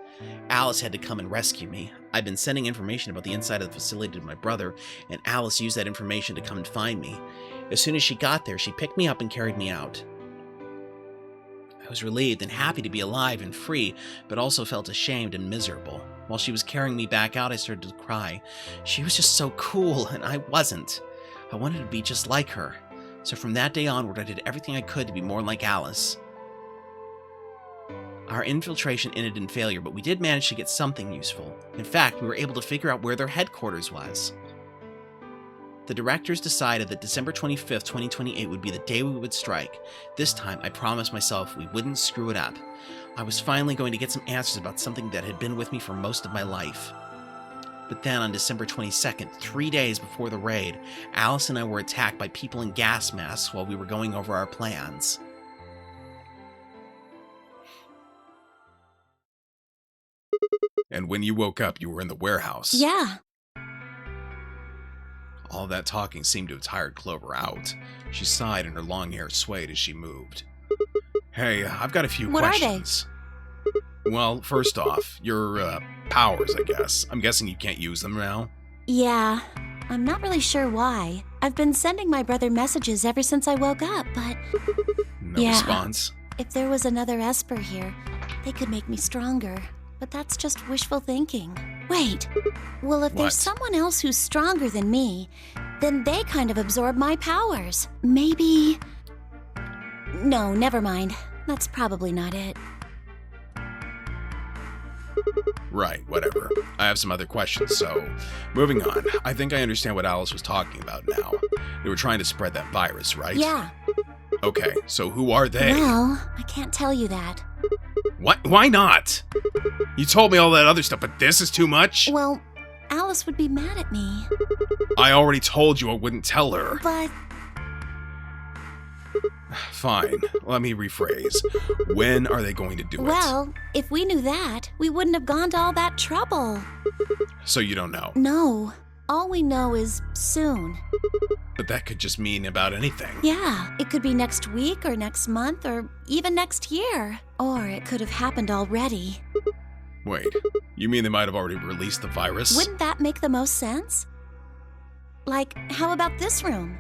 Speaker 11: Alice had to come and rescue me. I'd been sending information about the inside of the facility to my brother, and Alice used that information to come and find me. As soon as she got there, she picked me up and carried me out. I was relieved and happy to be alive and free, but also felt ashamed and miserable. While she was carrying me back out, I started to cry. She was just so cool, and I wasn't. I wanted to be just like her. So from that day onward, I did everything I could to be more like Alice. Our infiltration ended in failure, but we did manage to get something useful. In fact, we were able to figure out where their headquarters was. The directors decided that December 25th, 2028 would be the day we would strike. This time, I promised myself we wouldn't screw it up. I was finally going to get some answers about something that had been with me for most of my life. But then on December 22nd, 3 days before the raid, Alice and I were attacked by people in gas masks while we were going over our plans.
Speaker 4: And when you woke up, you were in the warehouse.
Speaker 13: Yeah.
Speaker 4: All that talking seemed to have tired Clover out. She sighed and her long hair swayed as she moved. Hey, I've got a few questions.
Speaker 13: What are
Speaker 4: they? Well, first off, your, powers, I guess. I'm guessing you can't use them now?
Speaker 13: Yeah. I'm not really sure why. I've been sending my brother messages ever since I woke up, but...
Speaker 4: No response?
Speaker 13: If there was another Esper here, they could make me stronger. But that's just wishful thinking. Wait. Well, if there's someone else who's stronger than me, then they kind of absorb my powers. Maybe... No, never mind. That's probably not it.
Speaker 4: Right, whatever. I have some other questions, so... Moving on. I think I understand what Alice was talking about now. They were trying to spread that virus, right?
Speaker 13: Yeah.
Speaker 4: Okay, so who are they?
Speaker 13: Well, I can't tell you that.
Speaker 4: What? Why not? You told me all that other stuff, but this is too much?
Speaker 13: Well, Alice would be mad at me.
Speaker 4: I already told you I wouldn't tell her.
Speaker 13: But...
Speaker 4: Fine. Let me rephrase. When are they going to do it?
Speaker 13: Well, if we knew that, we wouldn't have gone to all that trouble.
Speaker 4: So you don't know?
Speaker 13: No. All we know is soon.
Speaker 4: But that could just mean about anything.
Speaker 13: Yeah, it could be next week or next month or even next year. Or it could have happened already.
Speaker 4: Wait, you mean they might have already released the virus?
Speaker 13: Wouldn't that make the most sense? Like, how about this room?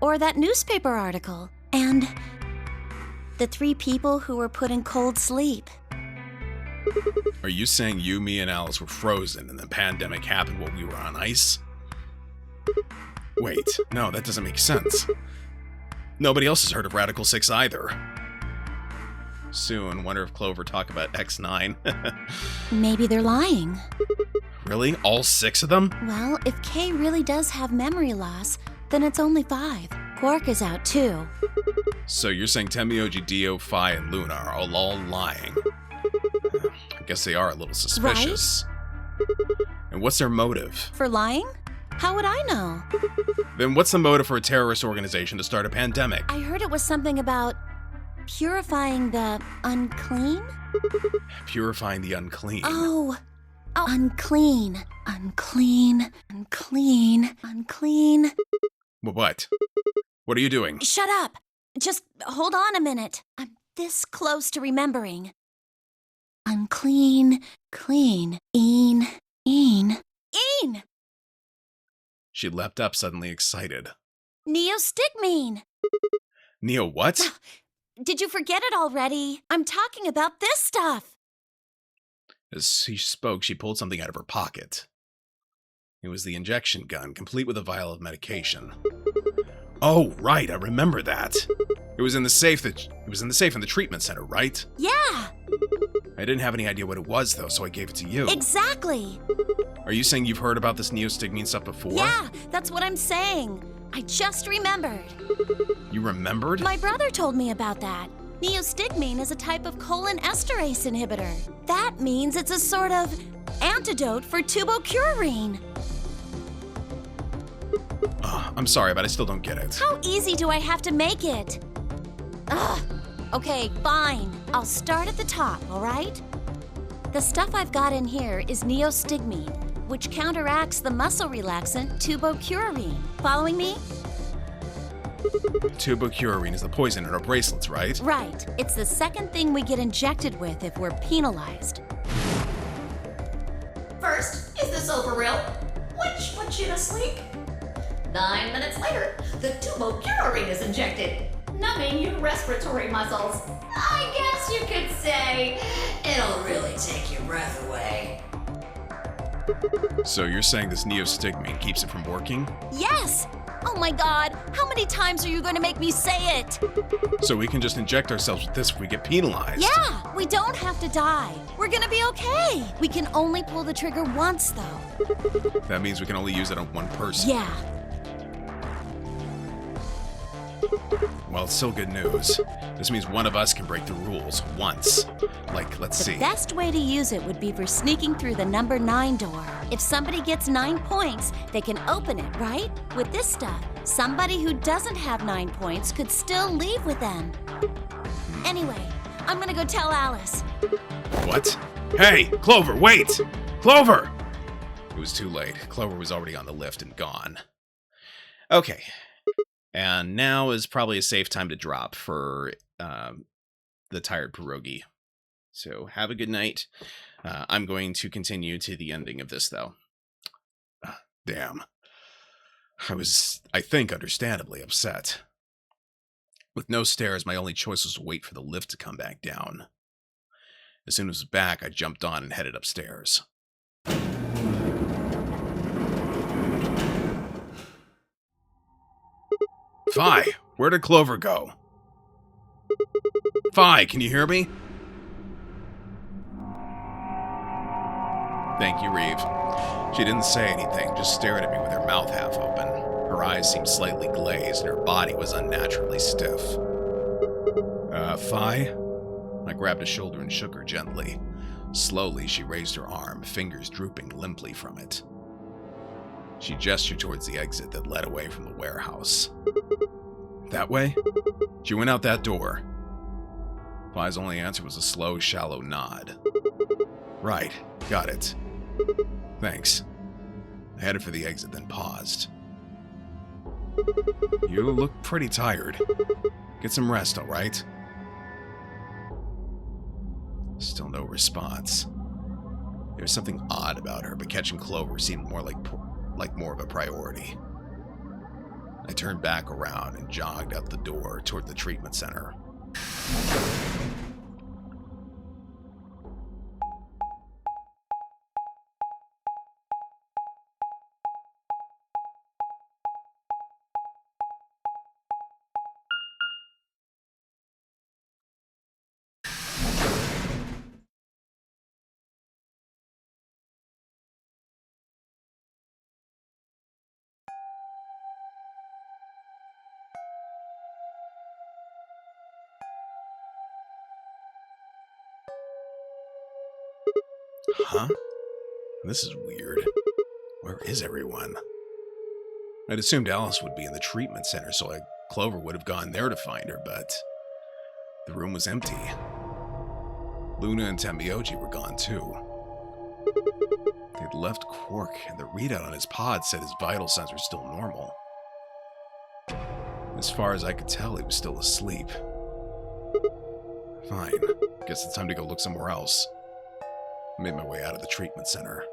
Speaker 13: Or that newspaper article? And the 3 people who were put in cold sleep.
Speaker 4: Are you saying you, me, and Alice were frozen and the pandemic happened while we were on ice? Wait, no, that doesn't make sense. Nobody else has heard of Radical 6 either.
Speaker 1: soon. Wonder if Clover talk about X9.
Speaker 13: Maybe they're lying.
Speaker 1: Really? All 6 of them?
Speaker 13: Well, if K really does have memory loss, then it's only 5. Quark is out too.
Speaker 4: So you're saying Tenmyoji, Dio, Phi, and Luna are all lying. I guess they are a little suspicious. And what's their motive?
Speaker 13: For lying? How would I know?
Speaker 4: Then what's the motive for a terrorist organization to start a pandemic?
Speaker 13: I heard it was something about purifying the unclean?
Speaker 4: Purifying the unclean.
Speaker 13: Oh, unclean. Unclean. Unclean. Unclean.
Speaker 4: What? What are you doing?
Speaker 13: Shut up. Just hold on a minute. I'm this close to remembering. Unclean. Clean. Een.
Speaker 4: She leapt up, suddenly excited.
Speaker 13: Neostigmine.
Speaker 4: Neo what?
Speaker 13: Did you forget it already? I'm talking about this stuff.
Speaker 4: As she spoke, she pulled something out of her pocket. It was the injection gun, complete with a vial of medication. Oh, right, I remember that. It was in the safe in the treatment center, right?
Speaker 13: Yeah.
Speaker 4: I didn't have any idea what it was, though, so I gave it to you.
Speaker 13: Exactly.
Speaker 4: Are you saying you've heard about this neostigmine stuff before?
Speaker 13: Yeah, that's what I'm saying. I just remembered.
Speaker 4: You remembered?
Speaker 13: My brother told me about that. Neostigmine is a type of colon esterase inhibitor. That means it's a sort of antidote for tubocurarine.
Speaker 4: I'm sorry, but I still don't get it.
Speaker 13: How easy do I have to make it? Ugh. Okay, fine. I'll start at the top, all right? The stuff I've got in here is neostigmine, which counteracts the muscle relaxant tubocurarine. Following me?
Speaker 4: Tubocurarine is the poison in our bracelets, right?
Speaker 13: Right. It's the second thing we get injected with if we're penalized.
Speaker 6: First, is this over real? Which puts you to sleep. 9 minutes later, the tubocurarine is injected, numbing your respiratory muscles. I guess you could say it'll really take your breath away.
Speaker 4: So you're saying this neostigmine keeps it from working?
Speaker 13: Yes! Oh my god, how many times are you going to make me say it?
Speaker 4: So we can just inject ourselves with this if we get penalized?
Speaker 13: Yeah, we don't have to die. We're gonna be okay. We can only pull the trigger once, though.
Speaker 4: That means we can only use it on one person?
Speaker 13: Yeah.
Speaker 4: Well, it's still good news. This means one of us can break the rules once. Like, let's see.
Speaker 13: The best way to use it would be for sneaking through the number 9 door. If somebody gets 9 points, they can open it, right? With this stuff, somebody who doesn't have 9 points could still leave with them. Anyway, I'm gonna go tell Alice.
Speaker 4: What? Hey, Clover, wait! Clover! It was too late. Clover was already on the lift and gone.
Speaker 1: Okay. And now is probably a safe time to drop for the tired pierogi. So have a good night. I'm going to continue to the ending of this, though.
Speaker 4: Damn. I was, I think, understandably upset. With no stairs, my only choice was to wait for the lift to come back down. As soon as it was back, I jumped on and headed upstairs. Phi, where did Clover go? Phi, can you hear me? Thank you, Reeve. She didn't say anything, just stared at me with her mouth half open. Her eyes seemed slightly glazed, and her body was unnaturally stiff. Phi? I grabbed her shoulder and shook her gently. Slowly, she raised her arm, fingers drooping limply from it. She gestured towards the exit that led away from the warehouse. That way? She went out that door. Phi's only answer was a slow, shallow nod. Right, got it. Thanks. I headed for the exit, then paused. You look pretty tired. Get some rest, all right? Still no response. There was something odd about her, but catching Clover seemed more like more of a priority. I turned back around and jogged out the door toward the treatment center. Huh? This is weird. Where is everyone? I'd assumed Alice would be in the treatment center, so Clover would have gone there to find her, but the room was empty. Luna and Tenmyoji were gone too. They'd left Quark, and the readout on his pod said his vital signs were still normal. As far as I could tell, he was still asleep. Fine. Guess it's time to go look somewhere else. I made my way out of the treatment center.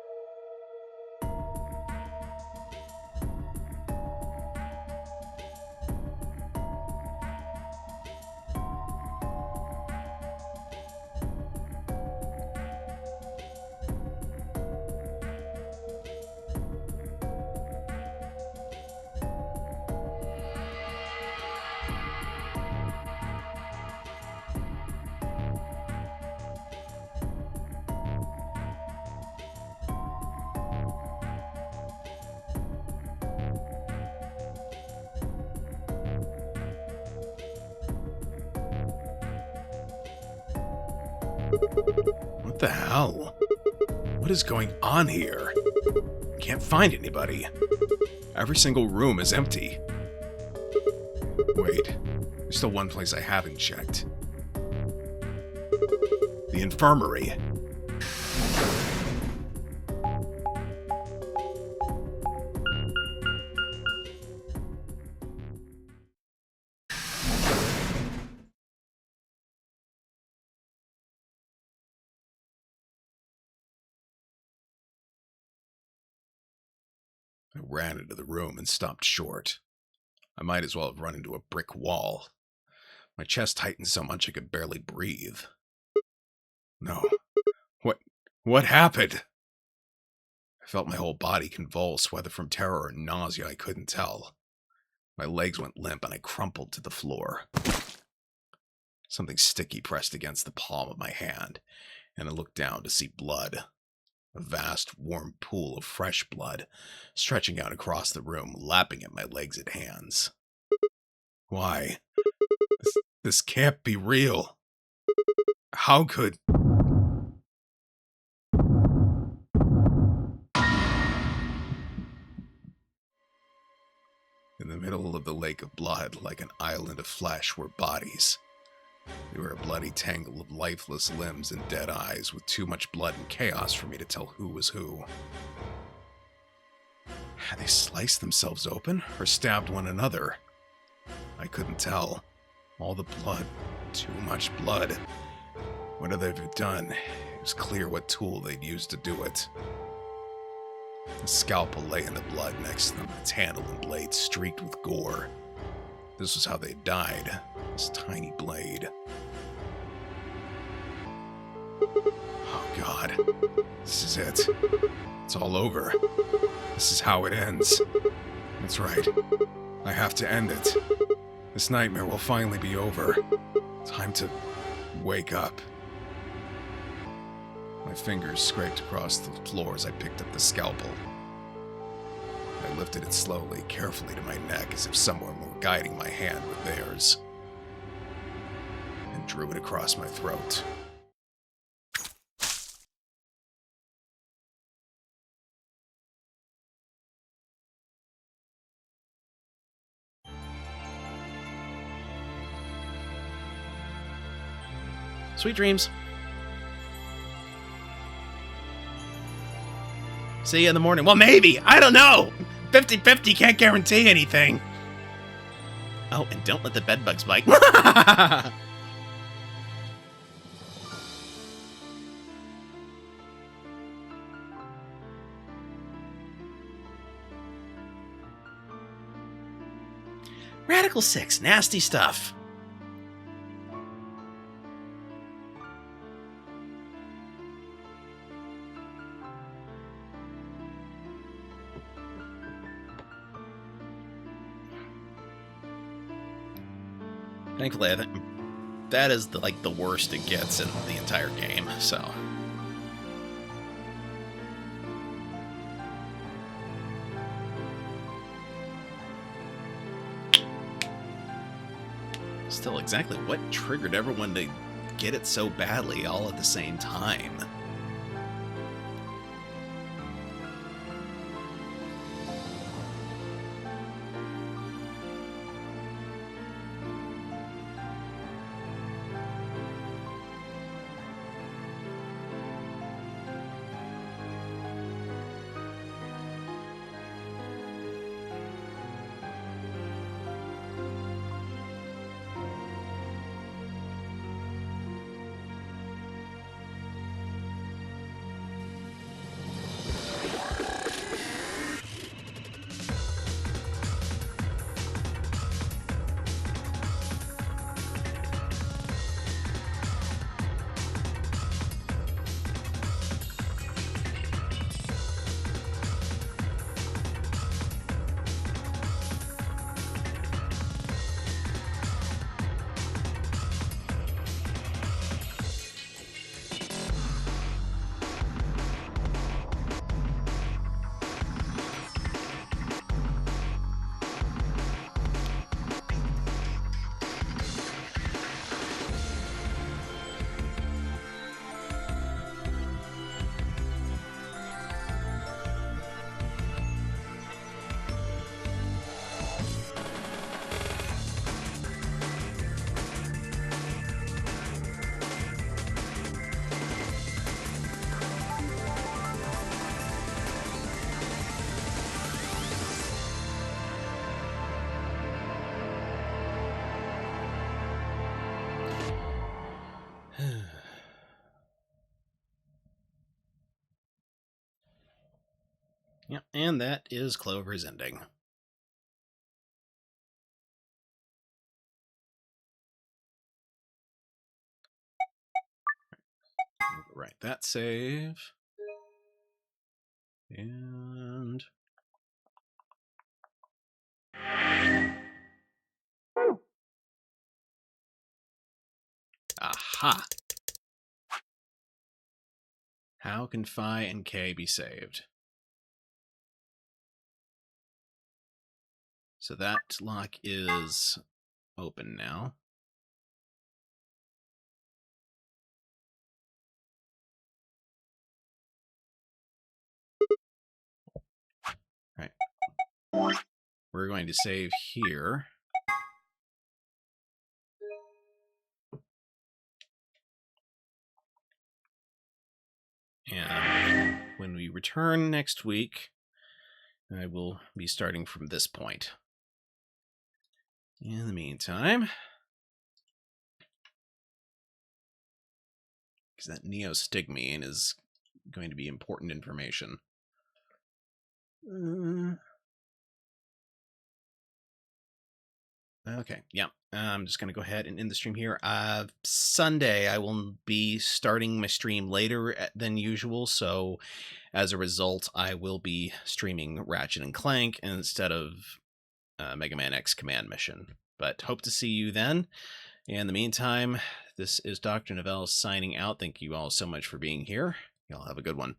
Speaker 4: What the hell? What is going on here? Can't find anybody. Every single room is empty. Wait, there's still one place I haven't checked. The infirmary. I ran into the room and stopped short. I might as well have run into a brick wall. My chest tightened so much I could barely breathe. No. What happened? I felt my whole body convulse, whether from terror or nausea I couldn't tell. My legs went limp and I crumpled to the floor. Something sticky pressed against the palm of my hand, and I looked down to see blood. A vast, warm pool of fresh blood, stretching out across the room, lapping at my legs and hands. Why? This can't be real. How could... In the middle of the lake of blood, like an island of flesh, were bodies. They were a bloody tangle of lifeless limbs and dead eyes, with too much blood and chaos for me to tell who was who. Had they sliced themselves open, or stabbed one another? I couldn't tell. All the blood. Too much blood. Whatever they'd done, it was clear what tool they'd used to do it. The scalpel lay in the blood next to them, its handle and blade streaked with gore. This was how they died. This tiny blade. Oh God. This is it. It's all over. This is how it ends. That's right. I have to end it. This nightmare will finally be over. Time to wake up. My fingers scraped across the floor as I picked up the scalpel. I lifted it slowly, carefully to my neck as if someone were guiding my hand with theirs, and drew it across my throat.
Speaker 11: Sweet dreams. See you in the morning. Well, maybe. I don't know. 50-50, can't guarantee anything. Oh, and don't let the bedbugs bite. Radical 6, nasty stuff. Thankfully, I think that is the worst it gets in the entire game, so. Still, exactly what triggered everyone to get it so badly all at the same time?
Speaker 1: Yep, and that is Clover's ending. Right, that save. And aha. How can Phi and K be saved? So that lock is open now. Right. We're going to save here. And when we return next week, I will be starting from this point. In the meantime, because that neostigmine is going to be important information. Okay, yeah. I'm just going to go ahead and end the stream here. Sunday, I will be starting my stream later than usual, so as a result, I will be streaming Ratchet and Clank instead of Mega Man X Command Mission. But hope to see you then. In the meantime, this is Dr. Novelle signing out. Thank you all so much for being here. Y'all have a good one.